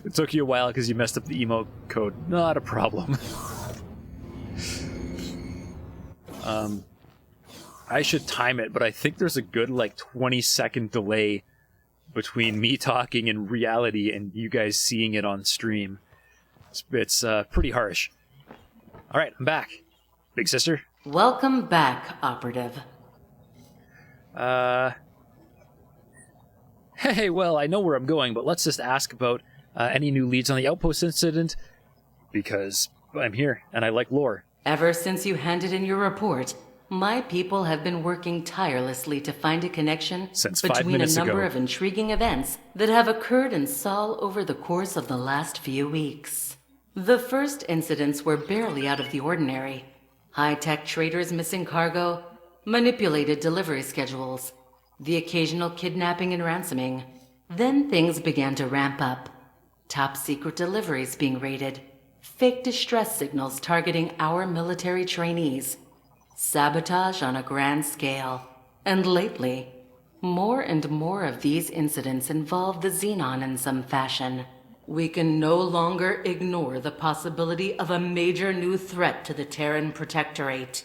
It took you a while because you messed up the emote code. Not a problem. I should time it, but I think there's a good, like, 20-second delay between me talking in reality and you guys seeing it on stream. It's pretty harsh. All right, I'm back. Big sister? Welcome back, Operative. Hey, well, I know where I'm going, but let's just ask about any new leads on the Outpost incident, because I'm here, and I like lore. Ever since you handed in your report, my people have been working tirelessly to find a connection between a number of intriguing events that have occurred in Sol over the course of the last few weeks. The first incidents were barely out of the ordinary. High-tech traders missing cargo, manipulated delivery schedules, the occasional kidnapping and ransoming. Then things began to ramp up. Top-secret deliveries being raided, fake distress signals targeting our military trainees, sabotage on a grand scale. And lately, more and more of these incidents involve the Xenon in some fashion. We can no longer ignore the possibility of a major new threat to the Terran Protectorate.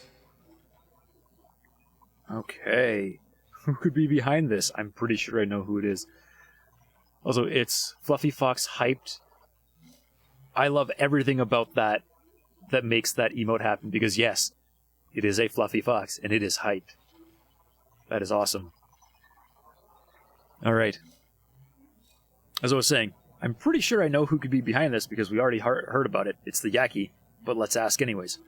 Okay. Who could be behind this? I'm pretty sure I know who it is. Also, it's Fluffy Fox hyped. I love everything about that makes that emote happen, because yes, it is a Fluffy Fox, and it is hyped. That is awesome. Alright. As I was saying, I'm pretty sure I know who could be behind this, because we already heard about it. It's the Yaki, but let's ask anyways.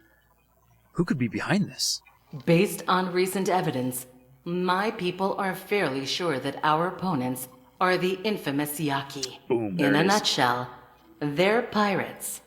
Who could be behind this? Based on recent evidence, my people are fairly sure that our opponents are the infamous Yaki. Boom, in a nutshell, they're pirates.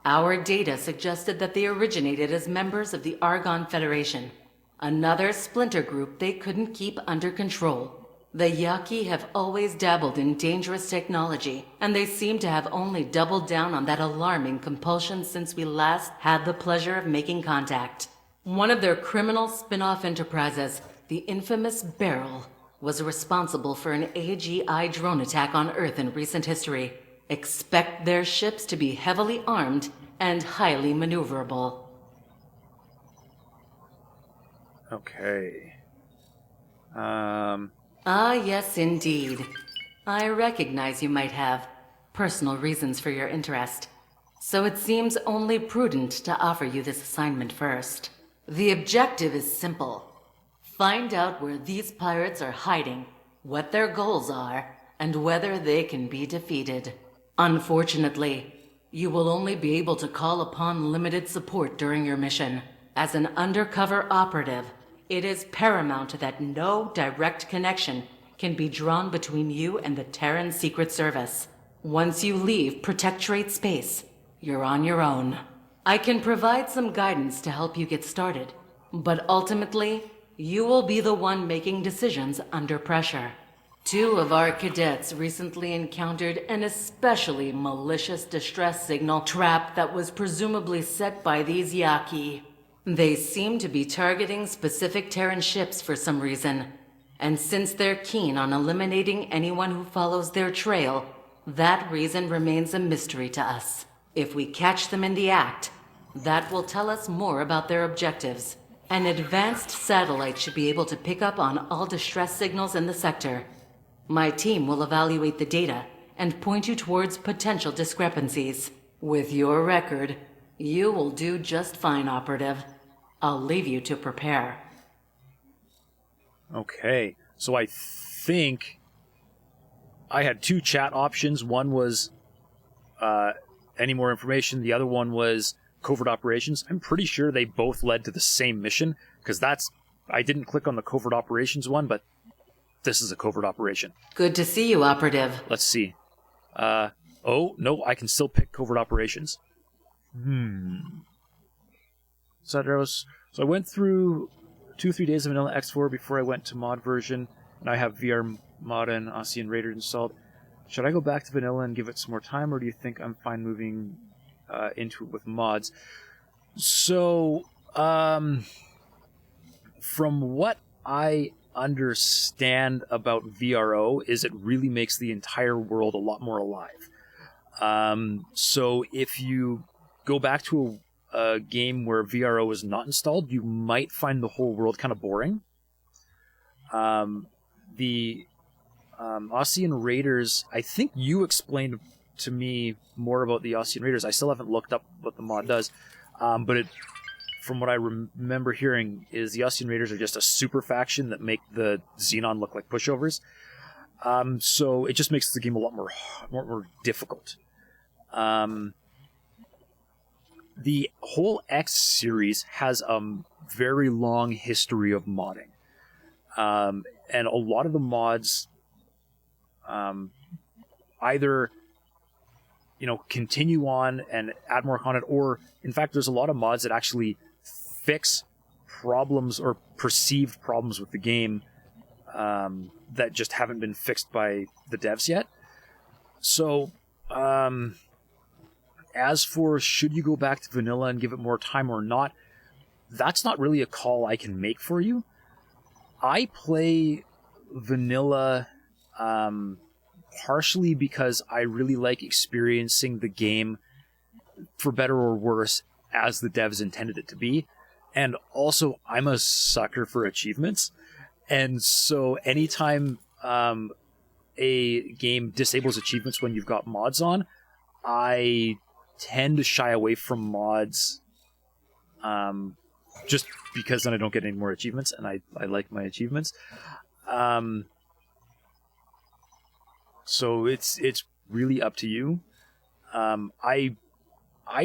Our data suggested that they originated as members of the Argon Federation, another splinter group they couldn't keep under control. The Yaki have always dabbled in dangerous technology, and they seem to have only doubled down on that alarming compulsion since we last had the pleasure of making contact. One of their criminal spin-off enterprises, the infamous Beryl, was responsible for an AGI drone attack on Earth in recent history. Expect their ships to be heavily armed and highly maneuverable. Okay. Ah, yes, indeed. I recognize you might have personal reasons for your interest, so it seems only prudent to offer you this assignment first. The objective is simple. Find out where these pirates are hiding, what their goals are, and whether they can be defeated. Unfortunately, you will only be able to call upon limited support during your mission. As an undercover operative, it is paramount that no direct connection can be drawn between you and the Terran Secret Service. Once you leave Protectorate space, you're on your own. I can provide some guidance to help you get started, but ultimately, you will be the one making decisions under pressure. 2 of our cadets recently encountered an especially malicious distress signal trap that was presumably set by these Yaki. They seem to be targeting specific Terran ships for some reason, and since they're keen on eliminating anyone who follows their trail, that reason remains a mystery to us. If we catch them in the act, that will tell us more about their objectives. An advanced satellite should be able to pick up on all distress signals in the sector. My team will evaluate the data and point you towards potential discrepancies. With your record, you will do just fine, Operative. I'll leave you to prepare. Okay, so I think I had 2 chat options. One was any more information. The other one was covert operations. I'm pretty sure they both led to the same mission, because I didn't click on the covert operations one, but this is a covert operation. Good to see you, Operative. Let's see. Oh, no, I can still pick covert operations. So I went through 2-3 days of vanilla X4 before I went to mod version, and I have VR mod and ASEAN Raider installed. Should I go back to vanilla and give it some more time, or do you think I'm fine moving into it with mods? So, from what I understand about VRO, is it really makes the entire world a lot more alive. So if you go back to a game where VRO is not installed, you might find the whole world kind of boring. The Osean Raiders, I think you explained to me more about the Osean Raiders. I still haven't looked up what the mod does, but it, from what I remember hearing, is the Osean Raiders are just a super faction that make the Xenon look like pushovers. So it just makes the game a lot more difficult. The whole X series has a very long history of modding. And a lot of the mods either continue on and add more content, or in fact there's a lot of mods that actually fix problems or perceived problems with the game that just haven't been fixed by the devs yet. So as for should you go back to vanilla and give it more time or not, that's not really a call I can make for you. I play vanilla partially because I really like experiencing the game, for better or worse, as the devs intended it to be. And also, I'm a sucker for achievements. And so anytime a game disables achievements when you've got mods on, I tend to shy away from mods just because then I don't get any more achievements, and I like my achievements. So it's really up to you. I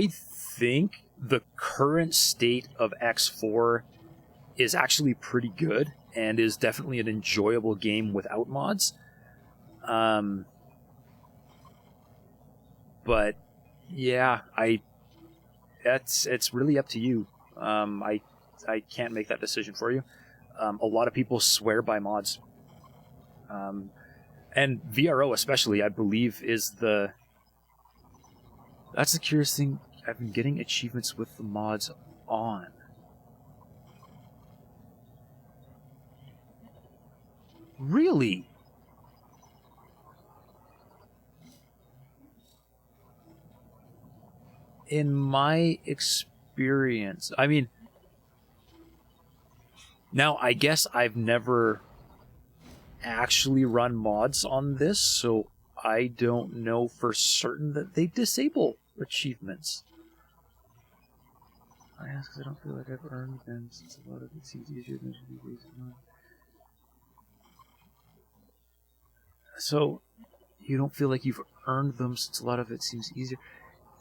think the current state of X4 is actually pretty good and is definitely an enjoyable game without mods. But yeah, it's really up to you. I can't make that decision for you. A lot of people swear by mods. And VRO especially, I believe, is the... That's the curious thing. I've been getting achievements with the mods on. Really? In my experience, I mean... Now, I guess I've never actually run mods on this, so I don't know for certain that they disable achievements. I ask because I don't feel like I've earned them, since a lot of it seems easier than it should be based on. So, you don't feel like you've earned them since a lot of it seems easier?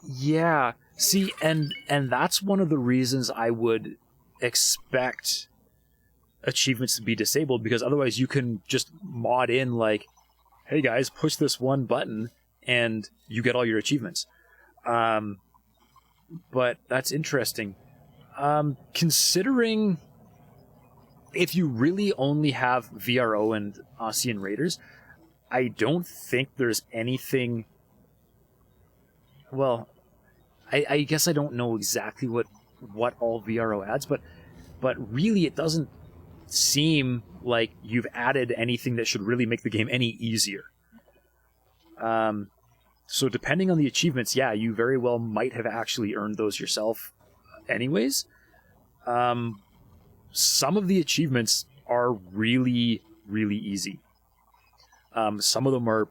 Yeah, see, and that's one of the reasons I would expect achievements to be disabled, because otherwise you can just mod in like, hey guys, push this one button and you get all your achievements. But that's interesting. Considering if you really only have VRO and Osean Raiders, I don't think there's anything... Well, I guess I don't know exactly what all VRO adds, but really it doesn't seem like you've added anything that should really make the game any easier. So depending on the achievements, yeah, you very well might have actually earned those yourself anyways. Some of the achievements are really, really easy. Some of them are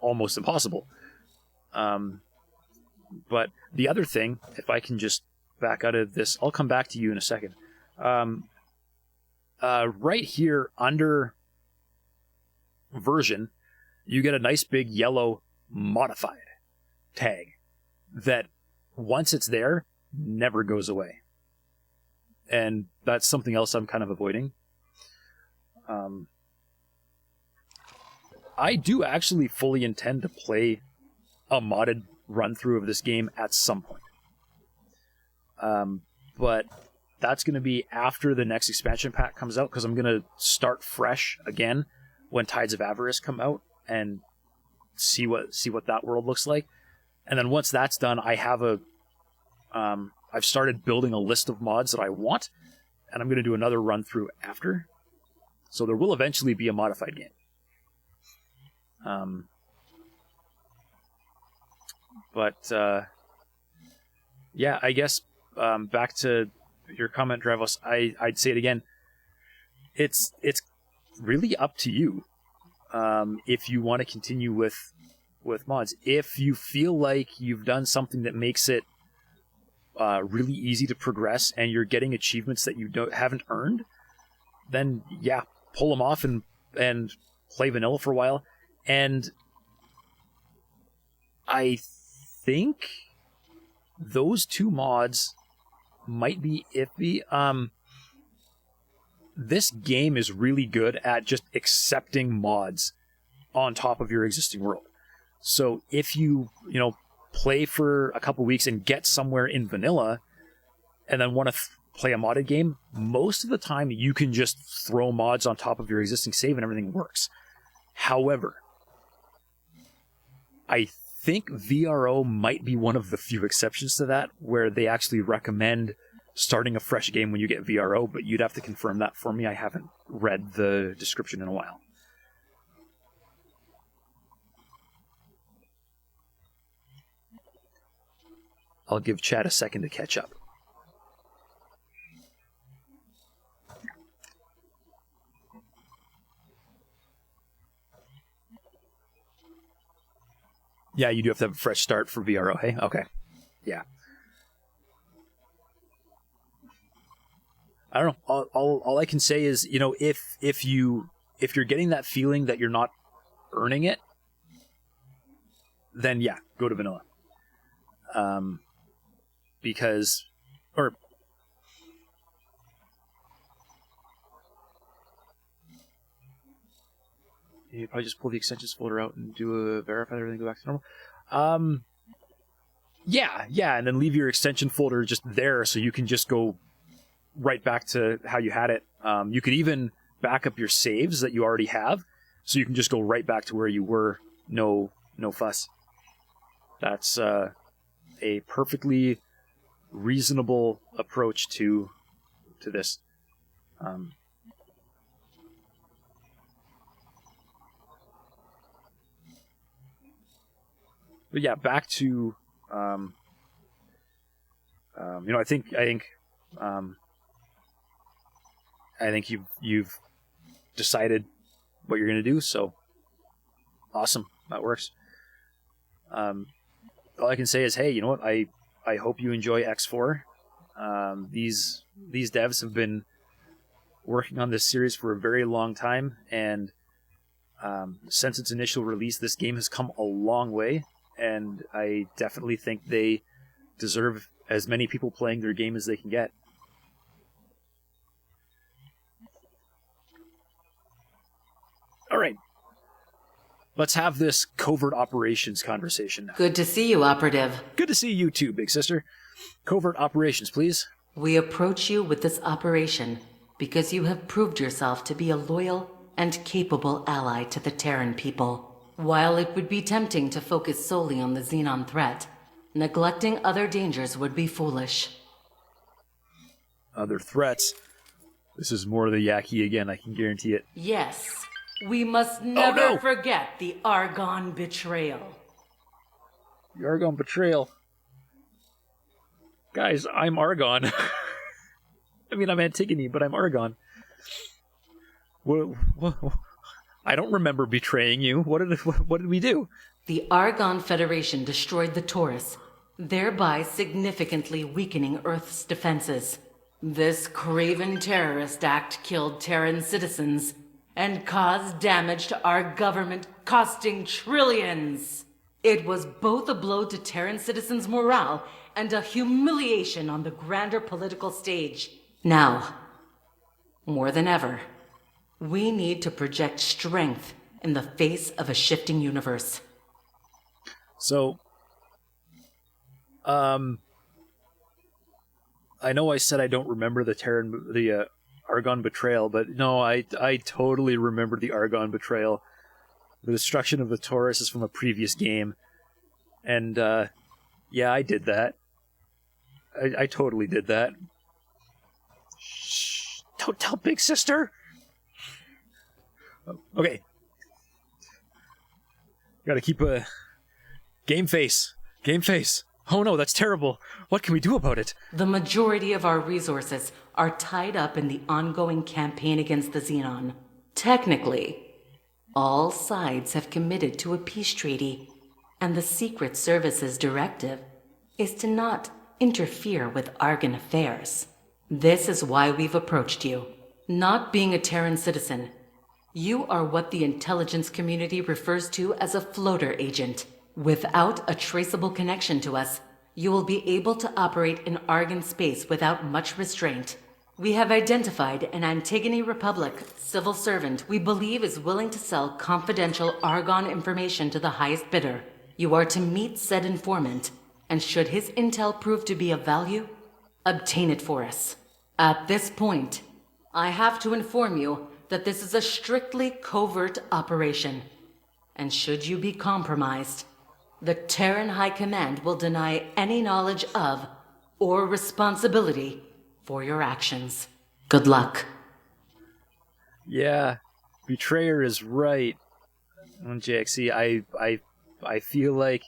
almost impossible. But the other thing, if I can just back out of this, I'll come back to you in a second. Right here under version, you get a nice big yellow modified tag that once it's there, never goes away. And that's something else I'm kind of avoiding. I do actually fully intend to play a modded run-through of this game at some point. But that's going to be after the next expansion pack comes out, because I'm going to start fresh again when Tides of Avarice come out and see what that world looks like. And then once that's done, I have I've started building a list of mods that I want, and I'm going to do another run through after. So there will eventually be a modified game. Yeah, I guess back to your comment, Dravos, I'd say it again. It's really up to you. if you want to continue with mods. If you feel like you've done something that makes it really easy to progress and you're getting achievements that you haven't earned, then yeah, pull them off and play vanilla for a while. And I think those two mods might be iffy. This game is really good at just accepting mods on top of your existing world. So if you play for a couple weeks and get somewhere in vanilla and then want to play a modded game, most of the time you can just throw mods on top of your existing save and everything works. However, I think VRO might be one of the few exceptions to that, where they actually recommend starting a fresh game when you get VRO, but you'd have to confirm that for me. I haven't read the description in a while. I'll give Chad a second to catch up. Yeah, you do have to have a fresh start for VRO, hey? Okay. Yeah. I don't know. All I can say is, if you're getting that feeling that you're not earning it, then yeah, go to vanilla. Because you probably just pull the extensions folder out and do a verify everything, go back to normal. Yeah, and then leave your extension folder just there so you can just go right back to how you had it. You could even back up your saves that you already have, so you can just go right back to where you were. No fuss. That's a perfectly reasonable approach to this. But yeah, back to I think you've decided what you're gonna do, so awesome, that works. All I can say is, hey, you know what? I hope you enjoy X4. These devs have been working on this series for a very long time, and since its initial release, this game has come a long way. And I definitely think they deserve as many people playing their game as they can get. All right. Let's have this covert operations conversation now. Good to see you, Operative. Good to see you too, big sister. Covert operations, please. We approach you with this operation because you have proved yourself to be a loyal and capable ally to the Terran people. While it would be tempting to focus solely on the Xenon threat, neglecting other dangers would be foolish. Other threats? This is more the Yaki again, I can guarantee it. Yes, we must never forget the Argonne betrayal. The Argonne betrayal. Guys, I'm Argonne. I mean, I'm Antigone, but I'm Argonne. What? I don't remember betraying you. What did we do? The Argonne Federation destroyed the Taurus, thereby significantly weakening Earth's defenses. This craven terrorist act killed Terran citizens and caused damage to our government, costing trillions. It was both a blow to Terran citizens' morale and a humiliation on the grander political stage. Now, more than ever, we need to project strength in the face of a shifting universe. So, I know I said I don't remember the Argonne betrayal, but no, I totally remember the Argonne betrayal. The destruction of the Taurus is from a previous game, and yeah, I did that. I totally did that. Shh! Don't tell Big Sister. Okay. Gotta keep a game face. Game face. Oh no, that's terrible. What can we do about it? The majority of our resources are tied up in the ongoing campaign against the Xenon. Technically, All sides have committed to a peace treaty, and the Secret Service's directive is to not interfere with Argon affairs. This is why we've approached you. Not being a Terran citizen, you are what the intelligence community refers to as a floater agent. Without a traceable connection to us, you will be able to operate in Argon space without much restraint. We have identified an Antigone Republic civil servant we believe is willing to sell confidential Argon information to the highest bidder. You are to meet said informant, and should his intel prove to be of value, obtain it for us. At this point, I have to inform you that this is a strictly covert operation, and should you be compromised, the Terran High Command will deny any knowledge of or responsibility for your actions. Good luck. Yeah, Betrayer is right. On JXC, I feel like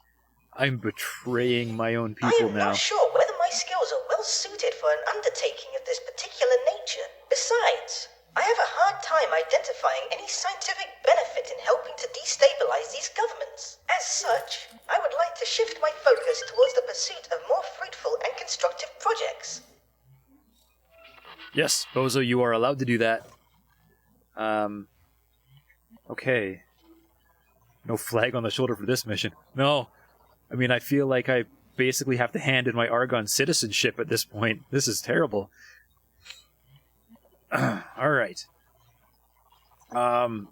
I'm betraying my own people I am now. not sure whether my skills are well suited for an undertaking of this particular nature. Besides, I have a hard time identifying any scientific benefit in helping to destabilize these governments. As such, I would like to shift my focus towards the pursuit of more fruitful and constructive projects. Yes, Bozo, you are allowed to do that. Okay. No flag on the shoulder for this mission. No. I mean, I feel like I basically have to hand in my Argon citizenship at this point. This is terrible. Alright.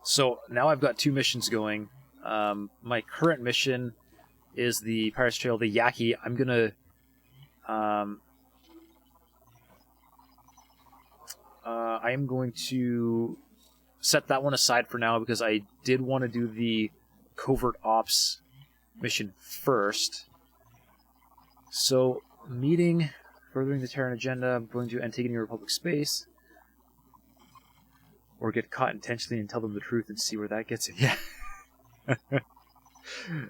So, now I've got 2 missions going. My current mission is the Pirates Trail, the Yaki. I'm gonna... I am going to set that one aside for now because I did want to do the Covert Ops mission first. So, meeting, furthering the Terran agenda, I'm going to Antigone Republic space. Or get caught intentionally and tell them the truth and see where that gets it. Yeah.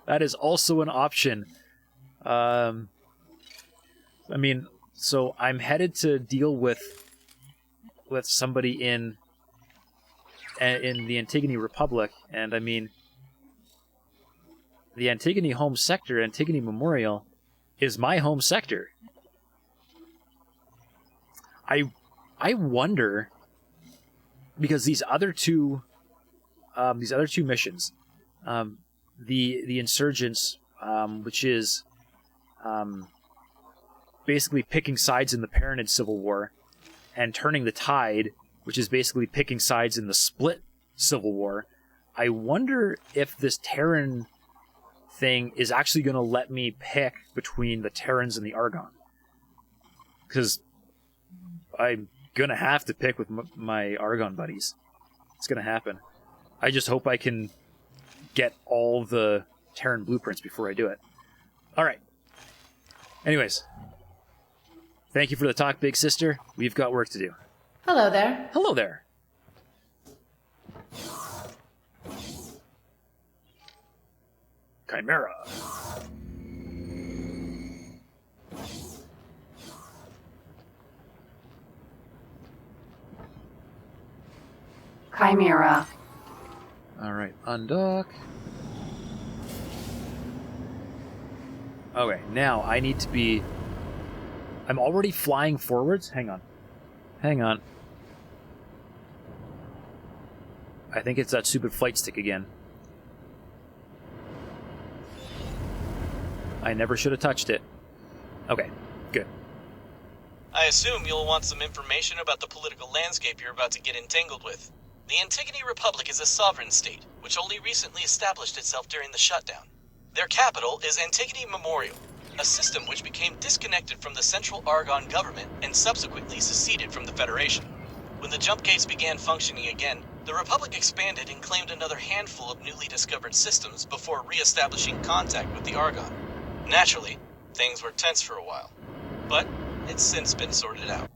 That is also an option. I mean, so I'm headed to deal with somebody in the Antigone Republic, and I mean, the Antigone home sector, Antigone Memorial, is my home sector. I wonder, because these other two missions, the Insurgents, which is basically picking sides in the Paranid Civil War, and Turning the Tide, which is basically picking sides in the Split Civil War. I wonder if this Terran thing is actually going to let me pick between the Terrans and the Argon. Because I'm going to have to pick with my Argon buddies. It's going to happen. I just hope I can get all the Terran blueprints before I do it. Alright. Anyways. Thank you for the talk, big sister. We've got work to do. Hello there. Hello there. Chimera. Chimera. Alright, undock. Okay, now I need to be... I'm already flying forwards? Hang on. Hang on. I think it's that stupid flight stick again. I never should have touched it. Okay, good. I assume you'll want some information about the political landscape you're about to get entangled with. The Antigone Republic is a sovereign state, which only recently established itself during the shutdown. Their capital is Antigone Memorial, a system which became disconnected from the Central Argon government and subsequently seceded from the Federation. When the jump gates began functioning again, the Republic expanded and claimed another handful of newly discovered systems before re-establishing contact with the Argon. Naturally, things were tense for a while, but it's since been sorted out.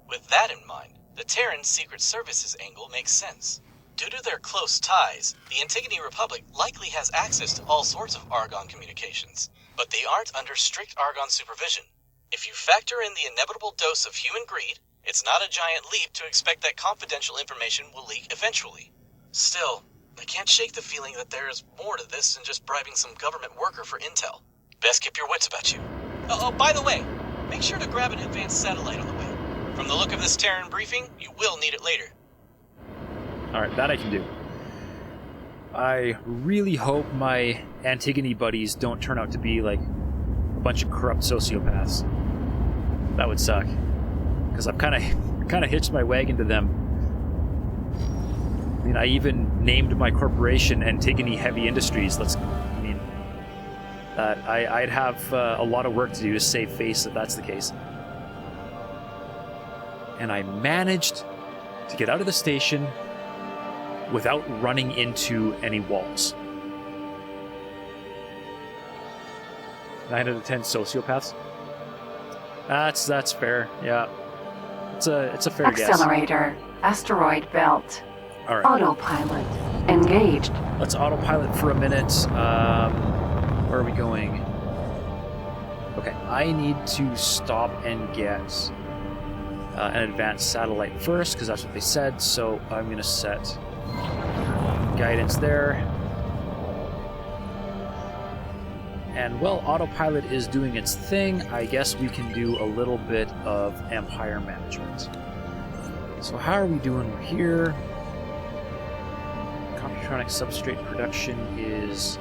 With that in mind, the Terran Secret Services angle makes sense. Due to their close ties, the Antigone Republic likely has access to all sorts of Argon communications, but they aren't under strict Argon supervision. If you factor in the inevitable dose of human greed, it's not a giant leap to expect that confidential information will leak eventually. Still, I can't shake the feeling that there's more to this than just bribing some government worker for intel. Best keep your wits about you. Oh, by the way, make sure to grab an advanced satellite on the way. From the look of this Terran briefing, you will need it later. Alright, that I can do. I really hope my Antigone buddies don't turn out to be like a bunch of corrupt sociopaths. That would suck. Because I've kind of hitched my wagon to them. I mean, I even named my corporation Antigone Heavy Industries. I'd have a lot of work to do to save face if that's the case. And I managed to get out of the station without running into any walls. 9 out of 10 sociopaths. That's fair. Yeah, it's a fair guess. Accelerator, asteroid belt. All right. Autopilot engaged. Let's autopilot for a minute. Where are we going? Okay, I need to stop and get an advanced satellite first, because that's what they said, so I'm going to set guidance there. And while autopilot is doing its thing, I guess we can do a little bit of Empire management. So how are we doing here? Computronic substrate production is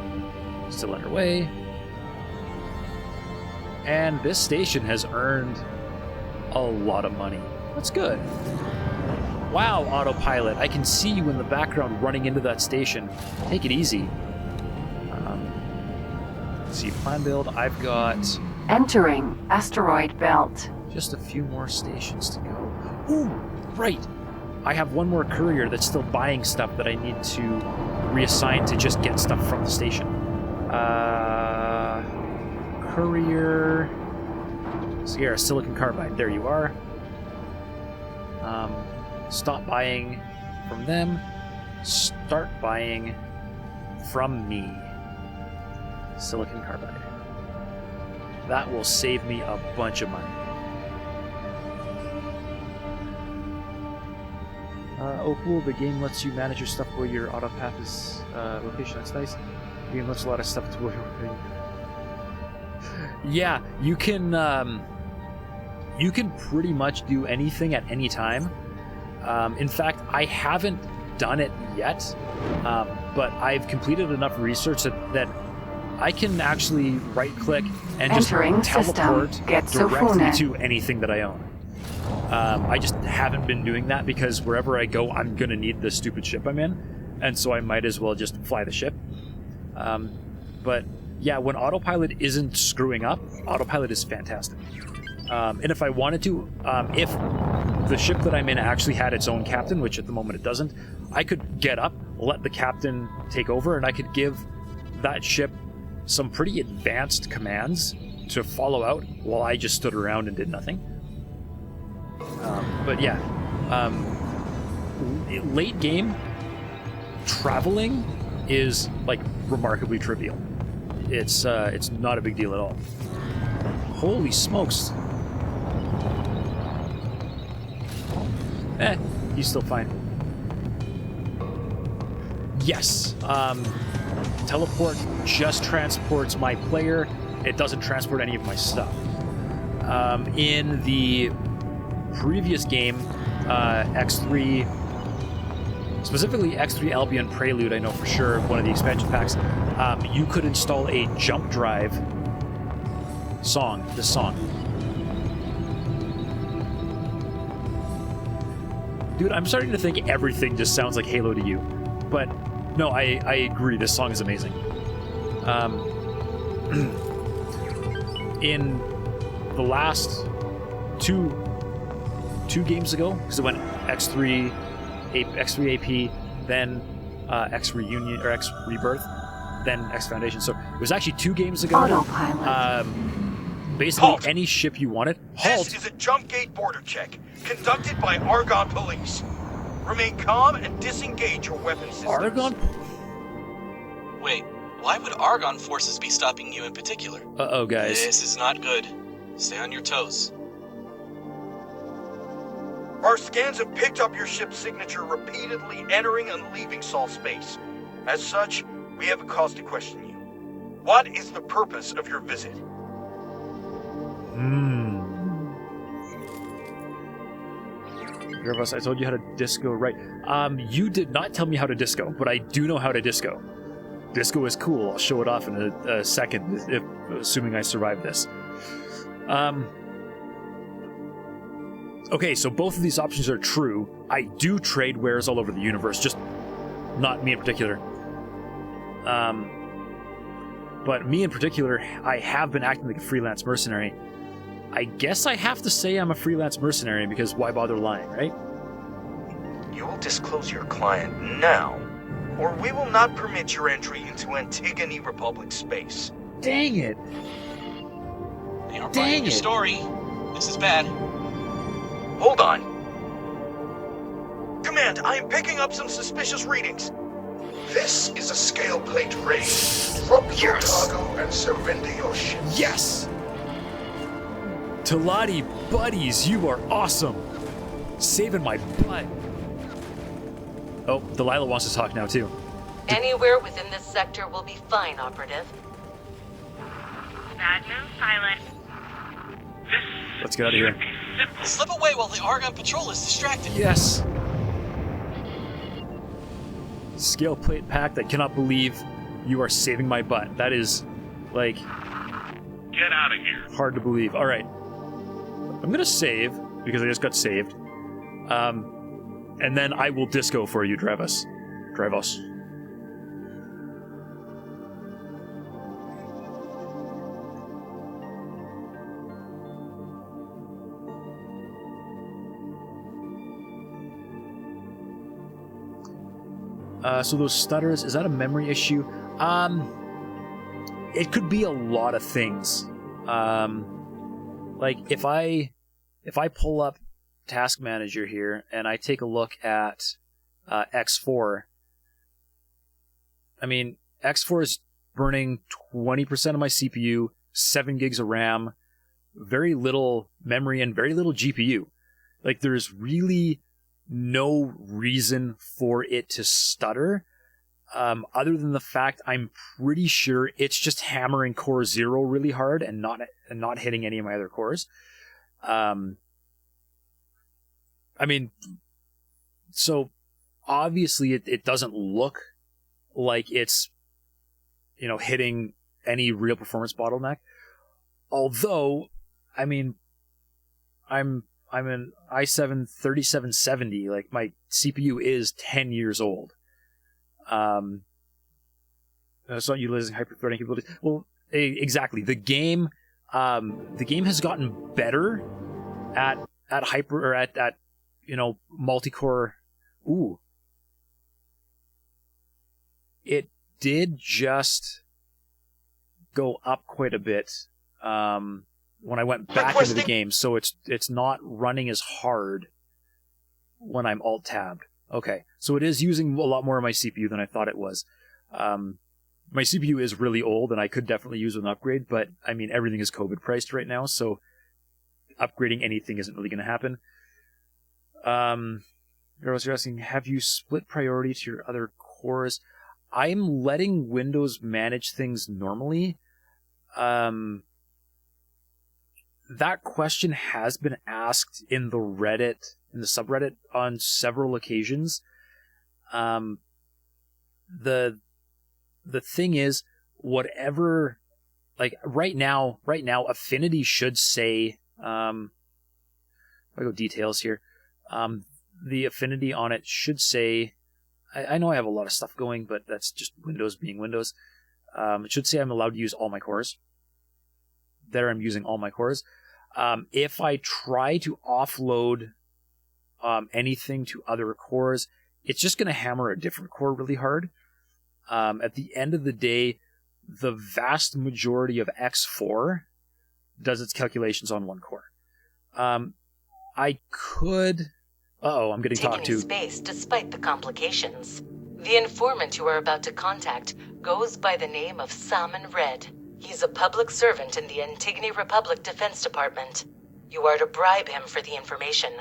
still underway. And this station has earned a lot of money. That's good. Wow, autopilot. I can see you in the background running into that station. Take it easy. Let's see, plan build. I've got... Entering asteroid belt. Just a few more stations to go. Ooh, right. I have one more courier that's still buying stuff that I need to reassign to just get stuff from the station. Courier... Sierra, silicon carbide. There you are. Stop buying from them. Start buying from me. Silicon carbide. That will save me a bunch of money. Oh cool, the game lets you manage your stuff where your autopath is location. That's nice. The game lets a lot of stuff to where yeah, you can pretty much do anything at any time. In fact, I haven't done it yet, but I've completed enough research that I can actually right-click and just teleport directly to anything that I own. I just haven't been doing that because wherever I go, I'm going to need the stupid ship I'm in, and so I might as well just fly the ship. But yeah, when autopilot isn't screwing up, autopilot is fantastic. And if I wanted to, if the ship that I'm in actually had its own captain, which at the moment it doesn't, I could get up, let the captain take over, and I could give that ship some pretty advanced commands to follow out while I just stood around and did nothing. But yeah, late game, traveling is like remarkably trivial. It's not a big deal at all. Holy smokes. He's still fine. Yes. Teleport just transports my player. It doesn't transport any of my stuff. In the previous game, X3, specifically X3 Albion Prelude, I know for sure, one of the expansion packs, you could install a jump drive song, this song. Dude, I'm starting to think everything just sounds like Halo to you. But no, I agree, this song is amazing. In the last two games ago, because it went X3 AP, then X Reunion or X Rebirth, then X Foundation. So it was actually 2 games ago. Autopilot. Basically, Halt. any ship you wanted. Halt. This is a jump gate border check conducted by Argonne Police. Remain calm and disengage your weapon systems. Argonne? Wait, why would Argonne forces be stopping you in particular? Uh-oh, guys. This is not good. Stay on your toes. Our scans have picked up your ship's signature repeatedly entering and leaving Sol space. As such, we have a cause to question you. What is the purpose of your visit? Nervous, I told you how to disco, right? You did not tell me how to disco, but I do know how to disco. Disco is cool. I'll show it off in a second, assuming I survive this. Okay, so both of these options are true. I do trade wares all over the universe, just not me in particular. But me in particular, I have been acting like a freelance mercenary. I guess I have to say I'm a freelance mercenary because why bother lying, right? You will disclose your client now, or we will not permit your entry into Antigone Republic space. Dang it! They are buying your story. This is bad. Hold on. Command, I am picking up some suspicious readings. This is a scale plate raid. Drop your cargo and surrender your ship. Yes! Talati buddies, you are awesome! Saving my butt. Oh, Delilah wants to talk now, too. Anywhere within this sector will be fine, Operative. Bad news, pilot. Let's get out of here. Slip away while the Argon patrol is distracted. Yes! Scale plate pack, I cannot believe you are saving my butt. That is, like... Get out of here. Hard to believe. Alright. I'm gonna save, because I just got saved. And then I will disco for you, Dravos. So those stutters, is that a memory issue? It could be a lot of things. Like if I pull up Task Manager here and I take a look at X4, I mean, X4 is burning 20% of my CPU, 7 gigs of RAM, very little memory, and very little GPU. Like, there's really no reason for it to stutter, other than the fact I'm pretty sure it's just hammering core 0 really hard and not hitting any of my other cores. I mean, so obviously it doesn't look like it's, you know, hitting any real performance bottleneck. Although, I mean, I'm an i7 3770. Like, my CPU is 10 years old. It's not utilizing hyper-threading capabilities. Well, exactly. The game has gotten better at hyper, or at you know, multi-core. Ooh. It did just go up quite a bit when I went back into the game, so it's not running as hard when I'm alt-tabbed. Okay, so it is using a lot more of my CPU than I thought it was. My CPU is really old, and I could definitely use an upgrade, but, I mean, everything is COVID priced right now, so upgrading anything isn't really going to happen. You're asking, have you split priority to your other cores? I'm letting Windows manage things normally. That question has been asked in the subreddit on several occasions. The thing is, whatever, like right now, Affinity should say, if I go details here, the Affinity on it should say, I know I have a lot of stuff going, but that's just Windows being Windows. It should say I'm allowed to use all my cores. There I'm using all my cores. If I try to offload anything to other cores, it's just going to hammer a different core really hard. At the end of the day, the vast majority of X4 does its calculations on one core. I could... Uh-oh, I'm getting talked to. Space despite the complications. The informant you are about to contact goes by the name of Salmon Red. He's a public servant in the Antigone Republic Defense Department. You are to bribe him for the information,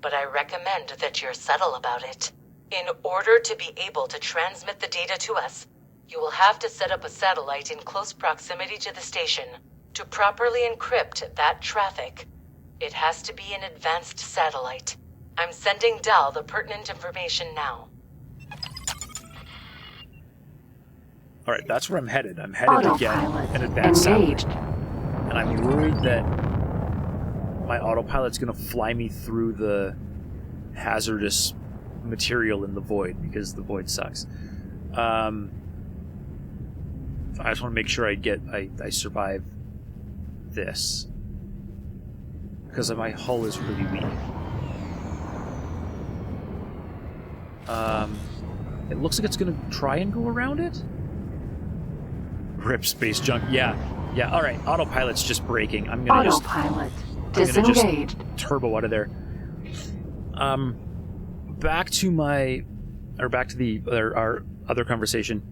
but I recommend that you're subtle about it. In order to be able to transmit the data to us, you will have to set up a satellite in close proximity to the station. To properly encrypt that traffic, it has to be an advanced satellite. I'm sending Dal the pertinent information now. Alright, that's where I'm headed. I'm headed to get an advanced engaged. satellite. And I'm worried that my autopilot's going to fly me through the hazardous material in the void, because the void sucks. I just want to make sure I survive this, because my hull is really weak. It looks like it's gonna try and go around it. Rip space junk. Yeah. All right. Autopilot's just braking. I'm gonna Autopilot disengaged. Just turbo out of there. Back to our other conversation.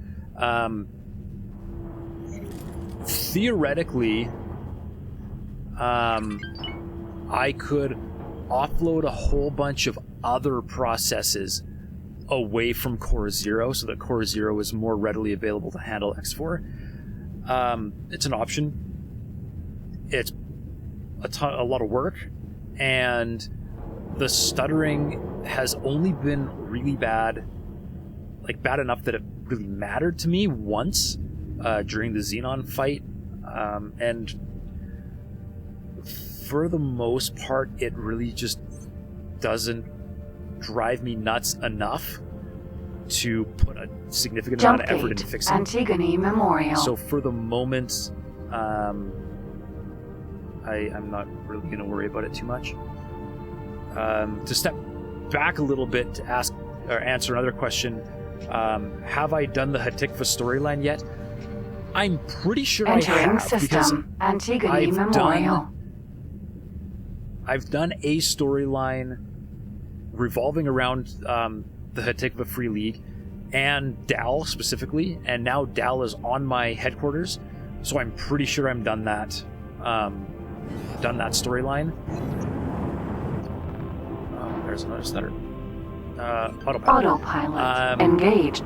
Theoretically, I could offload a whole bunch of other processes away from Core Zero so that Core Zero is more readily available to handle X4. It's an option. It's a lot of work, and the stuttering has only been really bad, like bad enough that it really mattered to me once during the Xenon fight, and for the most part it really just doesn't drive me nuts enough to put a significant amount of effort into fixing. Antigone Memorial. So for the moment, I'm not really going to worry about it too much. To step back a little bit to ask or answer another question, have I done the Hatikva storyline yet? I'm pretty sure Entering I have, because system. Antigone Memorial. I've done a storyline revolving around the Hatikva Free League and Dal specifically, and now Dal is on my headquarters, so I'm pretty sure I'm done that storyline. There's another stutter. Autopilot engaged.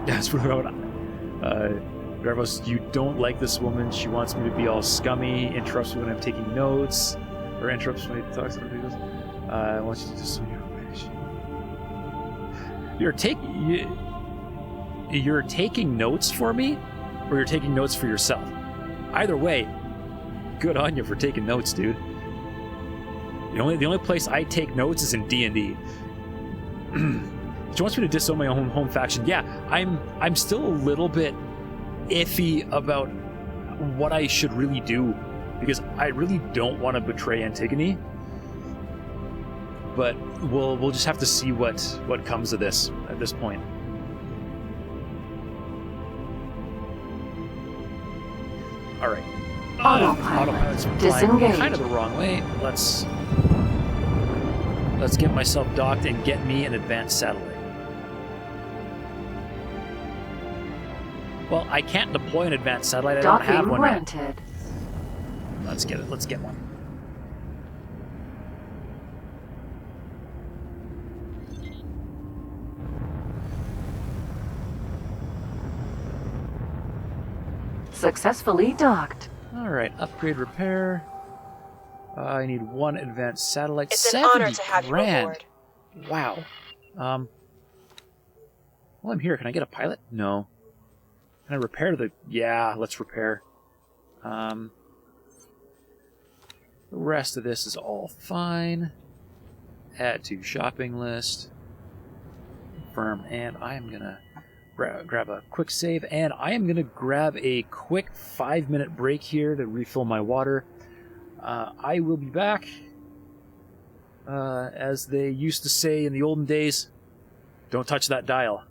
That's what Revos, you don't like this woman. She wants me to be all scummy, interrupts me when I'm taking notes, or interrupts when he talks to other people. I want you to just... You're taking notes for me, or you're taking notes for yourself? Either way, good on you for taking notes, dude. The only place I take notes is in D&D. She wants me to disown my own home faction. Yeah, I'm still a little bit iffy about what I should really do, because I really don't want to betray Antigone. But we'll just have to see what comes of this at this point. All right. Autopilot's flying kind of the wrong way. Let's get myself docked and get me an advanced satellite. Well, I can't deploy an advanced satellite. I don't have one. Granted. Let's get it. Let's get one. Successfully docked. All right, upgrade repair. I need one advanced satellite. It's an honor to have you aboard. Wow. Well, I'm here. Can I get a pilot? No. Can I repair the... Yeah, let's repair. The rest of this is all fine. Add to shopping list. Confirm, and I am gonna grab a quick save, and I am gonna grab a quick 5-minute break here to refill my water. I will be back. As they used to say in the olden days, don't touch that dial.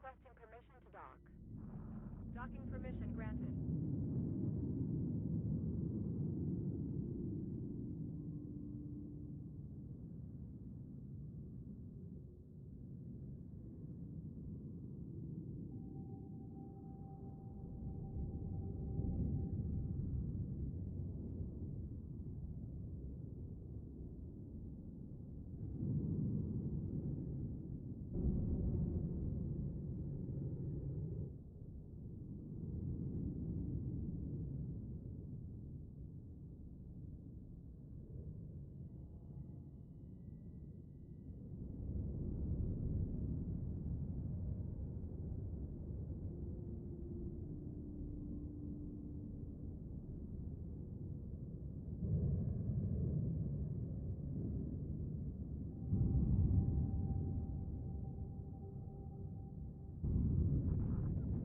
requesting permission to dock. Docking permission granted.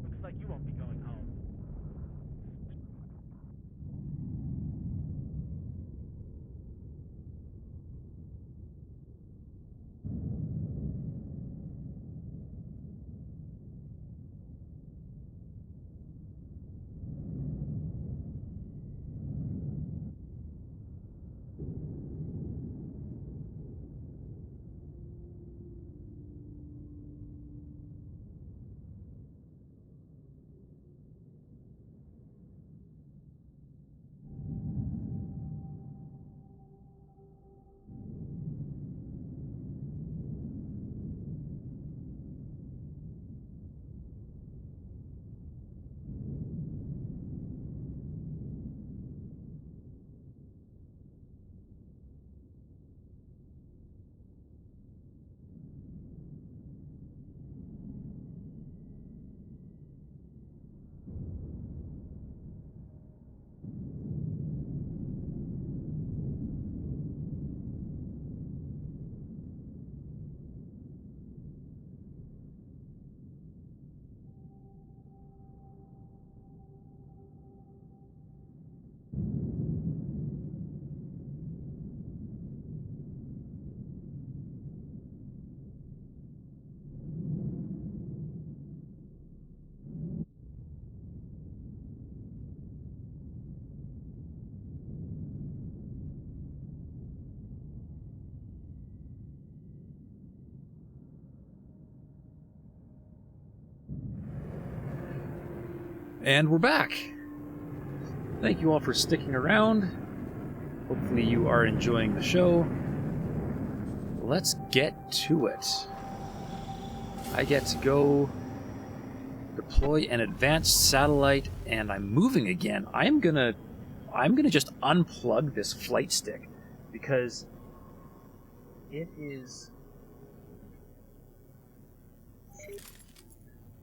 Looks like you won't be going home. And we're back. Thank you all for sticking around. Hopefully you are enjoying the show. Let's get to it. I get to go deploy an advanced satellite, and I'm moving again. I'm gonna just unplug this flight stick because it is.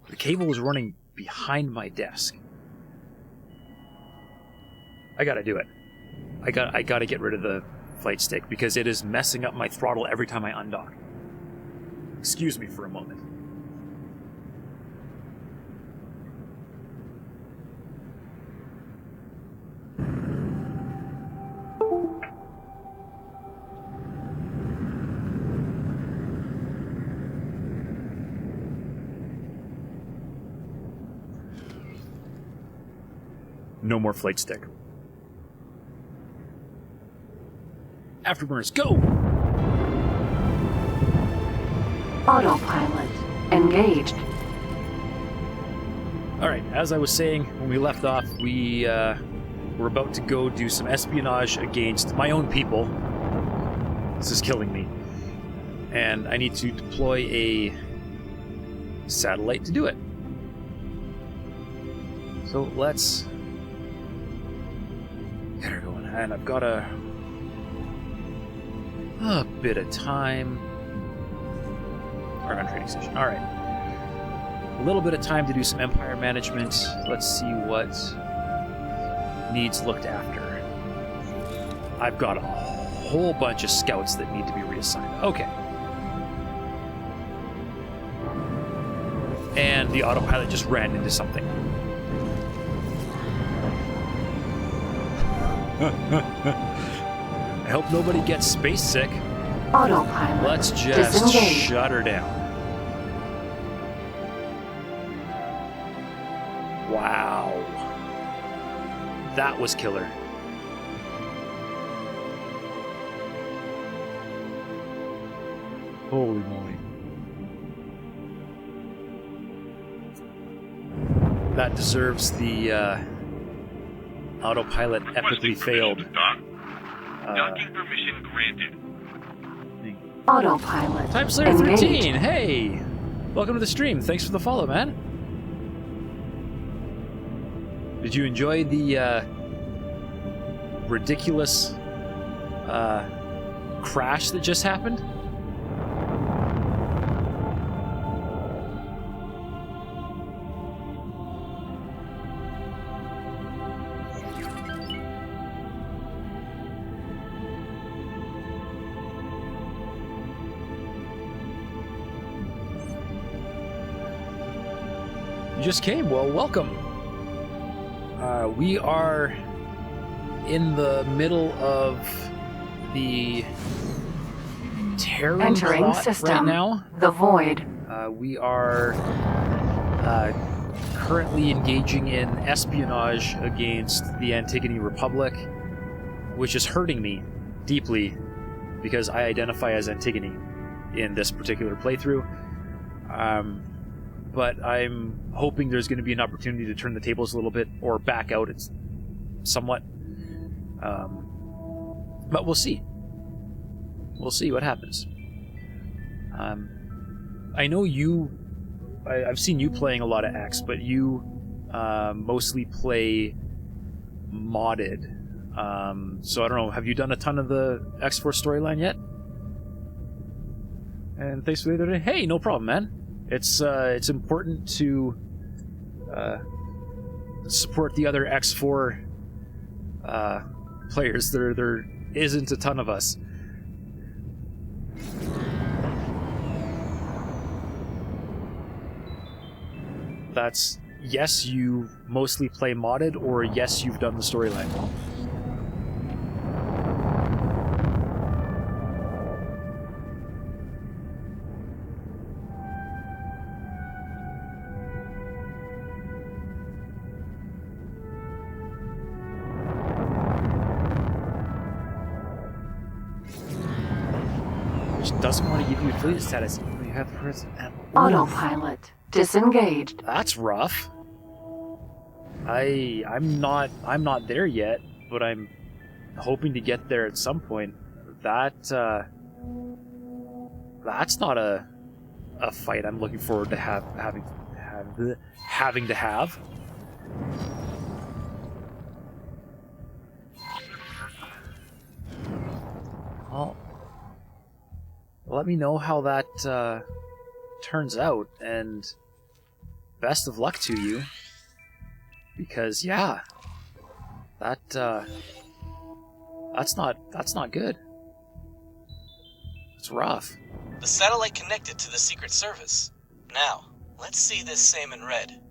The cable is running behind my desk. I gotta do it. I gotta get rid of the flight stick because it is messing up my throttle every time I undock. Excuse me for a moment. No more flight stick. Afterburners, go! Autopilot engaged. Alright, as I was saying when we left off, we were about to go do some espionage against my own people. This is killing me. And I need to deploy a satellite to do it. So let's get her going. And I've got a bit of time. Argon training session. Alright. A little bit of time to do some empire management. Let's see what needs looked after. I've got a whole bunch of scouts that need to be reassigned. Okay. And the autopilot just ran into something. I hope nobody gets space sick. Autopilot Let's just disengaged. shut her down. Wow. That was killer. Holy moly. That deserves the autopilot epically failed. Docking permission granted. Autopilot. Time Slayer 13, hey! Welcome to the stream. Thanks for the follow, man. Did you enjoy the ridiculous crash that just happened? You just came. Well, welcome. We are in the middle of the Terran Entering plot system. right now. The Void. We are currently engaging in espionage against the Antigone Republic, which is hurting me deeply because I identify as Antigone in this particular playthrough. But I'm hoping there's going to be an opportunity to turn the tables a little bit or back out it's somewhat. But we'll see. We'll see what happens. I know you... I've seen you playing a lot of X, but you mostly play modded. So I don't know, have you done a ton of the X-Force storyline yet? And thanks for the other day. Hey, no problem, man. It's important to support the other X4 players. There isn't a ton of us. That's yes, you mostly play modded, or yes, you've done the storyline. Doesn't want to give you affiliate status even though you have present at Autopilot. Disengaged. That's rough. I'm not there yet, but I'm hoping to get there at some point. That's not a fight I'm looking forward to having to have. Well, let me know how that turns out, and best of luck to you. Because yeah, that's not good. It's rough. The satellite connected to the Secret Service. Now, let's see this same in red.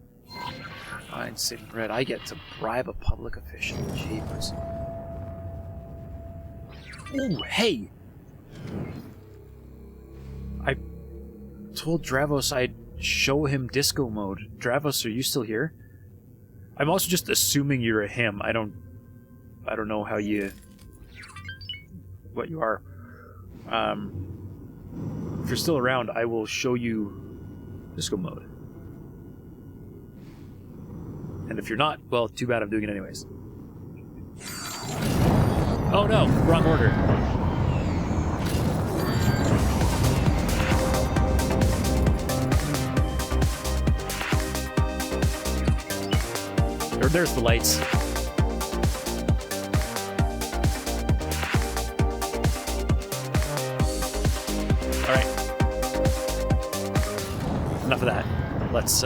Fine, same in red. I get to bribe a public official. Jeepers. Ooh, hey! I told Dravos I'd show him disco mode. Dravos, are you still here? I'm also just assuming you're a him. I don't know what you are. If you're still around, I will show you disco mode. And if you're not, well, too bad, I'm doing it anyways. Oh no, wrong order. There's the lights. Alright. Enough of that. Let's,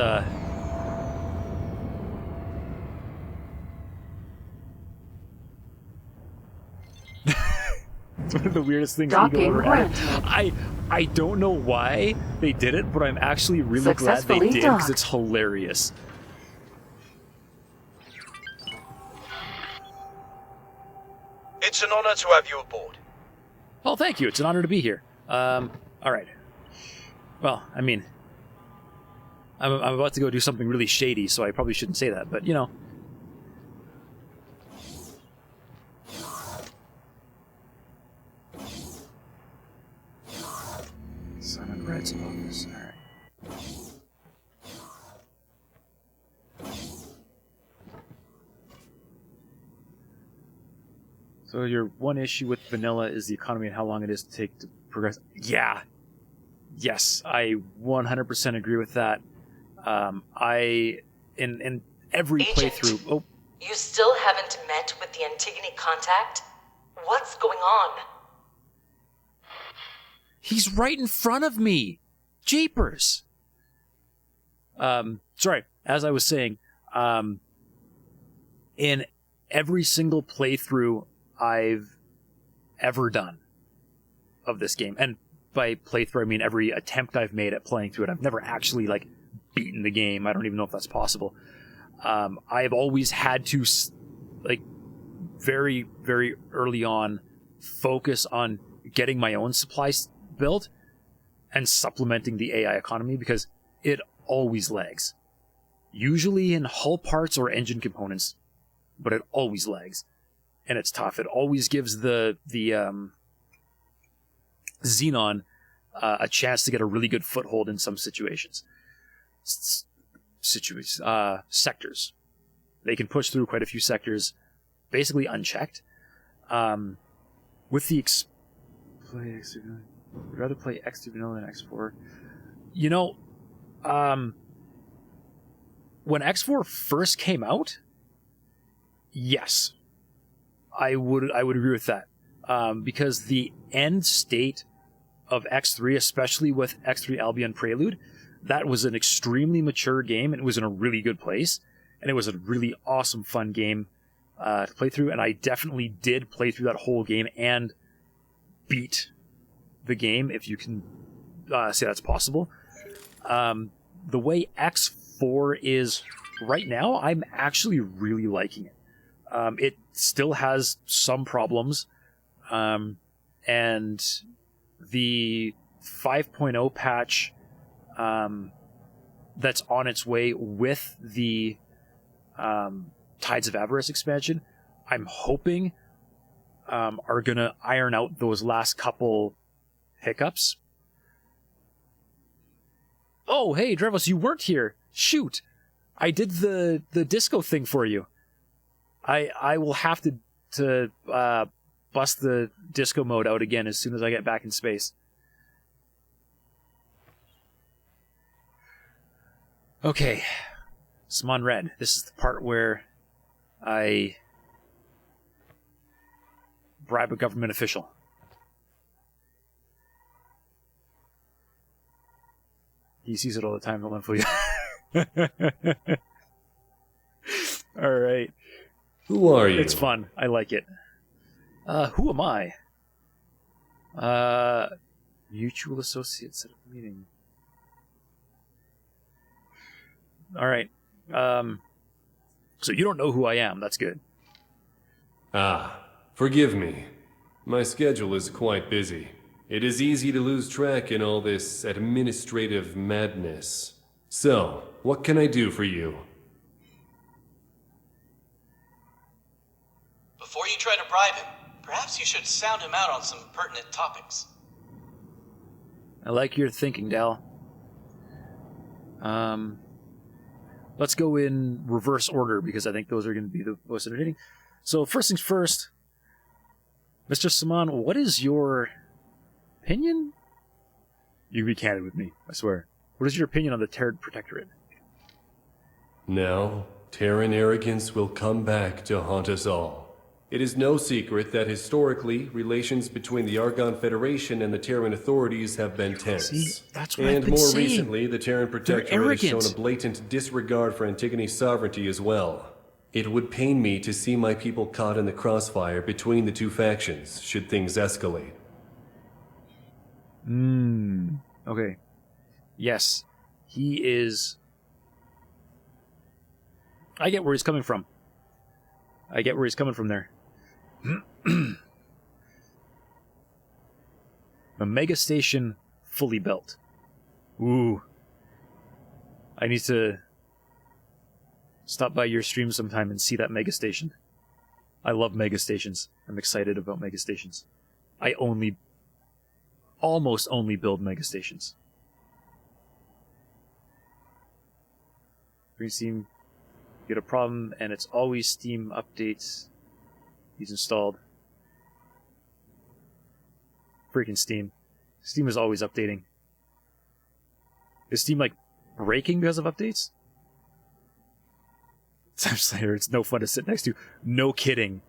It's one of the weirdest things you ever had. I don't know why they did it, but I'm actually really glad they did, because it's hilarious. It's an honor to have you aboard. Oh, thank you. It's an honor to be here. All right. Well, I mean, I'm about to go do something really shady, so I probably shouldn't say that, but, you know. Simon Red's office, alright. So your one issue with vanilla is the economy and how long it is to take to progress. Yeah. Yes, I 100% agree with that. In every Agent, playthrough... Oh, you still haven't met with the Antigone contact? What's going on? he's right in front of me! Jeepers! Sorry, as I was saying, in every single playthrough I've ever done of this game, and by playthrough I mean every attempt I've made at playing through it, I've never actually, like, beaten the game. I don't even know if that's possible. I've always had to, like, very, very early on, focus on getting my own supplies built and supplementing the AI economy, because it always lags. Usually in hull parts or engine components, but it always lags. And it's tough. It always gives the Xenon a chance to get a really good foothold in some situations. Sectors. They can push through quite a few sectors, basically unchecked. With the play X3 Vanilla. I'd rather play X3 Vanilla than X4. You know, when X4 first came out, yes, I would agree with that, because the end state of X3, especially with X3 Albion Prelude, that was an extremely mature game, and it was in a really good place, and it was a really awesome, fun game to play through, and I definitely did play through that whole game and beat the game, if you can say that's possible. The way X4 is right now, I'm actually really liking it. It still has some problems, and the 5.0 patch that's on its way with the Tides of Avarice expansion, I'm hoping are going to iron out those last couple hiccups. Oh, hey, Drevos, you weren't here. Shoot. I did the disco thing for you. I will have to bust the disco mode out again as soon as I get back in space. Okay. Simon Red. This is the part where I bribe a government official. He sees it all the time, don't for you. Alright. Who are you? It's fun. I like it. Who am I? Mutual associates at a meeting. Alright. So you don't know who I am. That's good. Ah, forgive me. My schedule is quite busy. It is easy to lose track in all this administrative madness. So, what can I do for you? Before you try to bribe him, perhaps you should sound him out on some pertinent topics. I like your thinking, Dal. Let's go in reverse order, because I think those are going to be the most entertaining. So, first things first, Mr. Simon, what is your opinion? You can be candid with me, I swear. What is your opinion on the Terran Protectorate? Now, Terran arrogance will come back to haunt us all. It is no secret that historically, relations between the Argon Federation and the Terran authorities have been tense. See, that's what and I've been more saying. recently, the Terran Protectorate has shown a blatant disregard for Antigone's sovereignty as well. It would pain me to see my people caught in the crossfire between the two factions, should things escalate. Okay. Yes. He is... I get where he's coming from. I get where he's coming from there. The mega station fully built. Ooh. I need to stop by your stream sometime and see that mega station. I love mega stations. I'm excited about mega stations. I almost only build mega stations. Green Steam, get a problem, and it's always Steam updates. He's installed. Freaking Steam. Steam is always updating. Is Steam, like, breaking because of updates? Time Slayer, it's no fun to sit next to. No kidding.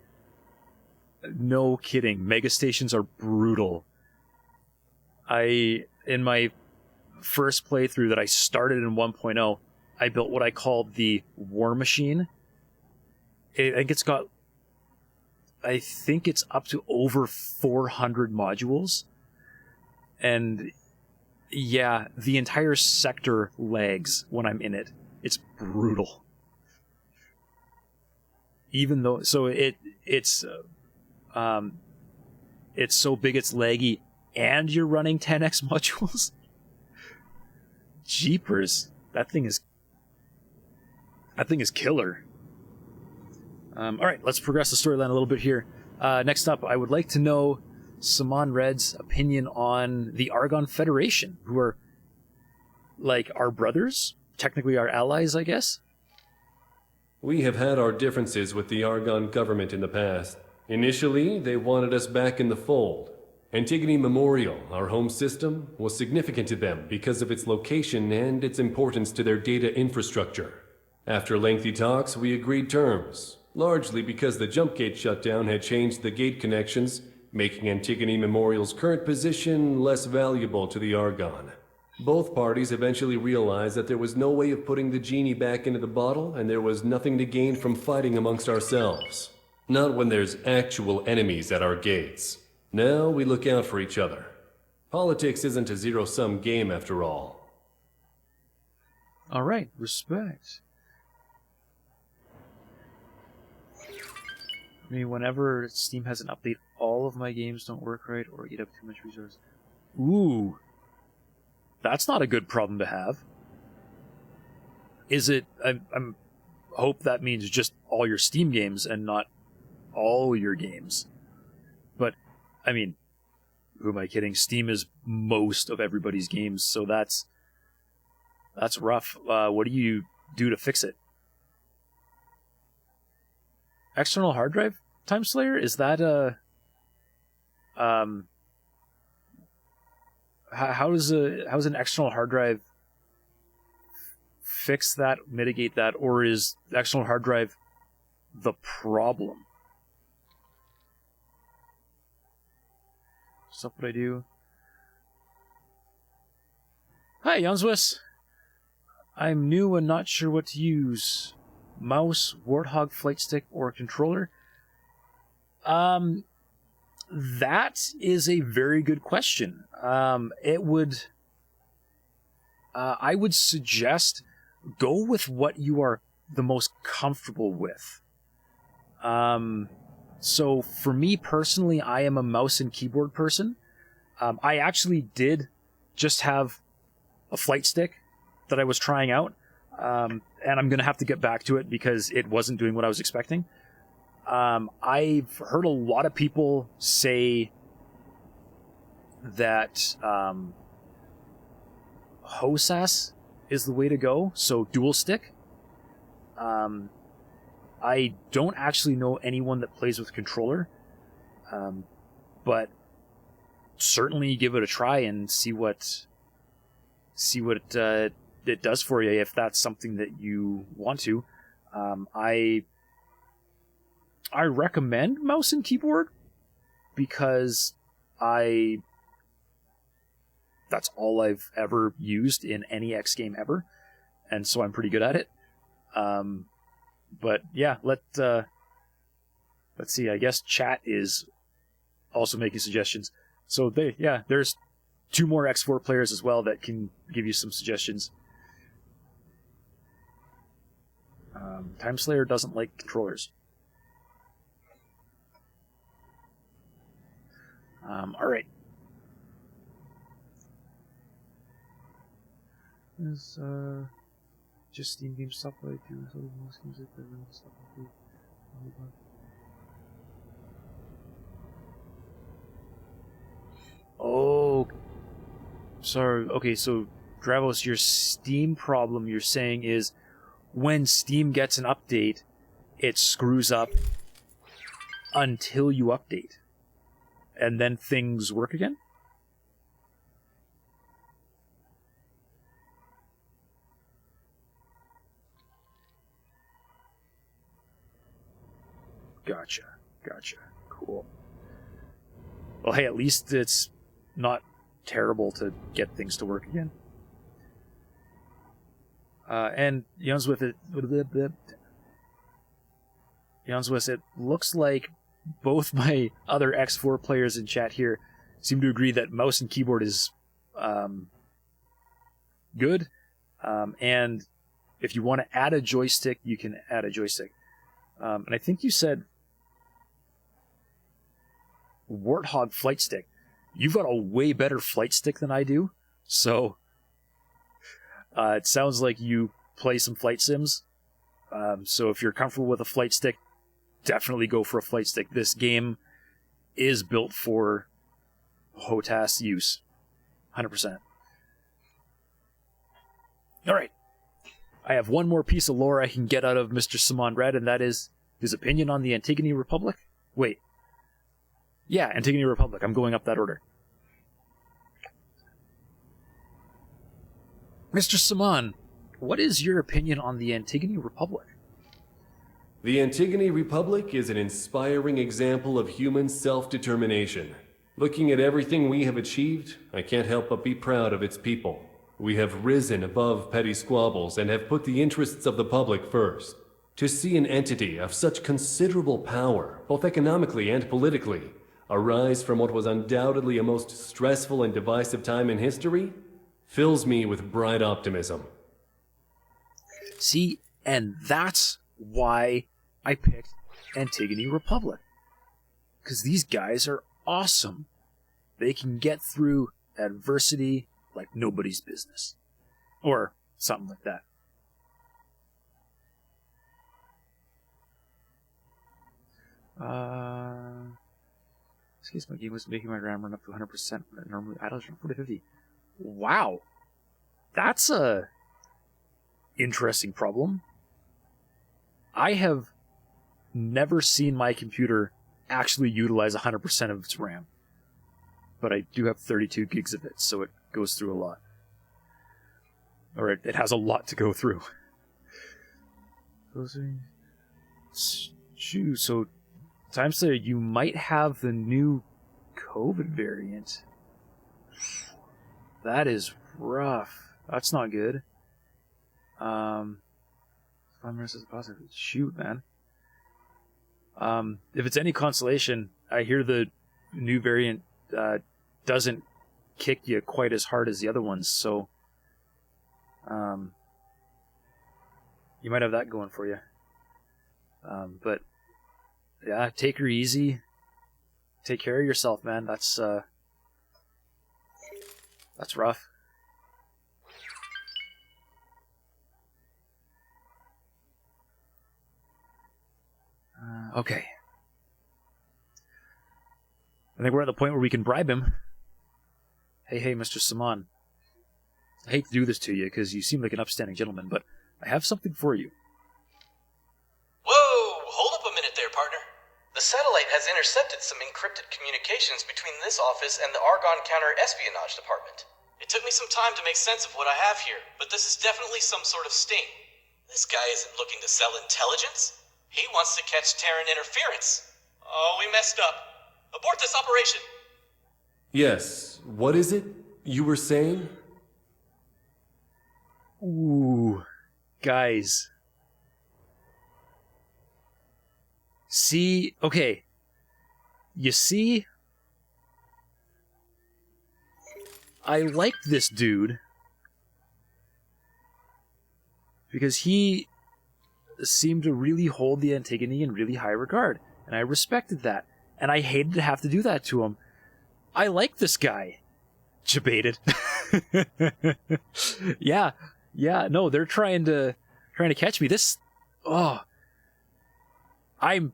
No kidding. Mega stations are brutal. In my first playthrough that I started in 1.0, I built what I called the War Machine. I think it's up to over 400 modules. And yeah, the entire sector lags when I'm in it. It's brutal. Even though, so it's so big it's laggy, and you're running 10x modules. Jeepers, that thing is killer. All right, let's progress the storyline a little bit here. Next up, I would like to know Saman Red's opinion on the Argon Federation, who are like our brothers, technically our allies, I guess. We have had our differences with the Argon government in the past. Initially, they wanted us back in the fold. Antigone Memorial, our home system, was significant to them because of its location and its importance to their data infrastructure. After lengthy talks, we agreed terms, largely because the jump gate shutdown had changed the gate connections, making Antigone Memorial's current position less valuable to the Argon. Both parties eventually realized that there was no way of putting the genie back into the bottle, and there was nothing to gain from fighting amongst ourselves. Not when there's actual enemies at our gates. Now we look out for each other. Politics isn't a zero-sum game after all. All right, respect. I mean, whenever Steam has an update, all of my games don't work right or eat up too much resources. Ooh. That's not a good problem to have. Is it... I hope that means just all your Steam games and not all your games. But, I mean, who am I kidding? Steam is most of everybody's games, so that's rough. What do you do to fix it? External hard drive Time Slayer? Is that a... How does an external hard drive fix that, mitigate that, or is the external hard drive the problem? Stuff what I do. Hi, Janswis. I'm new and not sure what to use. Mouse, Warthog, flight stick, or controller? That is a very good question. I would suggest go with what you are the most comfortable with. So for me personally, I am a mouse and keyboard person. I actually did just have a flight stick that I was trying out, and I'm going to have to get back to it because it wasn't doing what I was expecting. I've heard a lot of people say that HOSAS is the way to go, so dual stick. I don't actually know anyone that plays with controller, but certainly give it a try and see what it does for you if that's something that you want to. I recommend mouse and keyboard because that's all I've ever used in any X game ever, and so I'm pretty good at it. But yeah, let's see. I guess chat is also making suggestions. So there's 2 more X4 players as well that can give you some suggestions. Time Slayer doesn't like controllers. All right. just Steam games stuff like I do. So most games like that stuff like Oh, sorry. Okay, so Dravos, your Steam problem you're saying is when Steam gets an update, it screws up until you update, and then things work again? Gotcha. Cool. Well, hey, at least it's not terrible to get things to work again. And Yonswith, it looks like both my other X4 players in chat here seem to agree that mouse and keyboard is good. And if you want to add a joystick, you can add a joystick. And I think you said Warthog flight stick. You've got a way better flight stick than I do, so it sounds like you play some flight sims. So if you're comfortable with a flight stick, definitely go for a flight stick. This game is built for HOTAS use, 100%. All right. I have one more piece of lore I can get out of Mr. Simon Red, and that is his opinion on the Antigone Republic. Wait. Yeah, Antigone Republic. I'm going up that order. Mr. Simon, what is your opinion on the Antigone Republic? The Antigone Republic is an inspiring example of human self-determination. Looking at everything we have achieved, I can't help but be proud of its people. We have risen above petty squabbles and have put the interests of the public first. To see an entity of such considerable power, both economically and politically, arise from what was undoubtedly a most stressful and divisive time in history, fills me with bright optimism. See, and that's why I picked Antigone Republic. Because these guys are awesome. They can get through adversity like nobody's business. Or something like that. Excuse my game was making my RAM run up to 100%. Normally idle from 40 to 50. Wow. That's a interesting problem. I have never seen my computer actually utilize 100% of its RAM. But I do have 32 gigs of it, so it goes through a lot. Or it has a lot to go through. So, Time Slayer, you might have the new COVID variant. That is rough. That's not good. Shoot, man. If it's any consolation, I hear the new variant doesn't kick you quite as hard as the other ones, so you might have that going for you. But yeah, take her easy. Take care of yourself, man. That's rough. Okay. I think we're at the point where we can bribe him. Hey, Mr. Saman. I hate to do this to you because you seem like an upstanding gentleman, but I have something for you. Whoa! Hold up a minute there, partner. The satellite has intercepted some encrypted communications between this office and the Argon Counter-Espionage Department. It took me some time to make sense of what I have here, but this is definitely some sort of sting. This guy isn't looking to sell intelligence. He wants to catch Terran interference. Oh, we messed up. Abort this operation! Yes, what is it you were saying? Ooh, guys. See, okay. You see, I like this dude because he seemed to really hold the Antigone in really high regard, and I respected that, and I hated to have to do that to him. I like this guy. Debated. Yeah, no, they're trying to trying to catch me. This... Oh. I'm...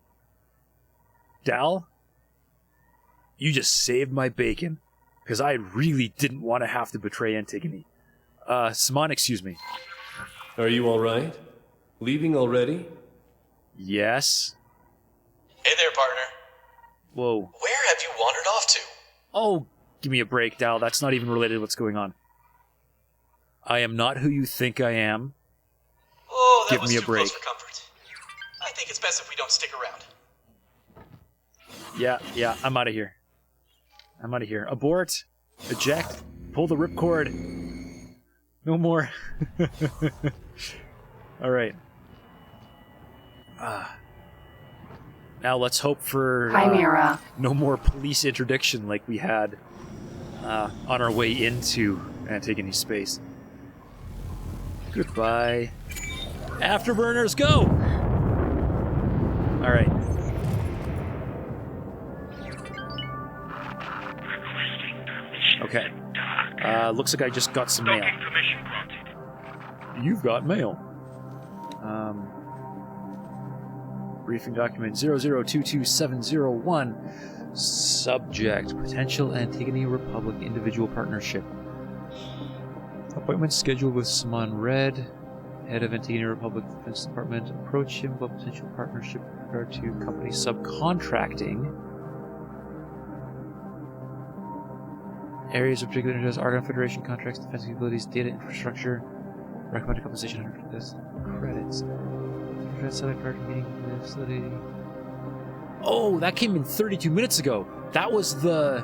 Dal? You just saved my bacon. Because I really didn't want to have to betray Antigone. Simon, excuse me. Are you alright? Leaving already? Yes. Hey there, partner. Whoa. Where have you wandered off to? Oh, give me a break, Dal. That's not even related to what's going on. I am not who you think I am. Oh, that give was me a too break. Close for comfort. I think it's best if we don't stick around. Yeah, I'm out of here. Abort. Eject. Pull the ripcord. No more. Alright. Now let's hope for Chimera. No more police interdiction like we had on our way into Antigone space. Goodbye. Afterburners, go! Alright. Okay. Looks like I just got some mail. You've got mail. Briefing document 0022701. Subject: Potential Antigone Republic Individual Partnership. Appointment scheduled with Simon Red, head of Antigone Republic Defense Department. Approach him about potential partnership with regard to company subcontracting. Areas of particular interest: Argon Federation contracts, defense capabilities, data infrastructure. Recommended compensation for this credits. Oh, that came in 32 minutes ago. That was the...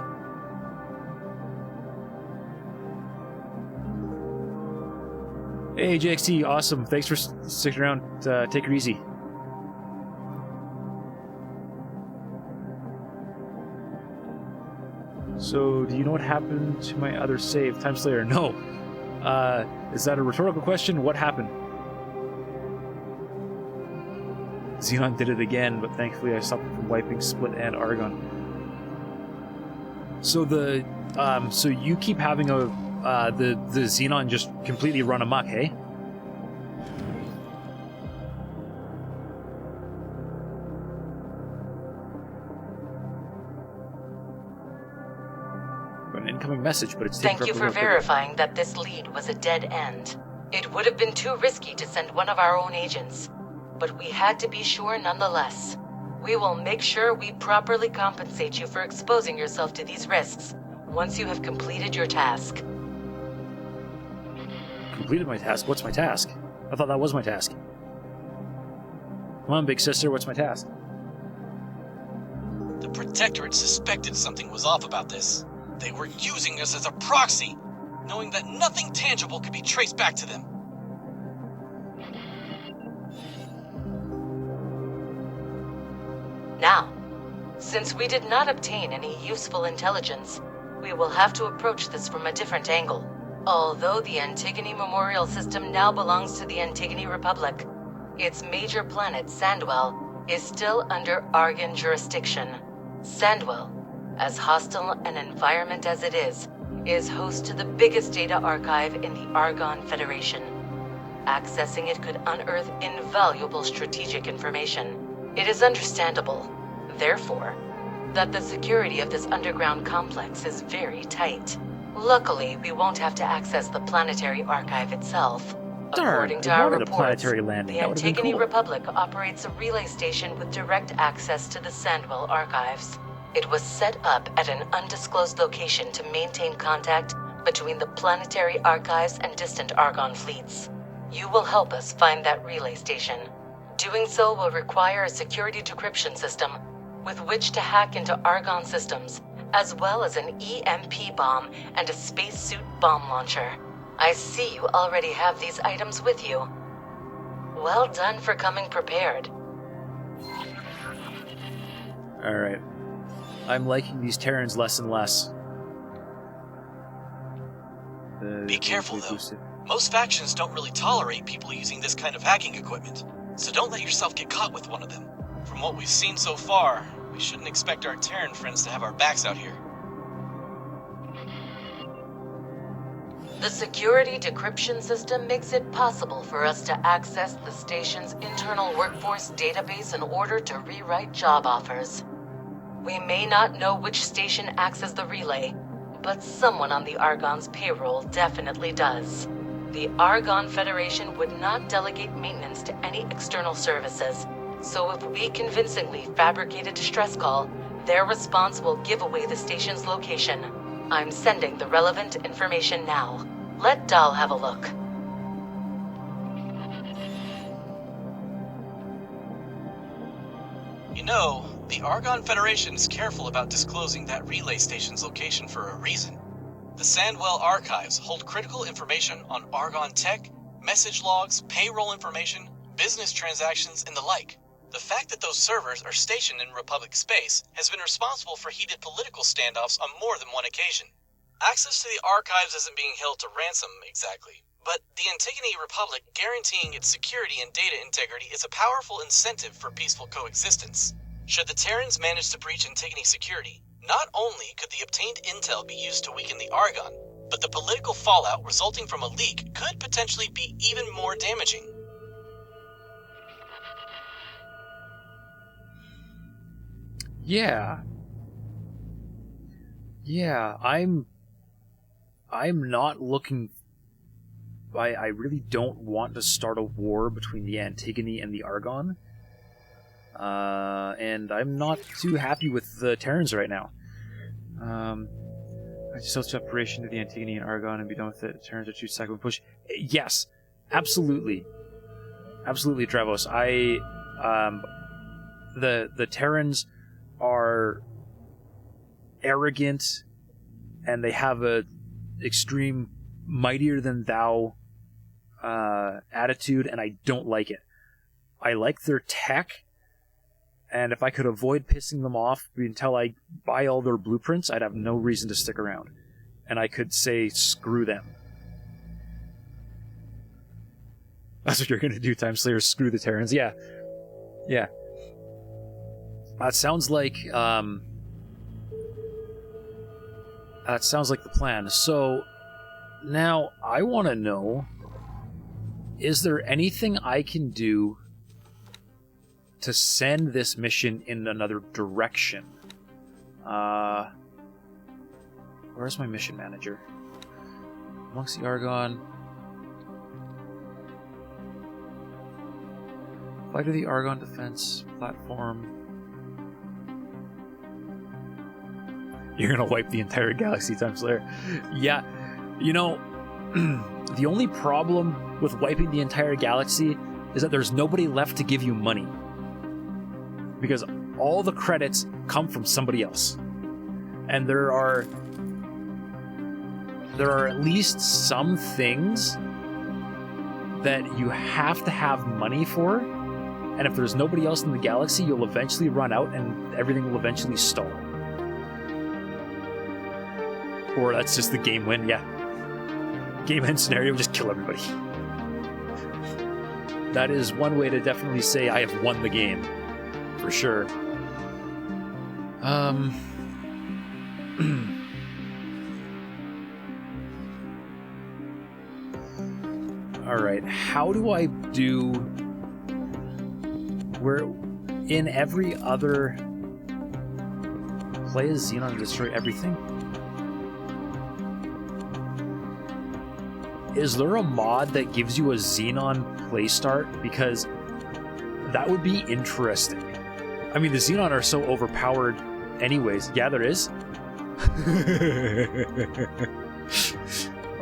Hey, JXT, awesome. Thanks for sticking around. Take her easy. So, do you know what happened to my other save? Time Slayer, no. Is that a rhetorical question? What happened? Xenon did it again, but thankfully I stopped it from wiping Split and Argon. So the, so you keep having the Xenon just completely run amok, hey? An incoming message, but it's Thank you for verifying that this lead was a dead end. It would have been too risky to send one of our own agents, but we had to be sure nonetheless. We will make sure we properly compensate you for exposing yourself to these risks once you have completed your task. Completed my task? What's my task? I thought that was my task. Come on, big sister, what's my task? The Protectorate suspected something was off about this. They were using us as a proxy, knowing that nothing tangible could be traced back to them. Now, since we did not obtain any useful intelligence, we will have to approach this from a different angle. Although the Antigone Memorial System now belongs to the Antigone Republic, its major planet, Sandwell, is still under Argon jurisdiction. Sandwell, as hostile an environment as it is host to the biggest data archive in the Argon Federation. Accessing it could unearth invaluable strategic information. It is understandable, therefore, that the security of this underground complex is very tight. Luckily, we won't have to access the planetary archive itself. According to our reports, the Antigone Republic operates a relay station with direct access to the Sandwell archives. It was set up at an undisclosed location to maintain contact between the planetary archives and distant Argon fleets. You will help us find that relay station. Doing so will require a security decryption system with which to hack into Argon systems, as well as an EMP bomb and a spacesuit bomb launcher. I see you already have these items with you. Well done for coming prepared. Alright. I'm liking these Terrans less and less. Be careful, though. Most factions don't really tolerate people using this kind of hacking equipment, so don't let yourself get caught with one of them. From what we've seen so far, we shouldn't expect our Terran friends to have our backs out here. The security decryption system makes it possible for us to access the station's internal workforce database in order to rewrite job offers. We may not know which station acts as the relay, but someone on the Argon's payroll definitely does. The Argon Federation would not delegate maintenance to any external services, so if we convincingly fabricate a distress call, their response will give away the station's location. I'm sending the relevant information now. Let Dahl have a look. You know, the Argon Federation is careful about disclosing that relay station's location for a reason. The Sandwell archives hold critical information on Argon tech, message logs, payroll information, business transactions, and the like. The fact that those servers are stationed in Republic space has been responsible for heated political standoffs on more than one occasion. Access to the archives isn't being held to ransom, exactly, but the Antigone Republic guaranteeing its security and data integrity is a powerful incentive for peaceful coexistence. Should the Terrans manage to breach Antigone security, not only could the obtained intel be used to weaken the Argon, but the political fallout resulting from a leak could potentially be even more damaging. Yeah, I'm not looking... I really don't want to start a war between the Antigone and the Argon. And I'm not too happy with the Terrans right now. I just switch operation to the Antigone and Argon and be done with it. Terrans are too second push. Yes, absolutely. Absolutely, Travos. The Terrans are arrogant, and they have a extreme mightier than thou attitude, and I don't like it. I like their tech, and if I could avoid pissing them off until I buy all their blueprints, I'd have no reason to stick around. And I could say, screw them. That's what you're going to do, Time Slayer, screw the Terrans. Yeah. That sounds like the plan. So, now, I want to know, is there anything I can do to send this mission in another direction? Where's my mission manager? Amongst the Argon. Fly to the Argon defense platform. You're gonna wipe the entire galaxy, Time Slayer. Yeah, you know, the only problem with wiping the entire galaxy is that there's nobody left to give you money. Because all the credits come from somebody else. And there are at least some things that you have to have money for, and if there's nobody else in the galaxy, you'll eventually run out and everything will eventually stall. Or that's just the game win, yeah. Game end scenario, just kill everybody. That is one way to definitely say I have won the game. For sure. Alright, how do I do... Where in every other... Play as Xenon and destroy everything? Is there a mod that gives you a Xenon playstart? Because that would be interesting. I mean, the Xenon are so overpowered anyways. Yeah, there is.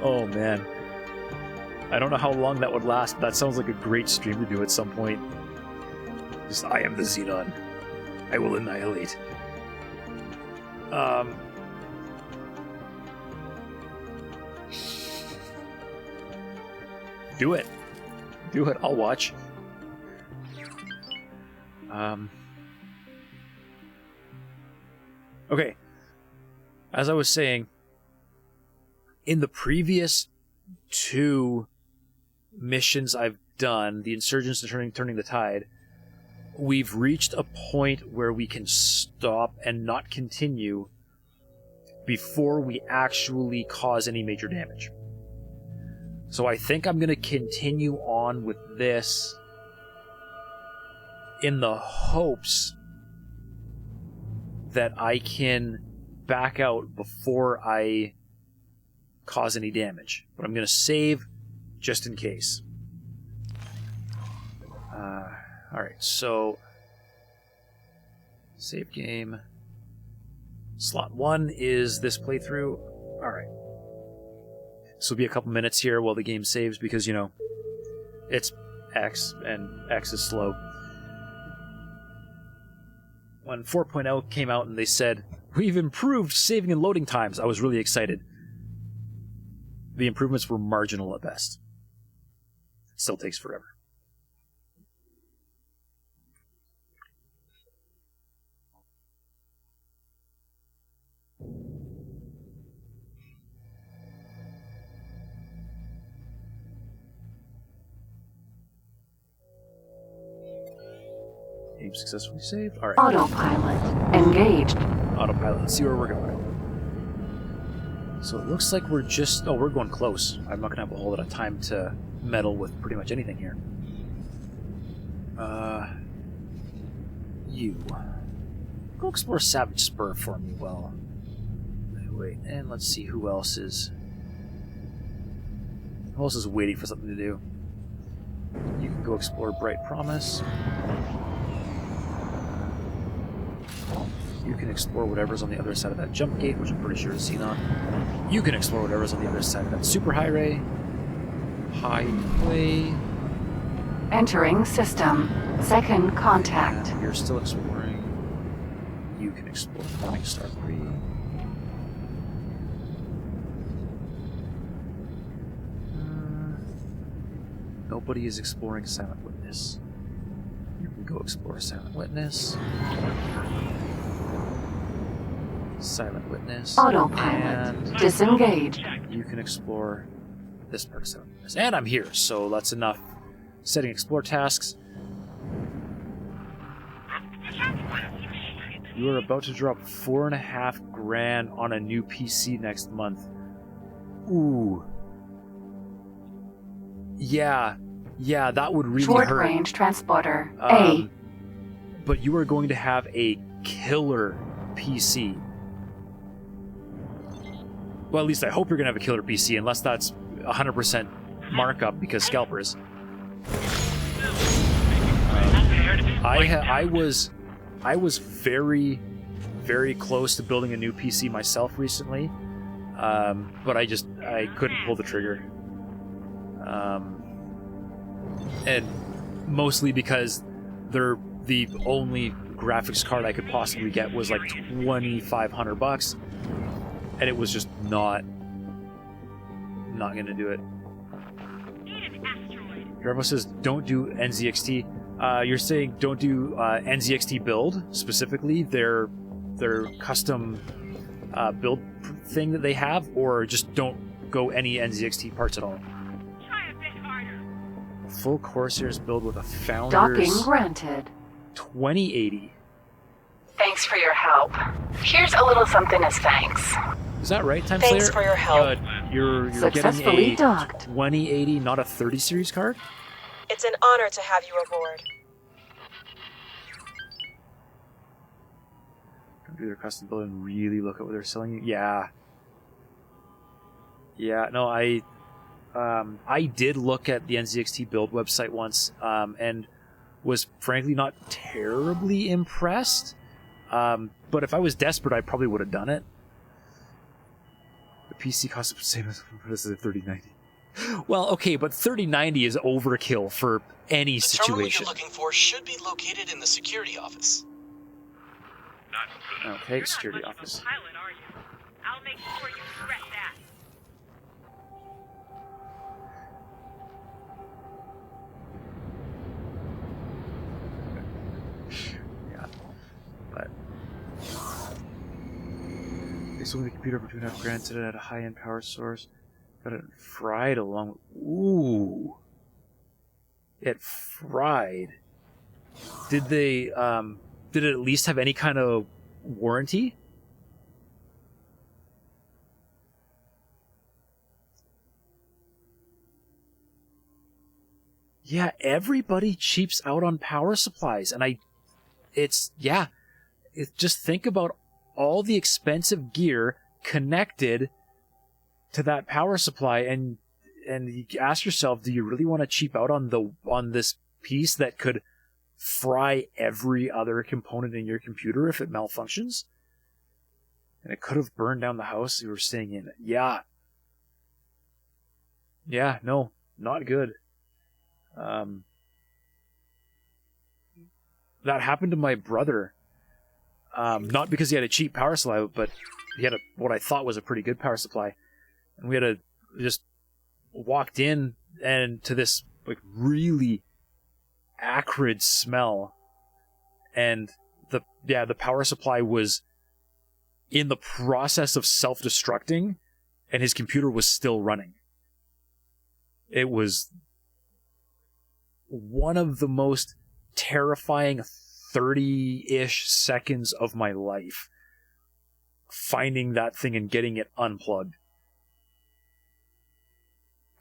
Oh, man. I don't know how long that would last, but that sounds like a great stream to do at some point. Just, I am the Xenon. I will annihilate. Do it. Do it. I'll watch. Okay. As I was saying, in the previous 2 missions I've done, the Insurgents and Turning the Tide, we've reached a point where we can stop and not continue before we actually cause any major damage. So I think I'm going to continue on with this in the hopes that I can back out before I cause any damage. But I'm going to save just in case. Alright, so save game. Slot 1 is this playthrough. Alright. This will be a couple minutes here while the game saves because, you know, it's X and X is slow. When 4.0 came out and they said, "We've improved saving and loading times," I was really excited. The improvements were marginal at best. It still takes forever. Game successfully saved. Alright. Autopilot engaged. Autopilot. Let's see where we're going. So it looks like we're just... Oh, we're going close. I'm not going to have a whole lot of time to meddle with pretty much anything here. You. Go explore Savage Spur for me, well. Wait, and let's see who else is... Who else is waiting for something to do? You can go explore Bright Promise. You can explore whatever's on the other side of that jump gate, which I'm pretty sure is Xenon. You can explore whatever's on the other side of that super high ray. Highway. Entering system. Second contact. And you're still exploring. You can explore Morningstar 3. Nobody is exploring Silent Witness. You can go explore Silent Witness. Silent Witness. Autopilot disengaged. You can explore this part of Silent Witness. And I'm here, so that's enough. Setting explore tasks. You are about to drop $4.5 grand on a new PC next month. Ooh. Yeah, that would really hurt. Short-range transporter, A. But you are going to have a killer PC. Well, at least I hope you're going to have a killer PC, unless that's 100% markup because scalpers. I was very, very close to building a new PC myself recently, but I couldn't pull the trigger. And mostly because the only graphics card I could possibly get was like $2,500, and it was just not gonna do it. Drevo says don't do NZXT. You're saying don't do NZXT build specifically, their custom build thing that they have, or just don't go any NZXT parts at all. Full Corsairs build with a Founders Docking granted. 2080. Thanks for your help. Here's a little something as thanks. Is that right, Time Thanks Slayer? for your help. You're Successfully getting a docked. 2080, not a 30 series card? It's an honor to have you aboard. Do their custom build and really look at what they're selling you. Yeah. No, I did look at the NZXT build website once, and was frankly not terribly impressed. But if I was desperate, I probably would have done it. The PC costs the same as the 3090. Well, okay, but 3090 is overkill for any situation. The terminal you're looking for should be located in the security office. Okay, security office. Pilot, are you? I'll make sure you regret that. Yeah, but they sold me the computer for $2.5 grand, set it at a high-end power source, got it fried along. Ooh, it fried. Did they? Did it at least have any kind of warranty? Yeah, everybody cheaps out on power supplies, and just think about all the expensive gear connected to that power supply, and you ask yourself, do you really want to cheap out on this piece that could fry every other component in your computer if it malfunctions? And it could have burned down the house you were staying in. Yeah, no, not good. That happened to my brother. Not because he had a cheap power supply, but he had what I thought was a pretty good power supply. And we had just walked in and to this like really acrid smell, and the power supply was in the process of self-destructing, and his computer was still running. It was one of the most terrifying 30-ish seconds of my life, finding that thing and getting it unplugged.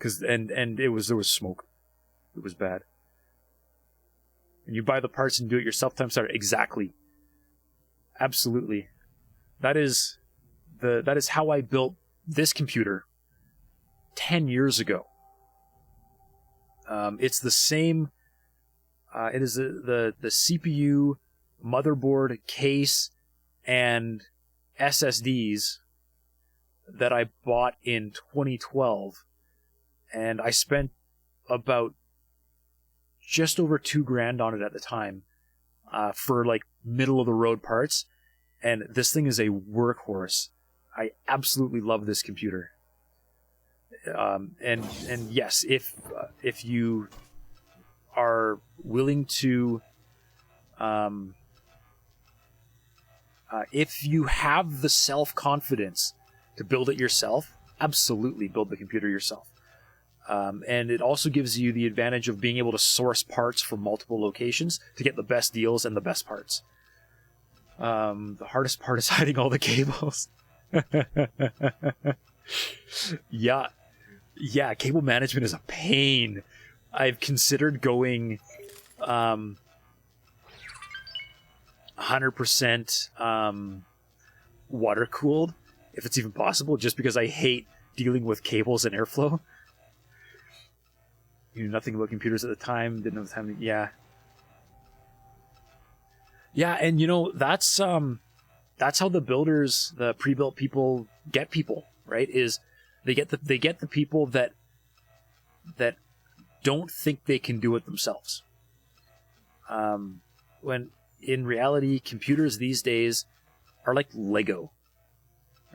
There was smoke. It was bad. And you buy the parts and do it yourself time starter. Exactly. Absolutely. That is how I built this computer 10 years ago. It's the same. It is the CPU, motherboard, case, and SSDs that I bought in 2012, and I spent about just over $2,000 on it at the time, for like middle of the road parts. And this thing is a workhorse. I absolutely love this computer. And yes, if you are willing to, if you have the self-confidence to build it yourself, absolutely build the computer yourself. And it also gives you the advantage of being able to source parts from multiple locations to get the best deals and the best parts. The hardest part is hiding all the cables. Yeah, cable management is a pain. I've considered going 100% water cooled, if it's even possible, just because I hate dealing with cables and airflow. You knew nothing about computers at the time, didn't have the time to, Yeah, and that's how the builders, the pre-built people get people, right? Is they get the people that don't think they can do it themselves. When in reality, computers these days are like Lego,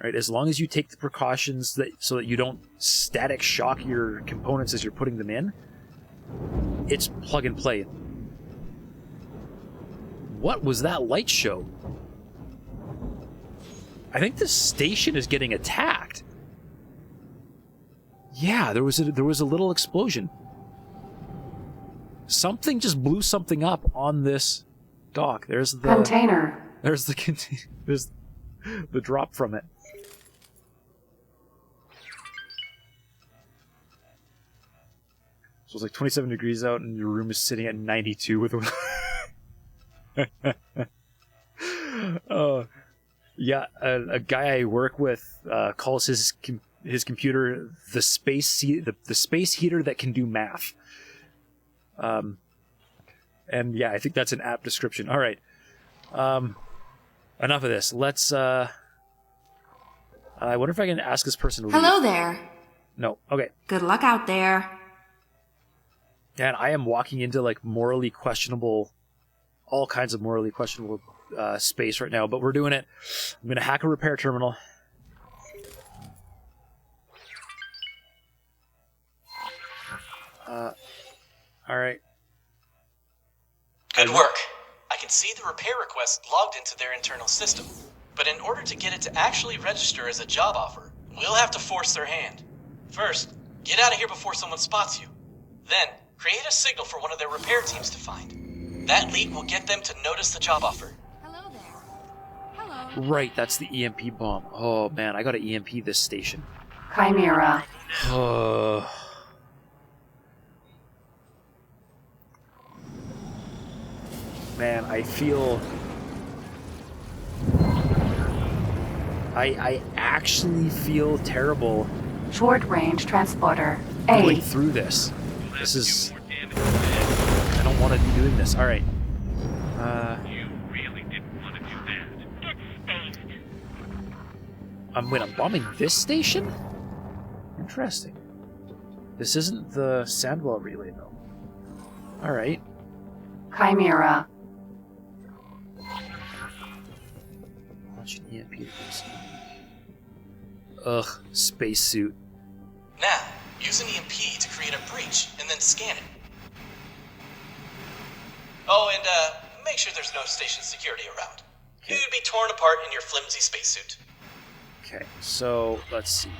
right? As long as you take the precautions so that you don't static shock your components as you're putting them in, it's plug and play. What was that light show? I think the station is getting attacked. Yeah, there was a little explosion. Something just blew something up on this dock. There's the container. There's there's the drop from it. So it's like 27 degrees out, and your room is sitting at 92 with yeah, a guy I work with calls his computer the space heater that can do math. And yeah, I think that's an apt description. All right, enough of this. Let's. I wonder if I can ask this person to leave. Hello there. No. Okay. Good luck out there. And I am walking into like all kinds of morally questionable space right now, but we're doing it. I'm going to hack a repair terminal. All right. Good work. I can see the repair request logged into their internal system, but in order to get it to actually register as a job offer, we'll have to force their hand. First, get out of here before someone spots you. Then, create a signal for one of their repair teams to find. That leak will get them to notice the job offer. Hello there. Hello. Right, that's the EMP bomb. Oh man, I gotta EMP this station. Chimera. Man, I feel... I actually feel terrible Short-range transporter. going through this. This is... I don't want to be doing this. Alright. You really didn't want to do that. Get spaced. Wait, I'm bombing this station? Interesting. This isn't the Sandwell relay, though. Alright. Chimera. Launch an EMP to this. Ugh, spacesuit. Now, use an EMP to create a breach and then scan it. Oh, and make sure there's no station security around. You'd be torn apart in your flimsy spacesuit. Okay, so let's see.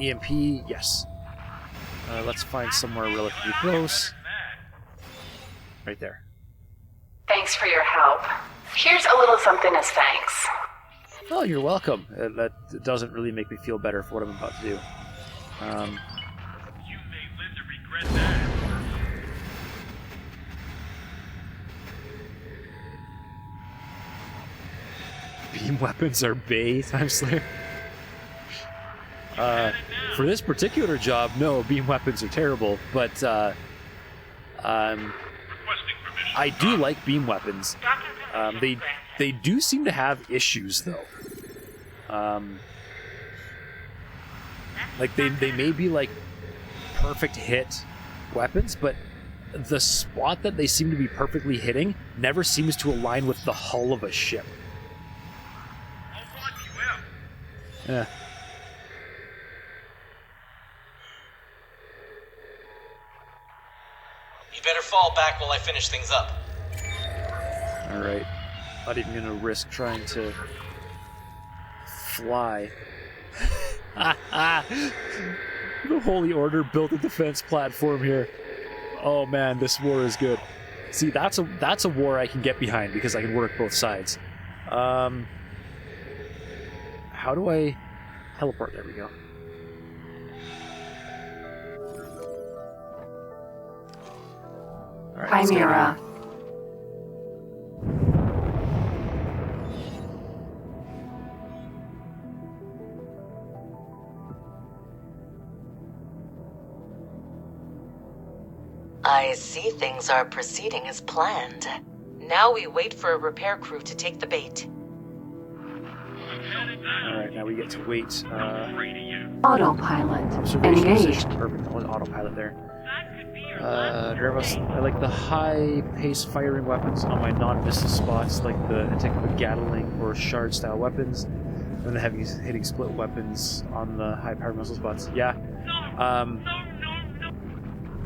EMP, yes. Let's find somewhere relatively close. Right there. Thanks for your help. Here's a little something as thanks. Oh, you're welcome. That doesn't really make me feel better for what I'm about to do. You may live to regret that. Beam weapons are Bay, Time Slayer. For this particular job, no, beam weapons are terrible, but I do like beam weapons. They do seem to have issues, though. Like, they may be, like, perfect hit weapons, but the spot that they seem to be perfectly hitting never seems to align with the hull of a ship. Yeah. You better fall back while I finish things up. Alright. Not even gonna risk trying to fly. The Holy Order built a defense platform here. Oh man, this war is good. See, that's a war I can get behind because I can work both sides. How do I teleport? There we go. All right, Chimera. I see things are proceeding as planned. Now we wait for a repair crew to take the bait. Alright, now we get to wait. Autopilot. Observation Engaged. position. Perfect. That was autopilot there. I like the high-paced firing weapons on my non-missile spots, like the Gatling or Shard-style weapons, and the heavy hitting split weapons on the high-powered missile spots. Yeah.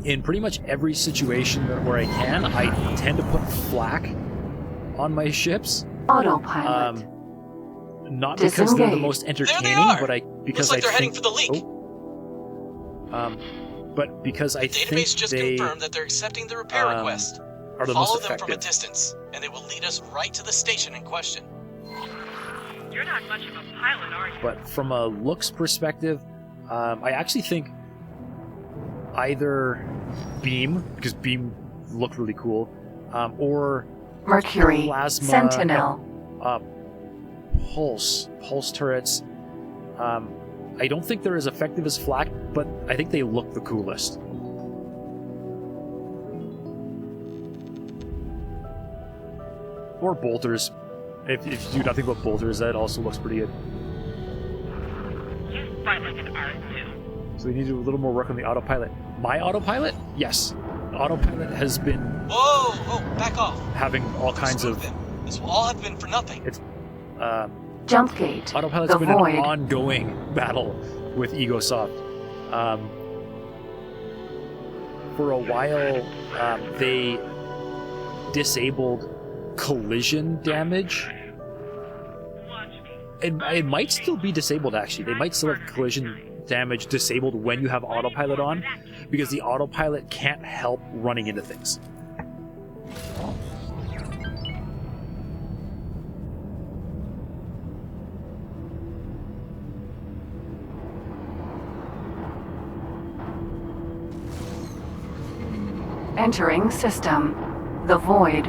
In pretty much every situation where I can, I tend to put flak on my ships. Autopilot. Not because they're the most entertaining, but because Looks like they're think, heading for the leak. But because I think Database just they confirmed that they're accepting the repair request. are the Follow most them effective. from a distance, and they will lead us right to the station in question. You're not much of a pilot, are you? But from a looks perspective, I actually think either Beam, because Beam looked really cool, or Mercury. Plasma, Sentinel. Pulse turrets. I don't think they're as effective as flak, but I think they look the coolest. Or bolters. If you do nothing but bolters, that also looks pretty good. You fight like an art too. So we need to do a little more work on the autopilot. My autopilot? Yes. Autopilot has been... Whoa! Whoa! Back off! Having all kinds of... This will all have been for nothing. It's... Jumpgate. Autopilot's The been Void. an ongoing battle with Egosoft. For a while, they disabled collision damage. It might still be disabled, actually. They might still have collision damage disabled when you have autopilot on, because the autopilot can't help running into things. Entering system. The Void.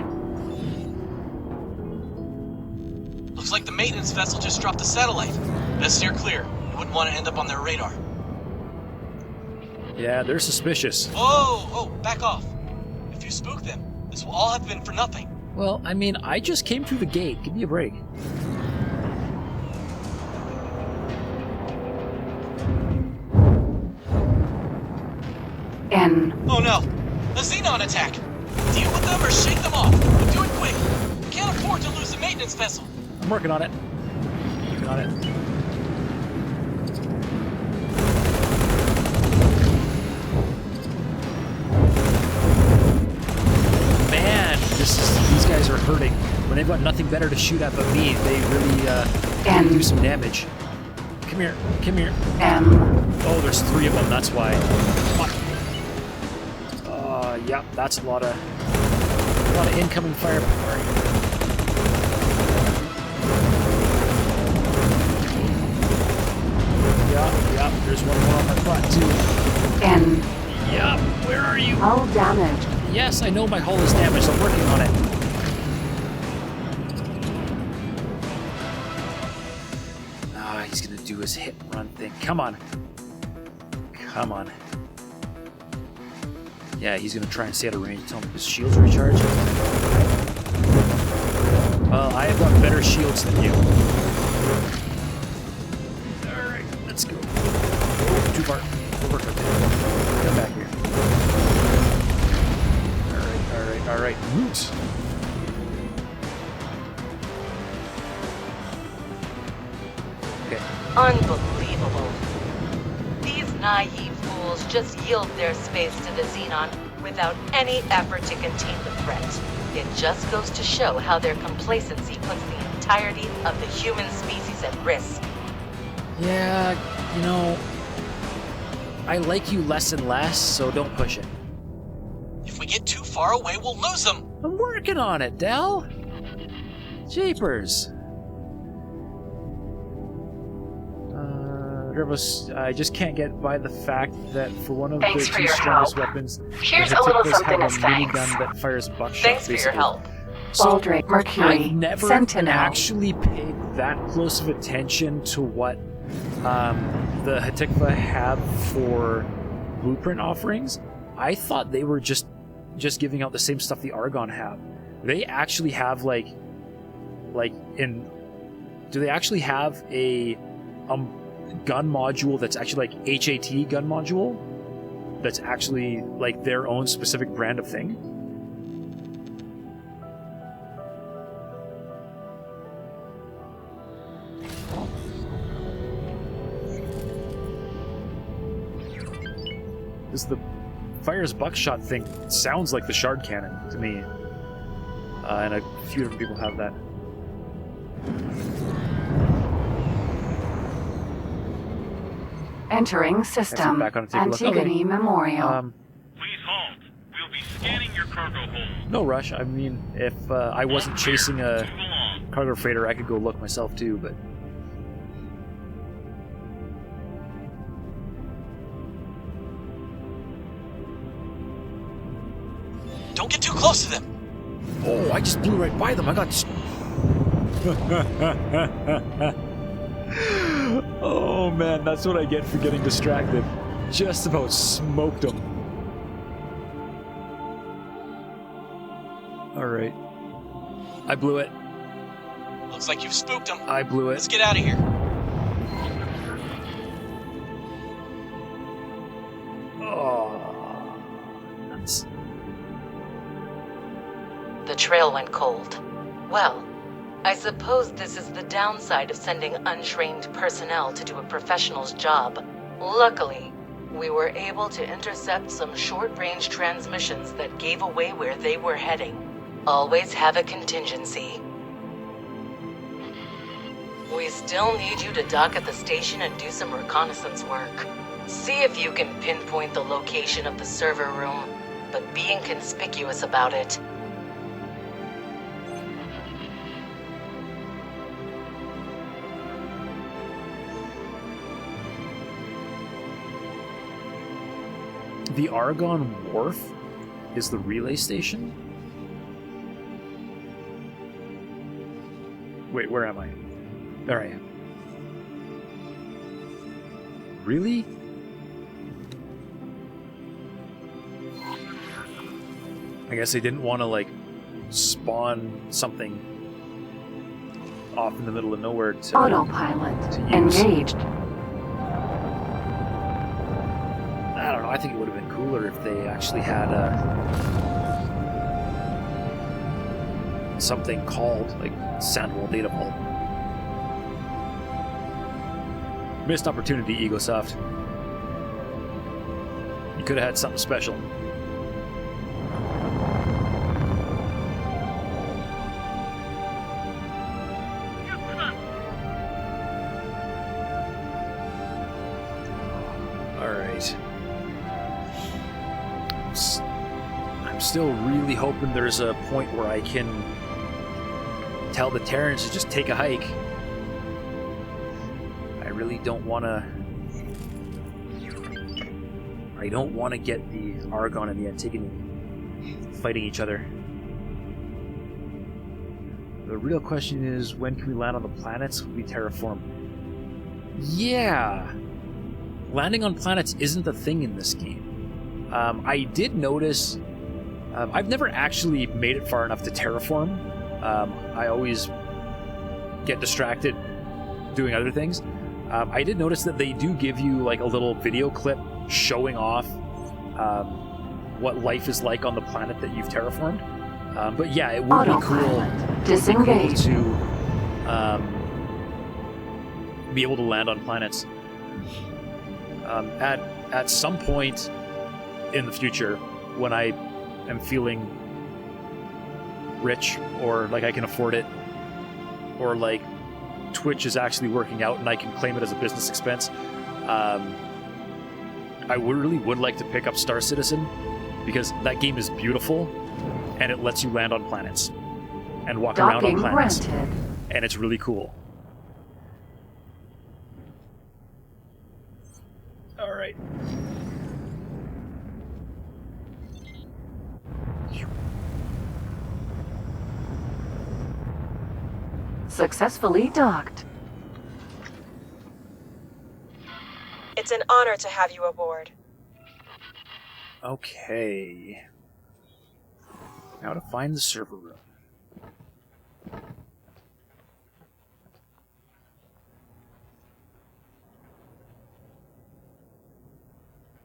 Looks like the maintenance vessel just dropped a satellite. Best steer clear. You wouldn't want to end up on their radar. Yeah, they're suspicious. Oh, back off. If you spook them, this will all have been for nothing. Well, I mean, I just came through the gate. Give me a break. Oh no! A Xenon attack! Deal with them or shake them off! But do it quick! We can't afford to lose the maintenance vessel! I'm working on it. Working on it. Man, these guys are hurting. When they've got nothing better to shoot at but me, they really do some damage. Come here. Come here. Oh, there's 3 of them. That's why. Yep, that's a lot of incoming firepower. Yep, there's one more on my butt too. Yep, where are you? Hull damaged. Yes, I know my hull is damaged. I'm working on it. Ah, he's gonna do his hit and run thing. Come on. Come on. Yeah, he's gonna try and stay out of range. Tell him his shields recharge. Well, I have got better shields than you. Alright, let's go. Too far. Over. Come back here. Alright. Root. Okay. Unbelievable. These naive fools just yield their space to the Xenon without any effort to contain the threat. It just goes to show how their complacency puts the entirety of the human species at risk. Yeah, you know, I like you less and less, so don't push it. If we get too far away, we'll lose them! I'm working on it, Del! Jeepers! I just can't get by the fact that for one of the 2 strongest weapons, here's a little something have as a thanks. minigun that fires buckshot. Thanks for your help. So Mercury, I've never Sentinel. actually paid that close of attention to what the Hatikva have for blueprint offerings. I thought they were just giving out the same stuff the Argon have. They actually have do they actually have a gun module that's actually like HAT gun module that's actually like their own specific brand of thing? Because the fires buckshot thing sounds like the shard cannon to me, and a few different people have that. Entering system. Back on Antigone Memorial. Please halt. We'll be scanning your cargo hold. No rush. I mean, if I wasn't chasing a cargo freighter, I could go look myself too, but... Don't get too close to them! Oh, I just blew right by them. I got... Oh man, that's what I get for getting distracted. Just about smoked them. Alright. I blew it. Looks like you've spooked them. I blew it. Let's get out of here. Oh, nuts. The trail went cold. Well, I suppose this is the downside of sending untrained personnel to do a professional's job. Luckily, we were able to intercept some short-range transmissions that gave away where they were heading. Always have a contingency. We still need you to dock at the station and do some reconnaissance work. See if you can pinpoint the location of the server room, but be inconspicuous about it. The Argon Wharf is the relay station? Wait, where am I? There I am. Really? I guess they didn't want to, like, spawn something off in the middle of nowhere to Autopilot to use. engaged. I don't know, I think it would have been cooler if they actually had something called, like, Sandwall Data Vault. Missed opportunity, Egosoft. You could have had something special. Alright. I'm still really hoping there's a point where I can tell the Terrans to just take a hike. I really don't want to... I don't want to get the Argon and the Antigone fighting each other. The real question is, when can we land on the planets? Will we terraform? Yeah! Landing on planets isn't a thing in this game. I did notice... I've never actually made it far enough to terraform. I always get distracted doing other things. I did notice that they do give you like a little video clip showing off what life is like on the planet that you've terraformed. But yeah, it would be cool. To be able to land on planets. At some point in the future, when I am feeling rich, or like I can afford it, or like Twitch is actually working out and I can claim it as a business expense, I really would like to pick up Star Citizen, because that game is beautiful and it lets you land on planets and walk around on planets, and it's really cool. All right. Successfully docked. It's an honor to have you aboard. Okay. Now to find the server room.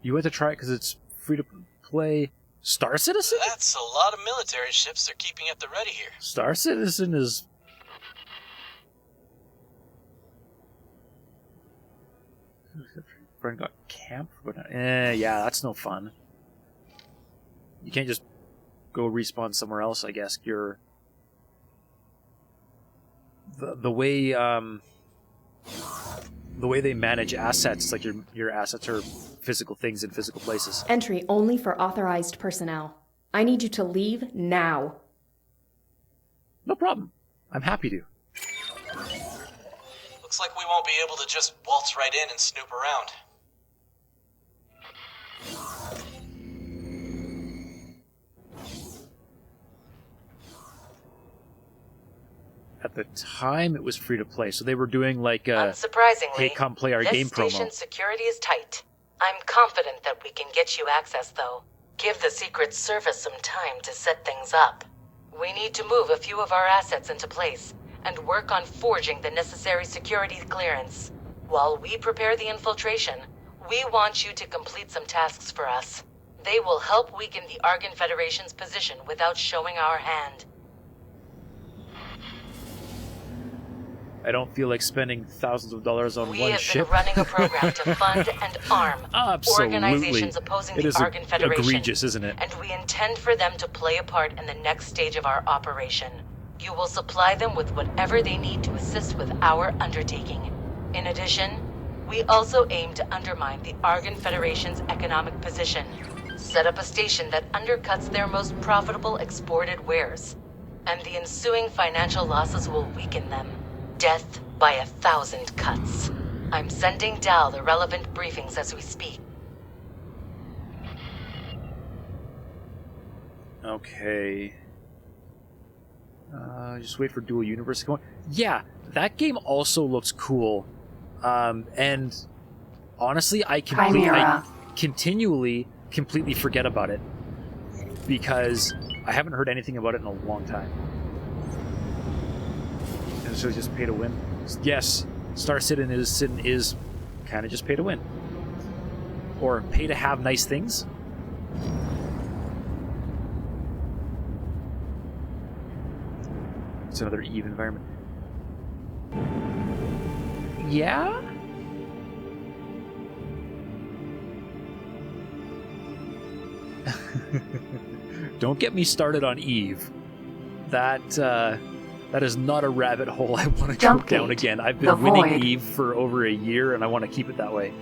You had to try it because it's free to play. Star Citizen? That's a lot of military ships they're keeping at the ready here. Star Citizen is... Friend got camp, but yeah, that's no fun. You can't just go respawn somewhere else. I guess you're the way they manage assets. Like your assets are physical things in physical places. Entry only for authorized personnel. I need you to leave now. No problem. I'm happy to. Looks like we won't be able to just waltz right in and snoop around. At the time, it was free to play, so they were doing like Unsurprisingly, hey, come play our this game promo. station's security is tight. I'm confident that we can get you access, though. Give the Secret Service some time to set things up. We need to move a few of our assets into place and work on forging the necessary security clearance. While we prepare the infiltration, we want you to complete some tasks for us. They will help weaken the Argon Federation's position without showing our hand. I don't feel like spending thousands of dollars on one ship. We have been running a program to fund and arm organizations opposing the Argon Federation. Egregious, isn't it? And we intend for them to play a part in the next stage of our operation. You will supply them with whatever they need to assist with our undertaking. In addition, we also aim to undermine the Argon Federation's economic position. Set up a station that undercuts their most profitable exported wares. And the ensuing financial losses will weaken them. Death by 1,000 cuts. I'm sending Dal the relevant briefings as we speak. Okay. Just wait for Dual Universe to come on. Yeah, that game also looks cool. And honestly, I continually completely forget about it because I haven't heard anything about it in a long time. And so just pay to win. Yes, Star Citizen is kind of just pay to win. Or pay to have nice things. It's another EVE environment. Yeah? Don't get me started on EVE. That is not a rabbit hole I want to go down again. I've been winning EVE for over a year, and I want to keep it that way.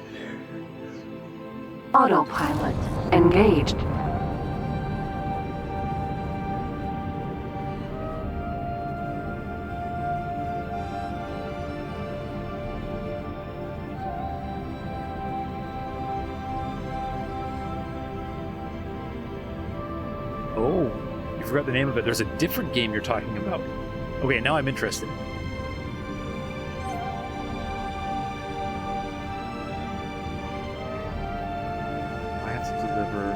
Autopilot engaged. Oh, you forgot the name of it. There's a different game you're talking about. Okay, now I'm interested. I have to deliver...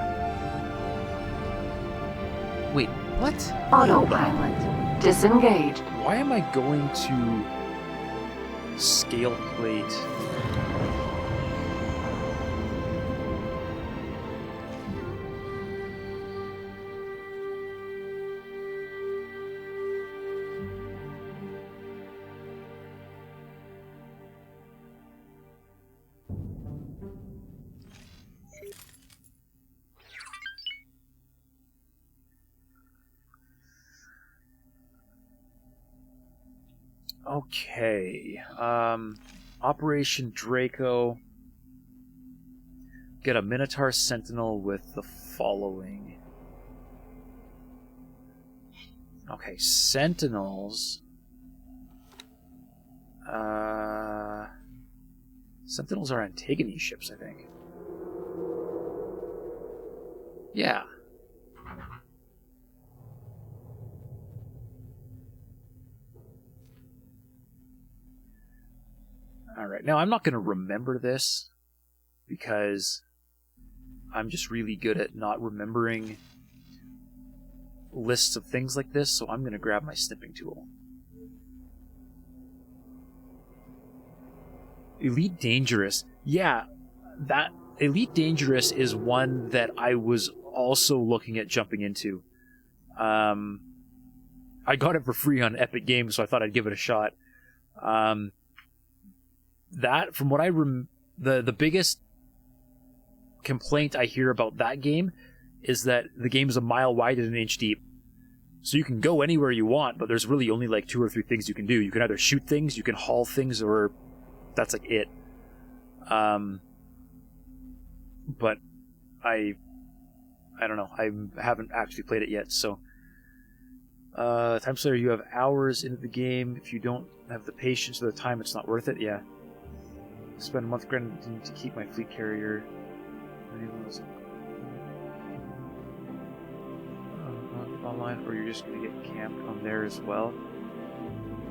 Wait, what? Autopilot disengaged. Why am I going to scale plate? Okay, Operation Draco. Get a Minotaur Sentinel with the following. Okay, Sentinels. Sentinels are Antigone ships, I think. Yeah. Alright, now I'm not going to remember this because I'm just really good at not remembering lists of things like this, so I'm going to grab my snipping tool. Elite Dangerous. Yeah, that Elite Dangerous is one that I was also looking at jumping into. I got it for free on Epic Games, so I thought I'd give it a shot. That, from what the biggest complaint I hear about that game is that the game is a mile wide and an inch deep. So you can go anywhere you want, but there's really only like 2 or 3 things you can do. You can either shoot things, you can haul things, or that's like it. But I don't know. I haven't actually played it yet, so... Time Slayer, you have hours into the game. If you don't have the patience or the time, it's not worth it. Yeah. Spend a month grinding to keep my fleet carrier. Online, or you're just going to get camped on there as well.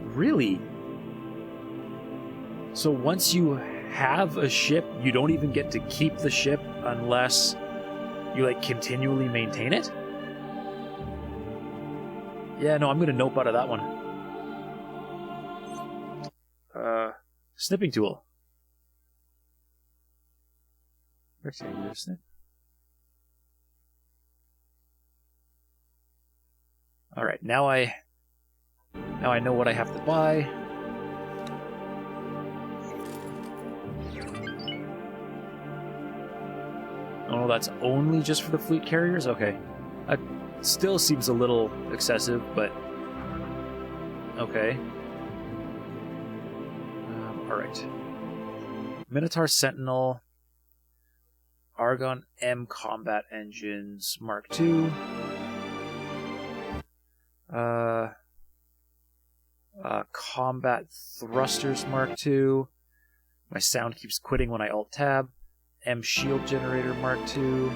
Really? So once you have a ship, you don't even get to keep the ship unless you like continually maintain it? Yeah, no, I'm going to nope out of that one. Snipping tool. Where's the user snip? Alright, now I know what I have to buy. Oh, that's only just for the fleet carriers? Okay. That still seems a little excessive, but... okay. Alright. Minotaur Sentinel. Argon M combat engines Mark II. Combat thrusters Mark II. My sound keeps quitting when I alt tab. M shield generator Mark II.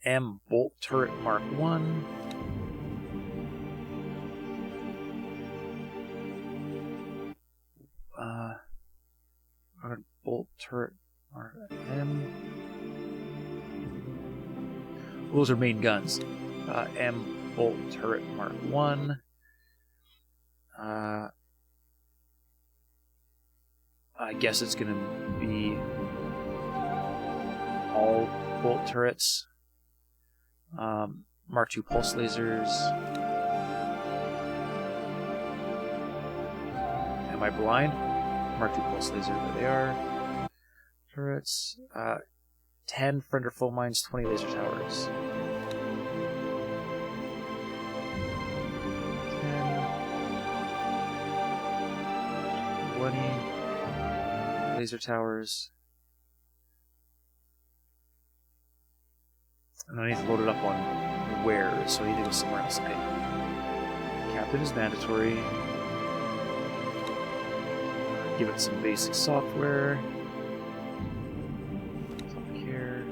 M bolt turret Mark 1. Bolt turret Mark M. Those are main guns. M bolt turret Mark 1. I guess it's gonna be all bolt turrets. Mark 2 pulse lasers. Am I blind? Mark 2 pulse laser, there they are. Turrets. 10 friend or foe mines, 20 laser towers. 10, 20 laser towers. And I need to load it up on where, so I need to go somewhere else. Okay. Captain is mandatory. Give it some basic software. Care.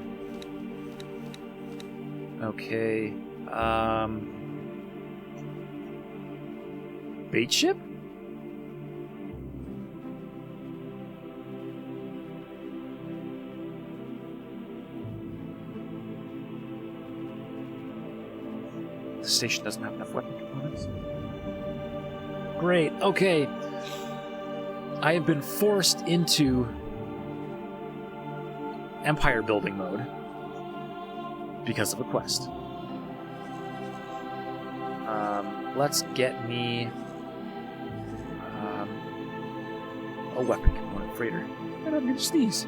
Okay. Bait ship? The station doesn't have enough weapon components. Great, okay. I have been forced into empire building mode because of a quest. Let's get me a weapon component freighter. And I'm gonna sneeze.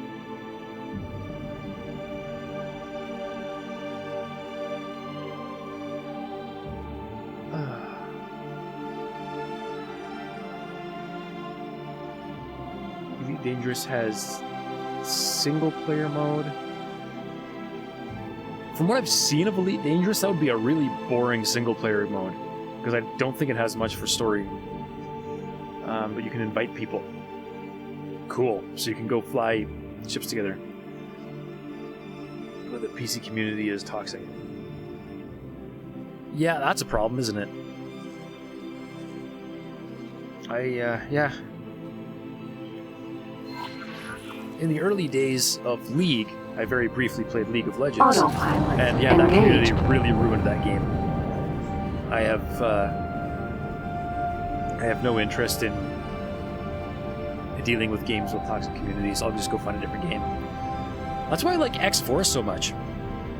Elite Dangerous has single player mode. From what I've seen of Elite Dangerous, that would be a really boring single player mode, because I don't think it has much for story. But you can invite people. Cool. So you can go fly ships together. But the PC community is toxic. Yeah, that's a problem, isn't it? Yeah. In the early days of League, I very briefly played League of Legends. Autopilot and yeah, that engaged. community really ruined that game. I have no interest in dealing with games with toxic communities. I'll just go find a different game. That's why I like X-Force so much.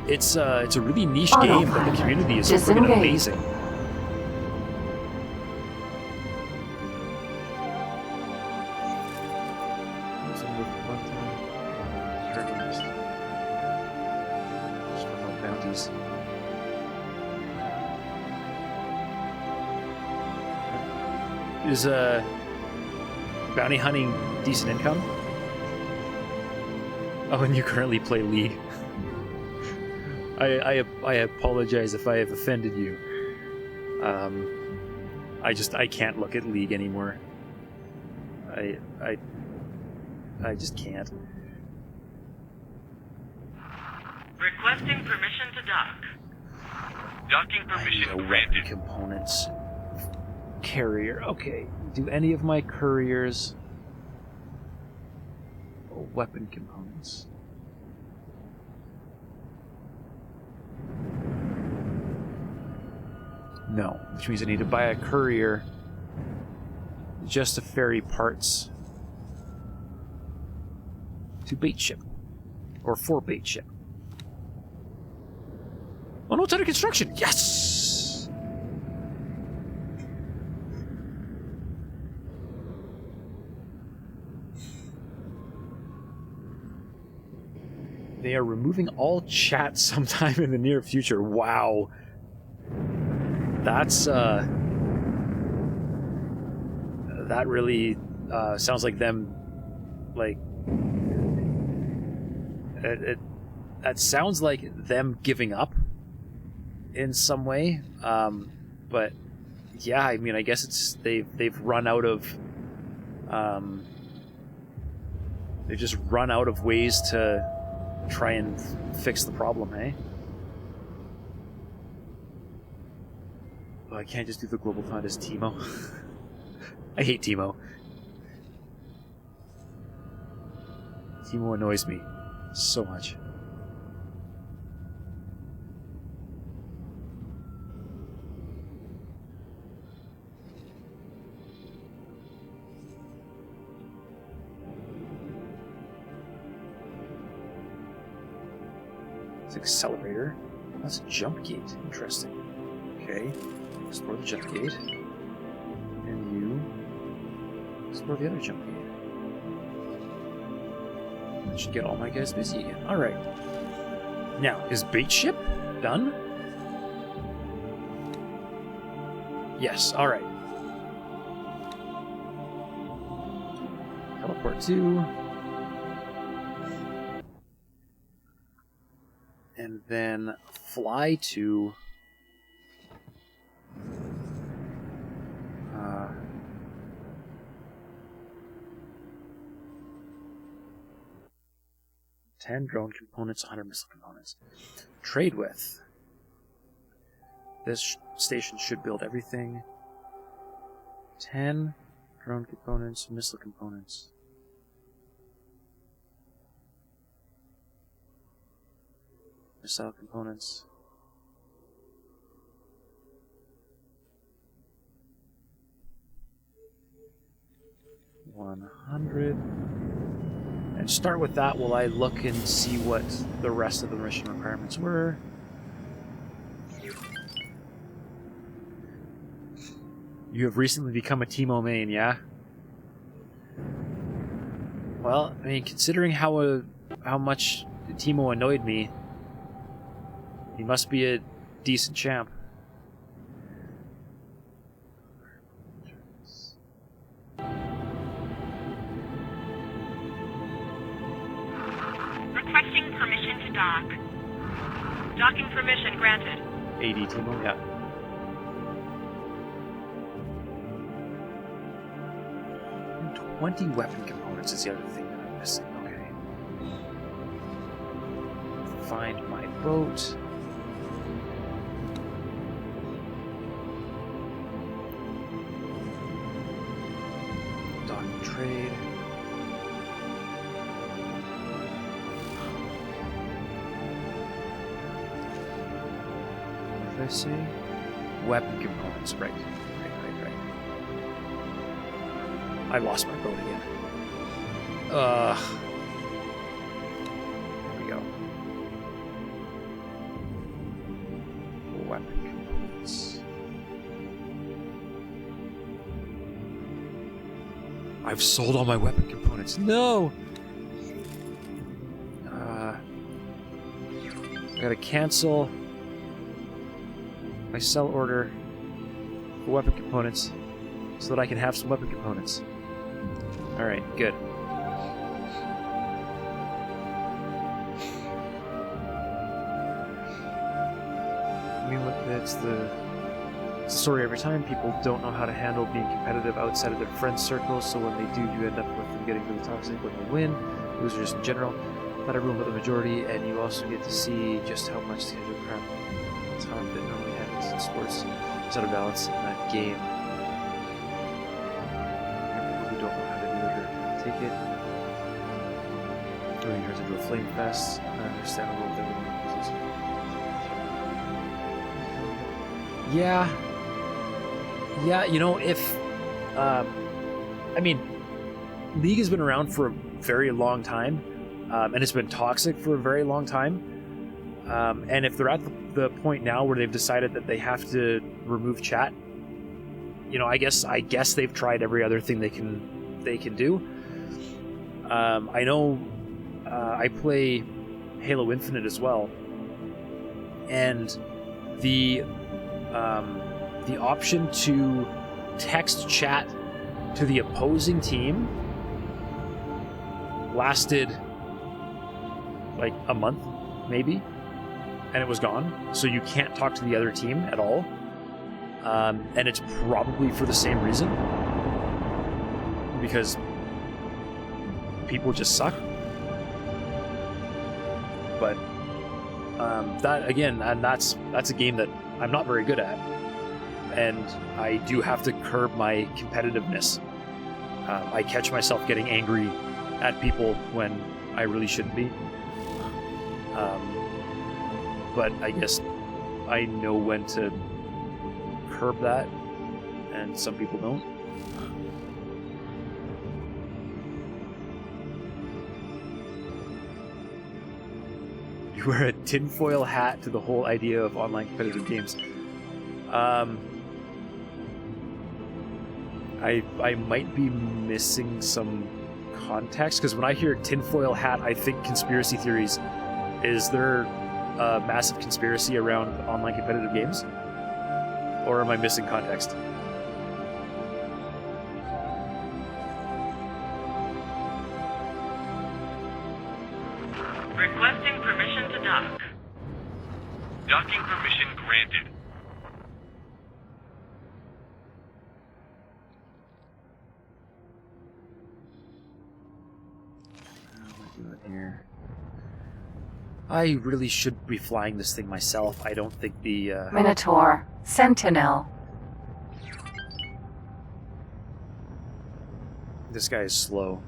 It's a really niche game, but the community is so freaking amazing. Bounties. Is bounty hunting decent income? Oh, and you currently play League. I apologize if I have offended you. I can't look at League anymore. I just can't. Requesting permission to dock. Docking permission granted. Components. Carrier. Okay. Do any of my couriers... weapon components. No, which means I need to buy a courier just to ferry parts to bait ship. Or for bait ship. Oh no, it's under construction! Yes! They are removing all chat sometime in the near future. Wow. That's, that really, sounds like them, like, that sounds like them giving up in some way. But, yeah, I mean, I guess it's, they've run out of, they've just run out of ways to try and fix the problem, eh? Oh, I can't just do the global fund as Teemo. I hate Teemo. Teemo annoys me so much. It's accelerator. That's a jump gate. Interesting. Okay. Explore the jump gate. And you explore the other jump gate. That should get all my guys busy again. Alright. Now, is bait ship done? Yes, alright. Teleport to. And then fly to. $10 drone components, 100 missile components. Trade with. This station should build everything. 10 drone components, missile components. Missile components. $100. And start with that while I look and see what the rest of the mission requirements were. You have recently become a Teemo main, yeah? Well, I mean, considering how much Teemo annoyed me, he must be a decent champ. Requesting permission to dock. Docking permission granted. AD Teemo, yeah. And 20 weapon components is the other thing that I'm missing. Okay. Find my boat. Dock and trade. What did I say? Weapon components, right. I lost my boat again. Here we go. Weapon components. I've sold all my weapon components. No! I gotta cancel my sell order for weapon components so that I can have some weapon components. Alright, good. I mean, look, it's the story every time. People don't know how to handle being competitive outside of their friend circle, so when they do, you end up with them getting really toxic when they win. Losers in general. Not everyone but the majority, and you also get to see just how much schedule crap talk that normally happens in sports is out of balance in that game. And people who don't know how to do it or take it. Doing yours into a flame fest. Understandable that everyone uses it. Yeah, you know, if I mean, League has been around for a very long time, and it's been toxic for a very long time, and if they're at the point now where they've decided that they have to remove chat, you know, I guess they've tried every other thing they can do. I know I play Halo Infinite as well, and the option to text chat to the opposing team lasted like a month, maybe, and it was gone. So you can't talk to the other team at all. And it's probably for the same reason. Because people just suck. But that, again, and that's a game that I'm not very good at. and I do have to curb my competitiveness. I catch myself getting angry at people when I really shouldn't be. But I guess I know when to curb that, and some people don't. You wear a tinfoil hat to the whole idea of online competitive games. I might be missing some context, because when I hear tinfoil hat, I think conspiracy theories. Is there a massive conspiracy around online competitive games? Or am I missing context? Requesting permission to dock. Docking permission granted. Here. I really should be flying this thing myself. I don't think the Minotaur, Sentinel. This guy is slow.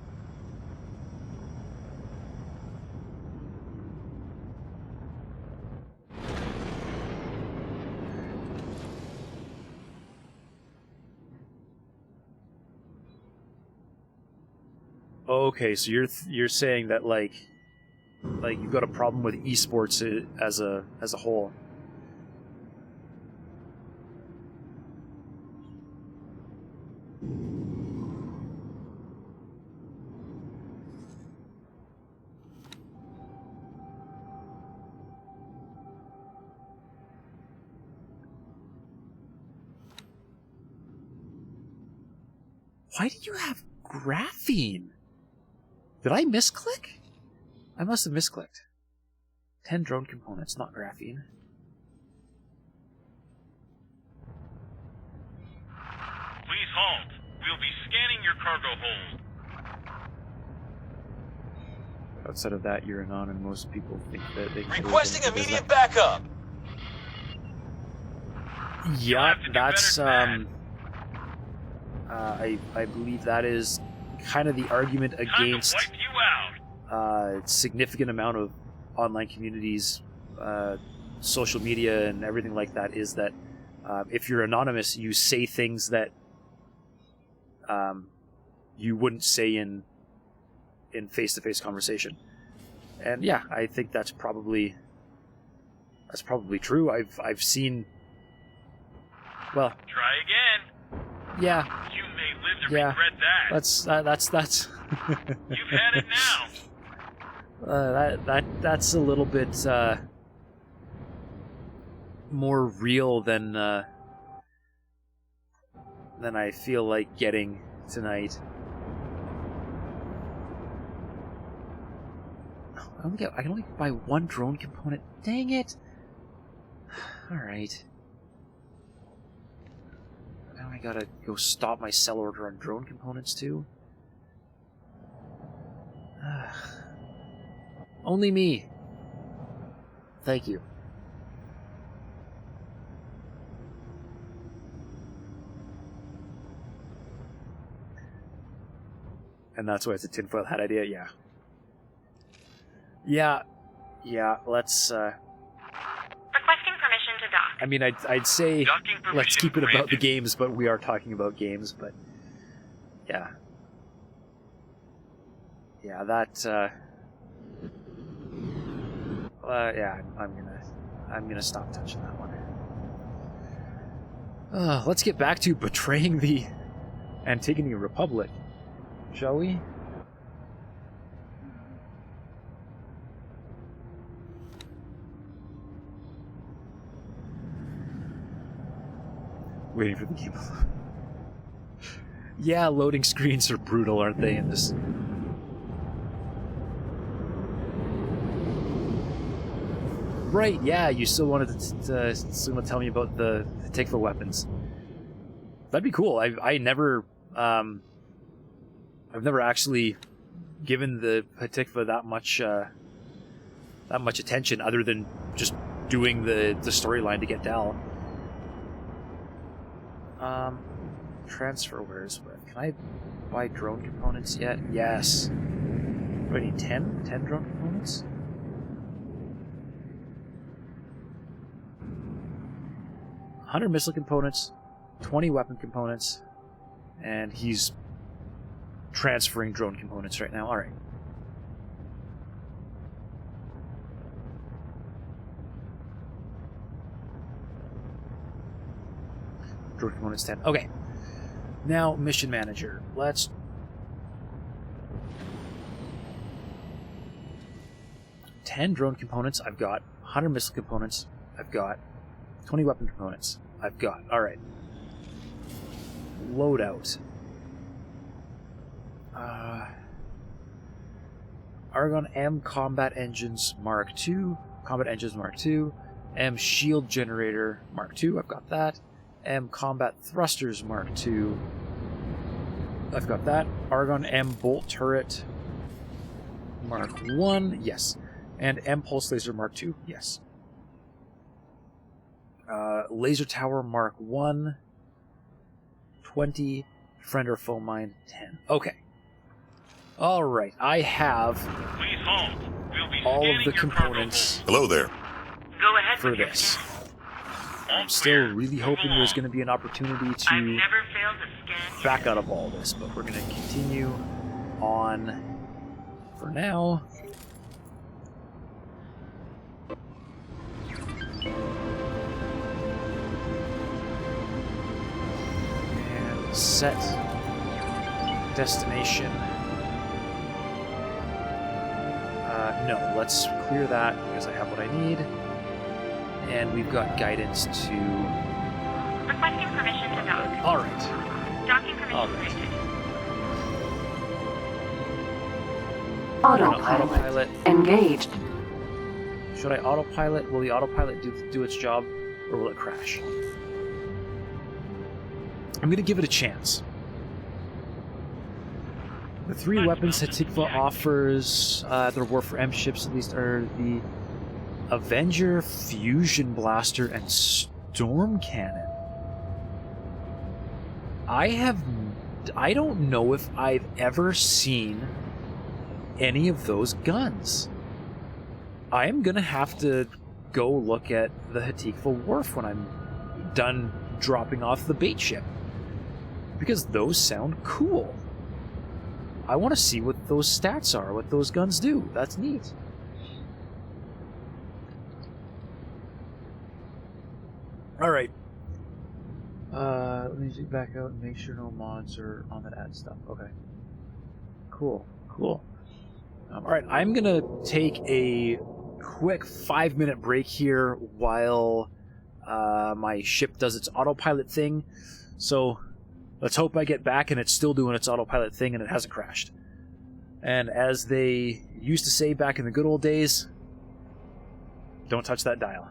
Okay, so you're saying that like you've got a problem with esports as a whole. Why do you have graphene? Did I misclick? I must have misclicked. 10 drone components, not graphene. Please halt. We'll be scanning your cargo hold. Outside of that, you're a non, and most people think that they can Requesting immediate backup. Yeah, that's I believe that is kind of the argument against significant amount of online communities, social media, and everything like that, is that if you're anonymous, you say things that you wouldn't say in face-to-face conversation. And yeah, I think that's probably true. I've seen. Well. Try again. Yeah. You may live to regret that. That's. You've had it now. That's a little bit more real than I feel like getting tonight. I can only buy one drone component. Dang it! All right. Now I gotta go stop my sell order on drone components too. Only me. Thank you. And that's why it's a tinfoil hat idea, yeah. Yeah, let's Requesting permission to dock. I mean, I'd say let's keep it about the games, but we are talking about games, but yeah. Yeah, that yeah, I'm gonna stop touching that one. Let's get back to betraying the Antigone Republic, shall we? Waiting for the game. Yeah, loading screens are brutal, aren't they, in this? Right, yeah, you still wanted to still tell me about the Tikva weapons. That'd be cool. I've never actually given the Tikva that much attention, other than just doing the storyline to get Dal. Transfer wares with. Can I buy drone components yet? Yes. Do I need 10? 10 drone components? $100 missile components, 20 weapon components, and he's transferring drone components right now. Alright. Drone components 10. Okay. Now, mission manager. Let's... 10 drone components. I've got 100 missile components. I've got 20 weapon components. I've got. Alright. Loadout. Argon M Combat Engines Mark II. Combat Engines Mark II. M Shield Generator Mark II. I've got that. M Combat Thrusters Mark II. I've got that. Argon M Bolt Turret Mark I. Yes. And M Pulse Laser Mark II. Yes. Laser Tower Mark 1, 20, Friend or Foe Mine 10. Okay. Alright, I have all of the components. Hello there. Go ahead for this. I'm still really hoping there's going to be an opportunity to back out of all this, but we're going to continue on for now. Set destination. No, let's clear that because I have what I need. And we've got guidance to... Requesting permission to dock. Alright. Docking permission granted. Autopilot engaged. Should I autopilot? Will the autopilot do its job, or will it crash? I'm going to give it a chance. The 3 weapons that Tikva offers, their War for M ships at least, are the Avenger, Fusion Blaster, and Storm Cannon. I don't know if I've ever seen any of those guns. I am going to have to go look at the Hatikva Wharf when I'm done dropping off the bait ship. Because those sound cool. I want to see what those stats are, what those guns do. That's neat. Alright. Let me get back out and make sure no mods are on that ad stuff. Okay. Cool. Cool. Alright, I'm gonna take a quick 5-minute break here while my ship does its autopilot thing. So... let's hope I get back and it's still doing its autopilot thing and it hasn't crashed. And as they used to say back in the good old days, don't touch that dial.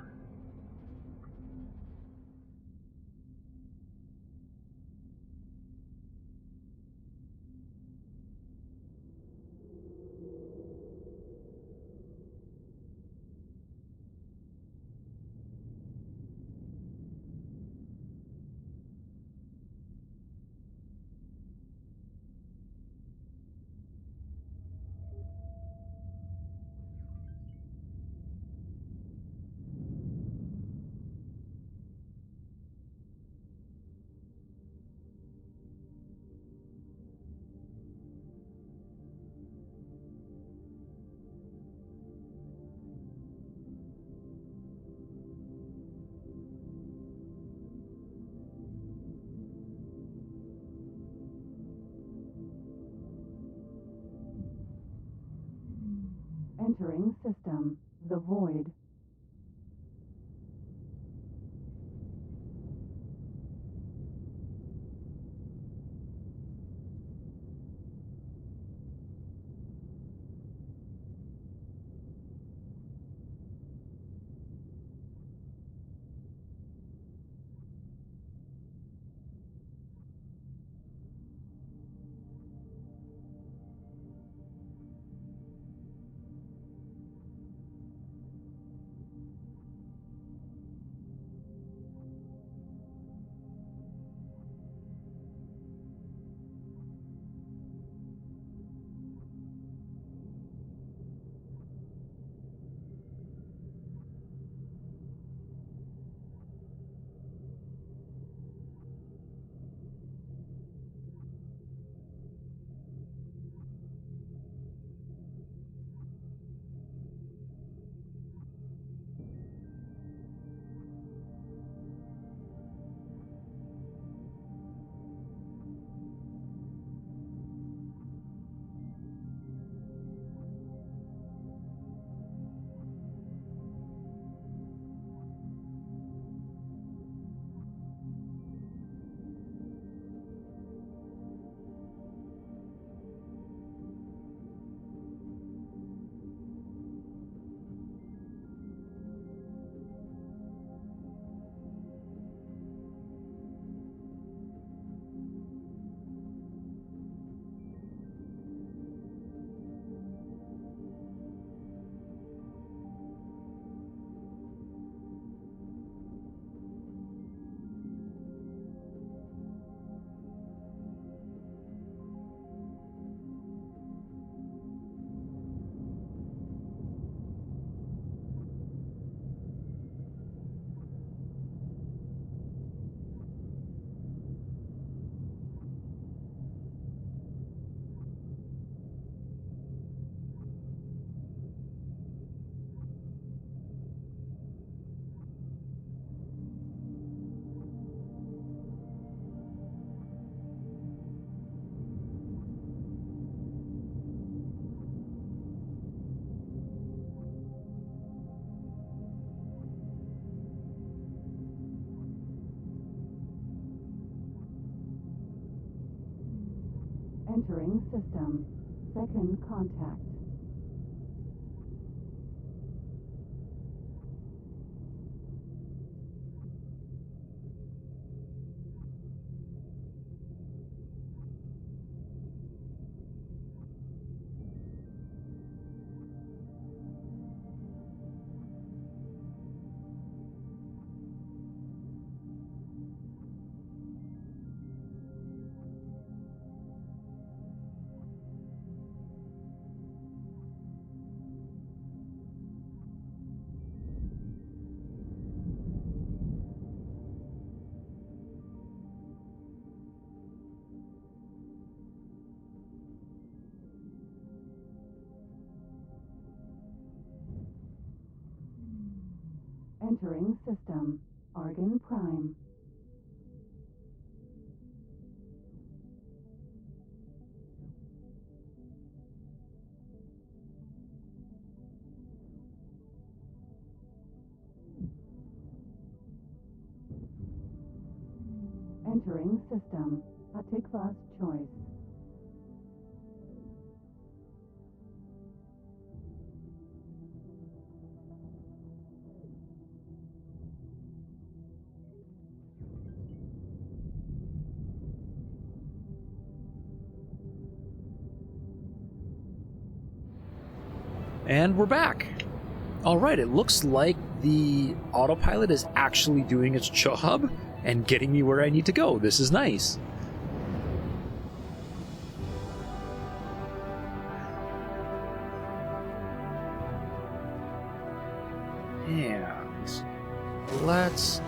Entering system. The Void. Entering system. Second contact. Entering system. Argon Prime. Entering system. Hatikva's choice. And we're back. All right, it looks like the autopilot is actually doing its job and getting me where I need to go. This is nice. And let's,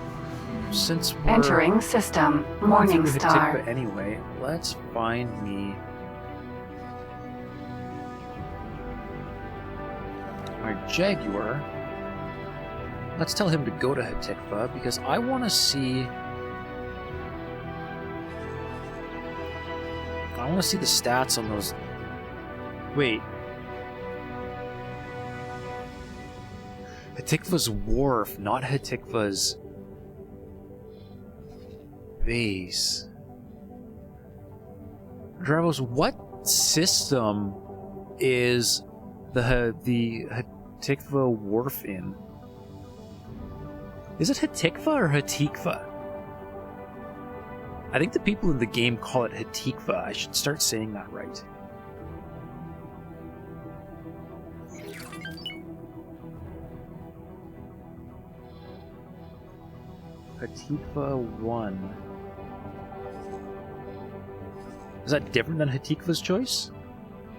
since we're Entering system. Morning through Star. Hatikva anyway, let's find me my Jaguar. Let's tell him to go to Hatikva because I want to see. I want to see the stats on those. Wait. Hatikva's wharf, not Hatikva's base. Dravos, what system is the Hatikva wharf in? Is it Hatikva or Hatikva? I think the people in the game call it Hatikva. I should start saying that right. Hatikva 1. Is that different than Hatikva's choice?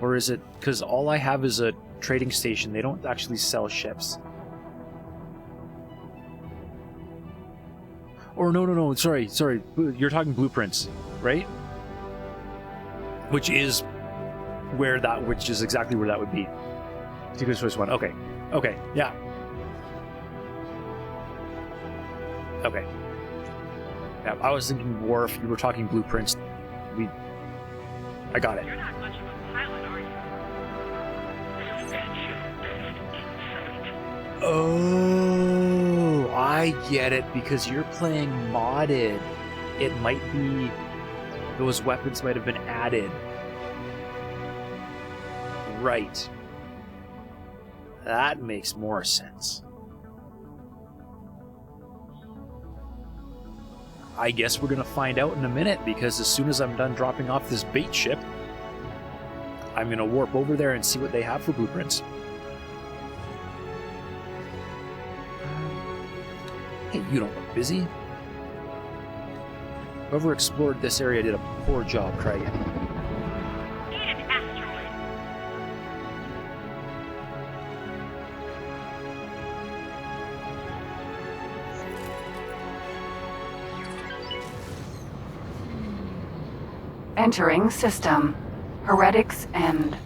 Or is it... because all I have is a trading station. They don't actually sell ships. Or no, sorry. You're talking blueprints, right? Which is exactly where that would be. Hatikva's choice 1. Okay, yeah. Okay. Yeah, I was thinking wharf. You were talking blueprints. I got it. You're not much of a pilot, are you? Oh, I get it. Because you're playing modded. It might be... those weapons might have been added. Right. That makes more sense. I guess we're gonna find out in a minute, because as soon as I'm done dropping off this bait ship, I'm gonna warp over there and see what they have for blueprints. Hey, you don't look busy. Whoever explored this area did a poor job, Craig. Entering system. Heretics End.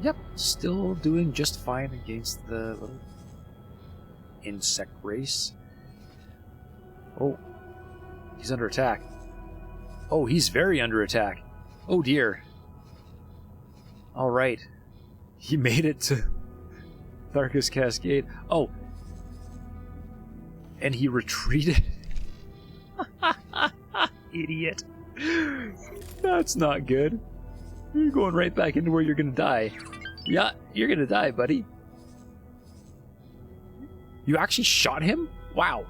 Yep, still doing just fine against the little insect race. Oh, he's under attack. Oh, he's very under attack. Oh dear. Alright. He made it to Darkest Cascade. Oh. And he retreated. Idiot. That's not good. You're going right back into where you're gonna die. Yeah, you're gonna die, buddy. You actually shot him? Wow.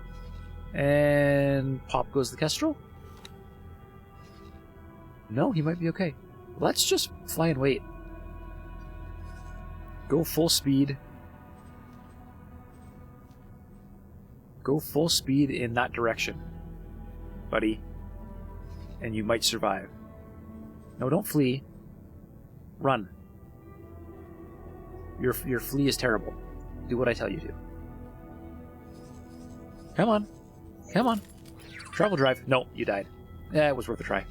And pop goes the Kestrel? No, he might be okay. Let's just fly and wait. Go full speed. Go full speed in that direction, buddy. And you might survive. No, don't flee. Run. Your flee is terrible. Do what I tell you to. Come on. Come on. Travel drive. No, you died. Yeah, it was worth a try.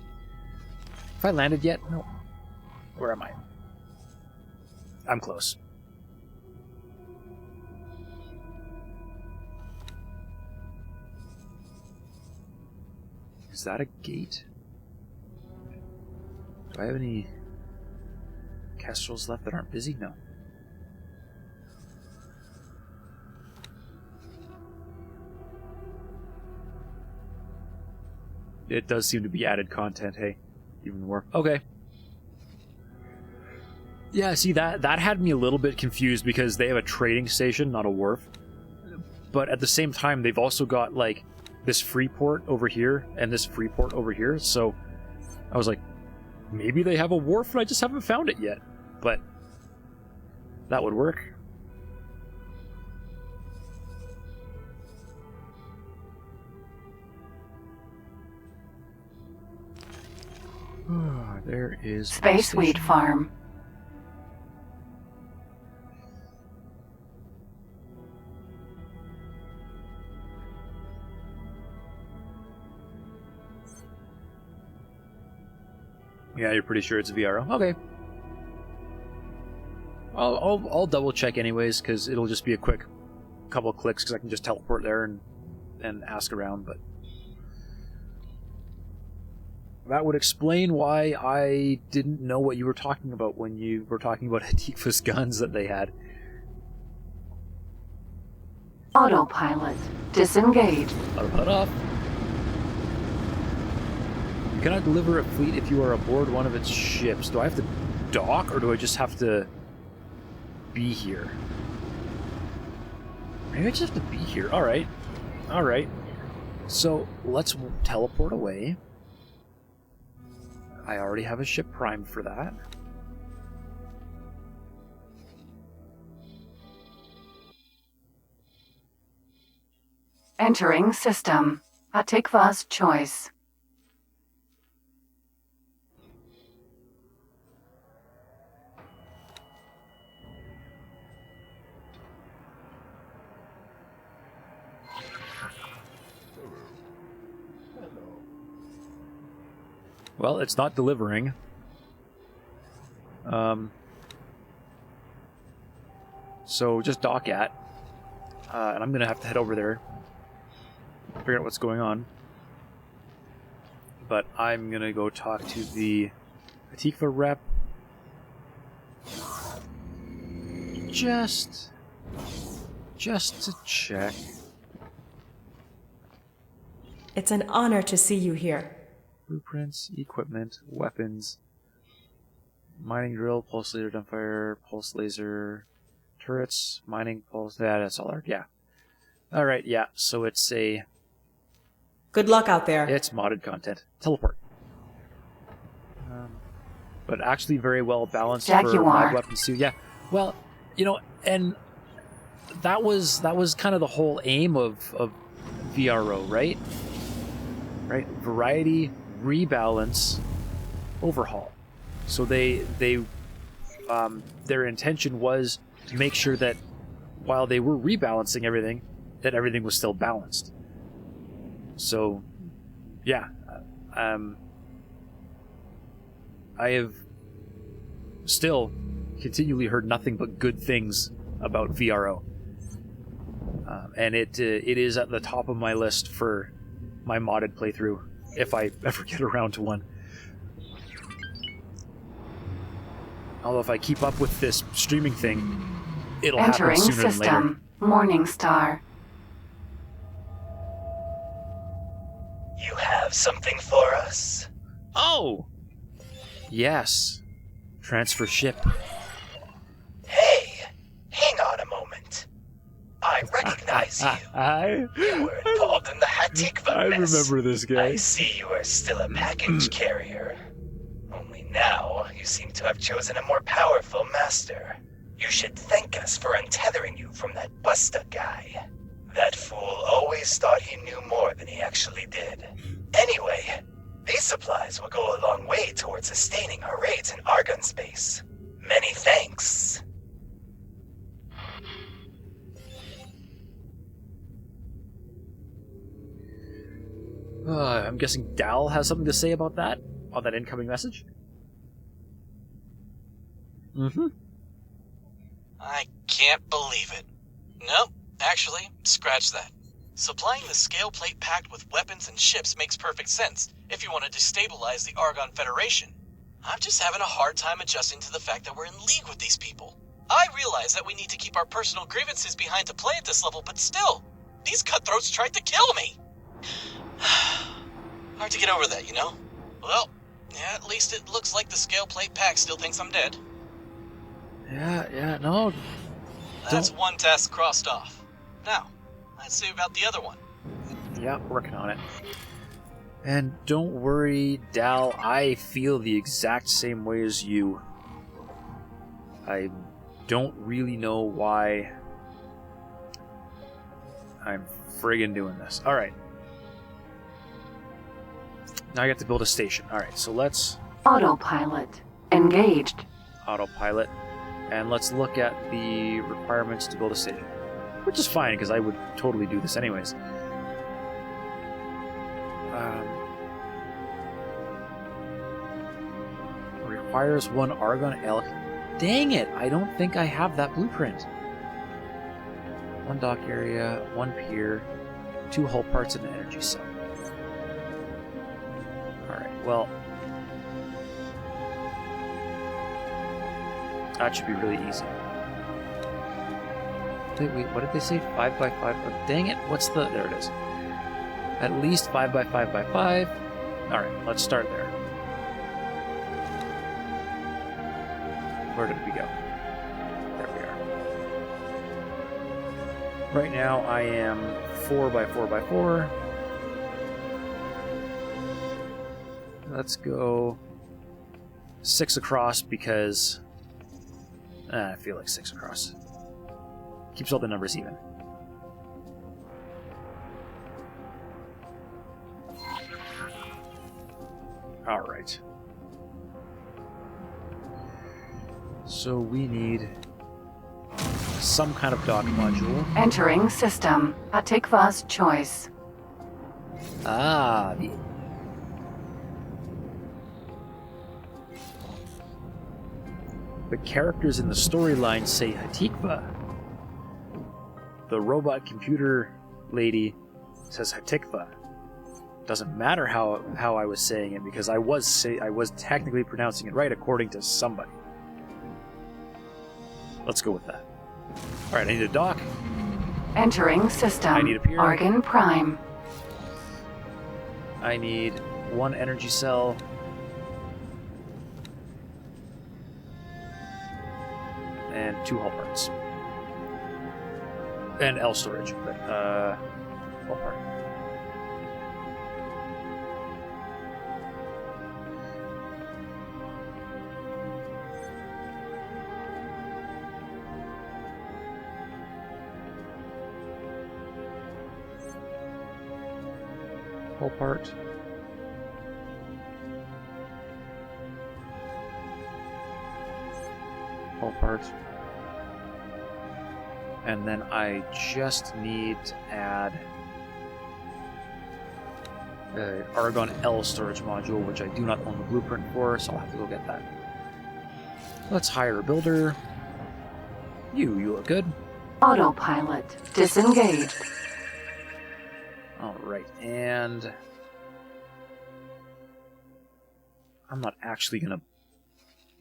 Have I landed yet? No. Where am I? I'm close. Is that a gate? Do I have any Kestrels left that aren't busy? No. It does seem to be added content, hey? Even more. Okay. Yeah, see, that had me a little bit confused because they have a trading station, not a wharf. But at the same time, they've also got, like, this free port over here and this free port over here, so I was like, maybe they have a wharf and I just haven't found it yet. But that would work. There is Space Wheat Farm. Yeah, you're pretty sure it's VRO. Okay. I'll double check anyways, because it'll just be a quick couple of clicks, because I can just teleport there and ask around, but that would explain why I didn't know what you were talking about when you were talking about Hatikva's guns that they had. Autopilot. Disengage. Autopilot off. You cannot deliver a fleet if you are aboard one of its ships. Do I have to dock, or do I just have to be here? Maybe I just have to be here. Alright. Alright. So, let's teleport away. I already have a ship primed for that. Entering system. Hatikva's choice. Well, it's not delivering. So just dock at. And I'm going to have to head over there. Figure out what's going on. But I'm going to go talk to the Hatikva rep. Just to check. It's an honor to see you here. Blueprints, equipment, weapons, mining drill, pulse laser, dumbfire, pulse laser, turrets, mining pulse. Yeah, that's all. Yeah. All right. Yeah. So it's a. Good luck out there. It's modded content. Teleport. But actually very well balanced for my weapons too. Yeah. Well, you know, and that was kind of the whole aim of VRO, right? Right. Variety. Rebalance, overhaul. So their intention was to make sure that while they were rebalancing everything, that everything was still balanced. So, yeah, I have still continually heard nothing but good things about VRO, and it is at the top of my list for my modded playthrough. If I ever get around to one. Although if I keep up with this streaming thing, it'll happen Entering sooner than later. system. Morning Star. You have something for us? Oh! Yes. Transfer ship. Hey, hang on a moment. I recognize you. You were involved in the Hatikva mess. remember this guy. I see you are still a package carrier. Only now, you seem to have chosen a more powerful master. You should thank us for untethering you from that Busta guy. That fool always thought he knew more than he actually did. Anyway, these supplies will go a long way towards sustaining our raids in Argon space. Many thanks. I'm guessing Dal has something to say about that? On that incoming message? Mm-hmm. I can't believe it. Nope, actually, scratch that. Supplying the scale plate packed with weapons and ships makes perfect sense if you want to destabilize the Argon Federation. I'm just having a hard time adjusting to the fact that we're in league with these people. I realize that we need to keep our personal grievances behind to play at this level, but still, these cutthroats tried to kill me. Hard to get over that, you know? Well, yeah, at least it looks like the scale plate pack still thinks I'm dead. Yeah, no. That's one task crossed off. Now, let's see about the other one. Yeah, working on it. And don't worry, Dal, I feel the exact same way as you. I don't really know why I'm friggin' doing this. Alright. Now I get to build a station. Alright, so let's... Autopilot. Engaged. Autopilot. And let's look at the requirements to build a station. Which is fine, because I would totally do this anyways. Requires 1 Argon Elk. Dang it! I don't think I have that blueprint. 1 dock area, 1 pier, 2 hull parts, and an energy cell. Alright, well... that should be really easy. Wait, what did they say? 5 by 5? Oh, dang it, what's the... there it is. At least 5 by 5 by 5. Alright, let's start there. Where did we go? There we are. Right now I am 4 by 4 by 4. Let's go 6 across because I feel like 6 across. Keeps all the numbers even. Alright. So we need some kind of dock module. Entering system. Hatikva's choice. Ah, the characters in the storyline say Hatikva. The robot computer lady says Hatikva. Doesn't matter how I was saying it because I was technically pronouncing it right according to somebody. Let's go with that. All right, I need a dock. Entering system. I need a pier. Argon Prime. I need 1 energy cell. And 2 hull parts. And L storage, but hull part. Hull part. Hull part. And then I just need to add the Argon L storage module, which I do not own the blueprint for, so I'll have to go get that. Let's hire a builder. You look good. Autopilot. Disengaged. Alright, and I'm not actually gonna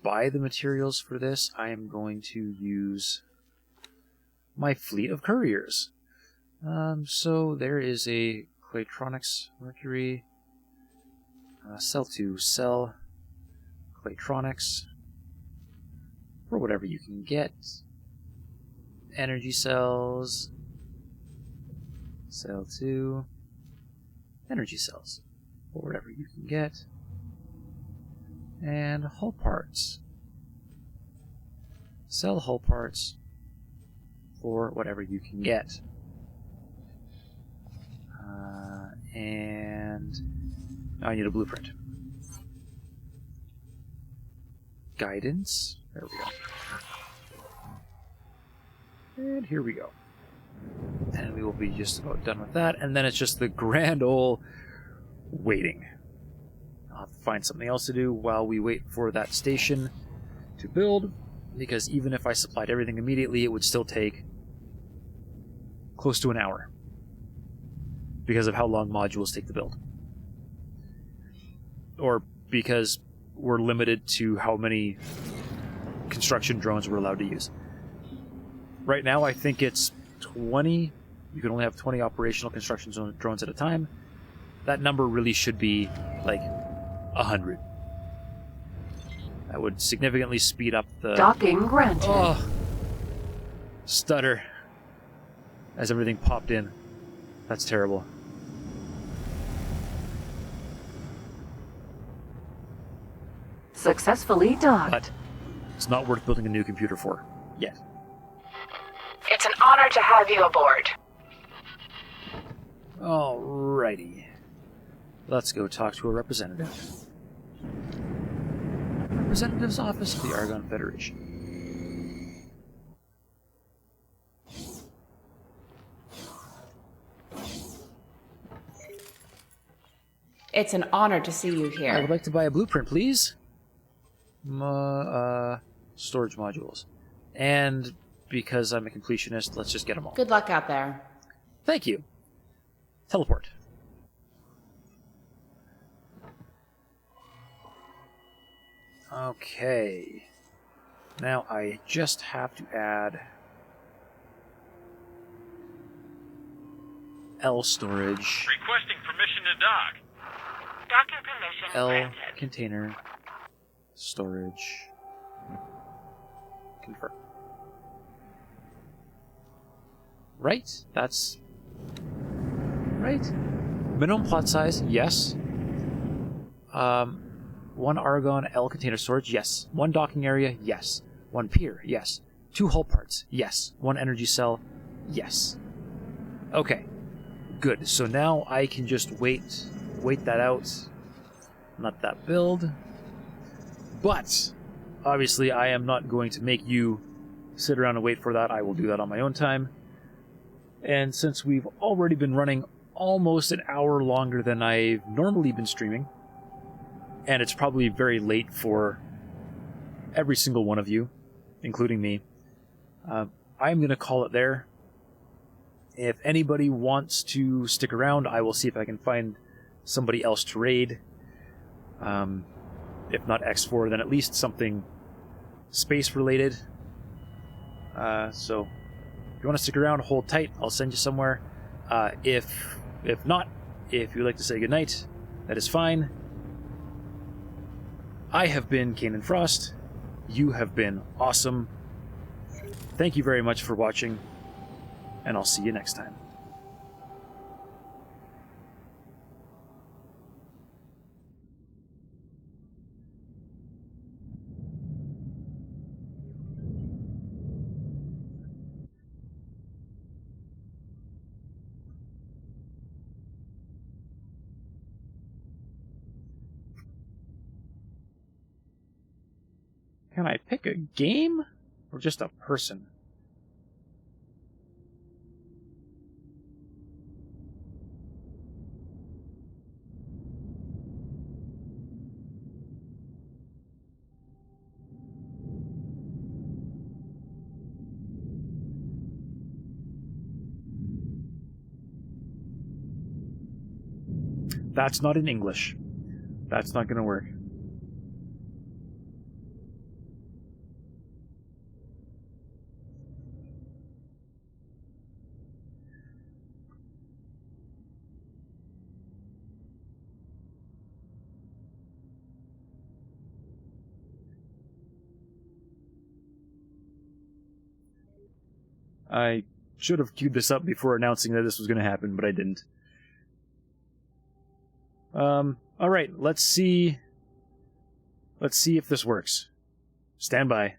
buy the materials for this, I am going to use my fleet of couriers. So there is a Claytronics Mercury. Sell to sell Claytronics for whatever you can get. Energy cells. Sell to energy cells for whatever you can get. And hull parts. Sell hull parts for whatever you can get. And now I need a blueprint. Guidance. There we go. And here we go. And we will be just about done with that. And then it's just the grand old waiting. I'll have to find something else to do while we wait for that station to build. Because even if I supplied everything immediately, it would still take close to an hour. Because of how long modules take to build. Or because we're limited to how many construction drones we're allowed to use. Right now, I think it's 20. You can only have 20 operational construction drones at a time. That number really should be like 100. That would significantly speed up the... Docking granted. Oh! Stutter. As everything popped in. That's terrible. Successfully docked. But it's not worth building a new computer for. Yet. It's an honor to have you aboard. Alrighty. Let's go talk to a representative. Representative's Office of the Argon Federation. It's an honor to see you here. I would like to buy a blueprint, please. Storage modules. And because I'm a completionist, let's just get them all. Good luck out there. Thank you. Teleport. Okay. Now I just have to add L storage. Requesting permission to dock. Docking permission L granted. container storage. Confirm. Right? That's right. Minimum plot size, yes. 1 Argon L container storage, yes. 1 docking area, yes. 1 pier, yes. 2 hull parts, yes. 1 energy cell, yes. Okay, good. So now I can just wait that out. Let that build. But obviously I am not going to make you sit around and wait for that. I will do that on my own time. And since we've already been running almost an hour longer than I've normally been streaming, and it's probably very late for every single one of you, including me, I'm going to call it there. If anybody wants to stick around, I will see if I can find somebody else to raid. If not X4, then at least something space-related. So if you want to stick around, hold tight. I'll send you somewhere. If not, if you'd like to say goodnight, that is fine. I have been Kanan Frost. You have been awesome. Thank you very much for watching, and I'll see you next time. Can I pick a game or just a person? That's not in English. That's not going to work. I should have queued this up before announcing that this was going to happen, but I didn't. Alright, let's see if this works. Stand by.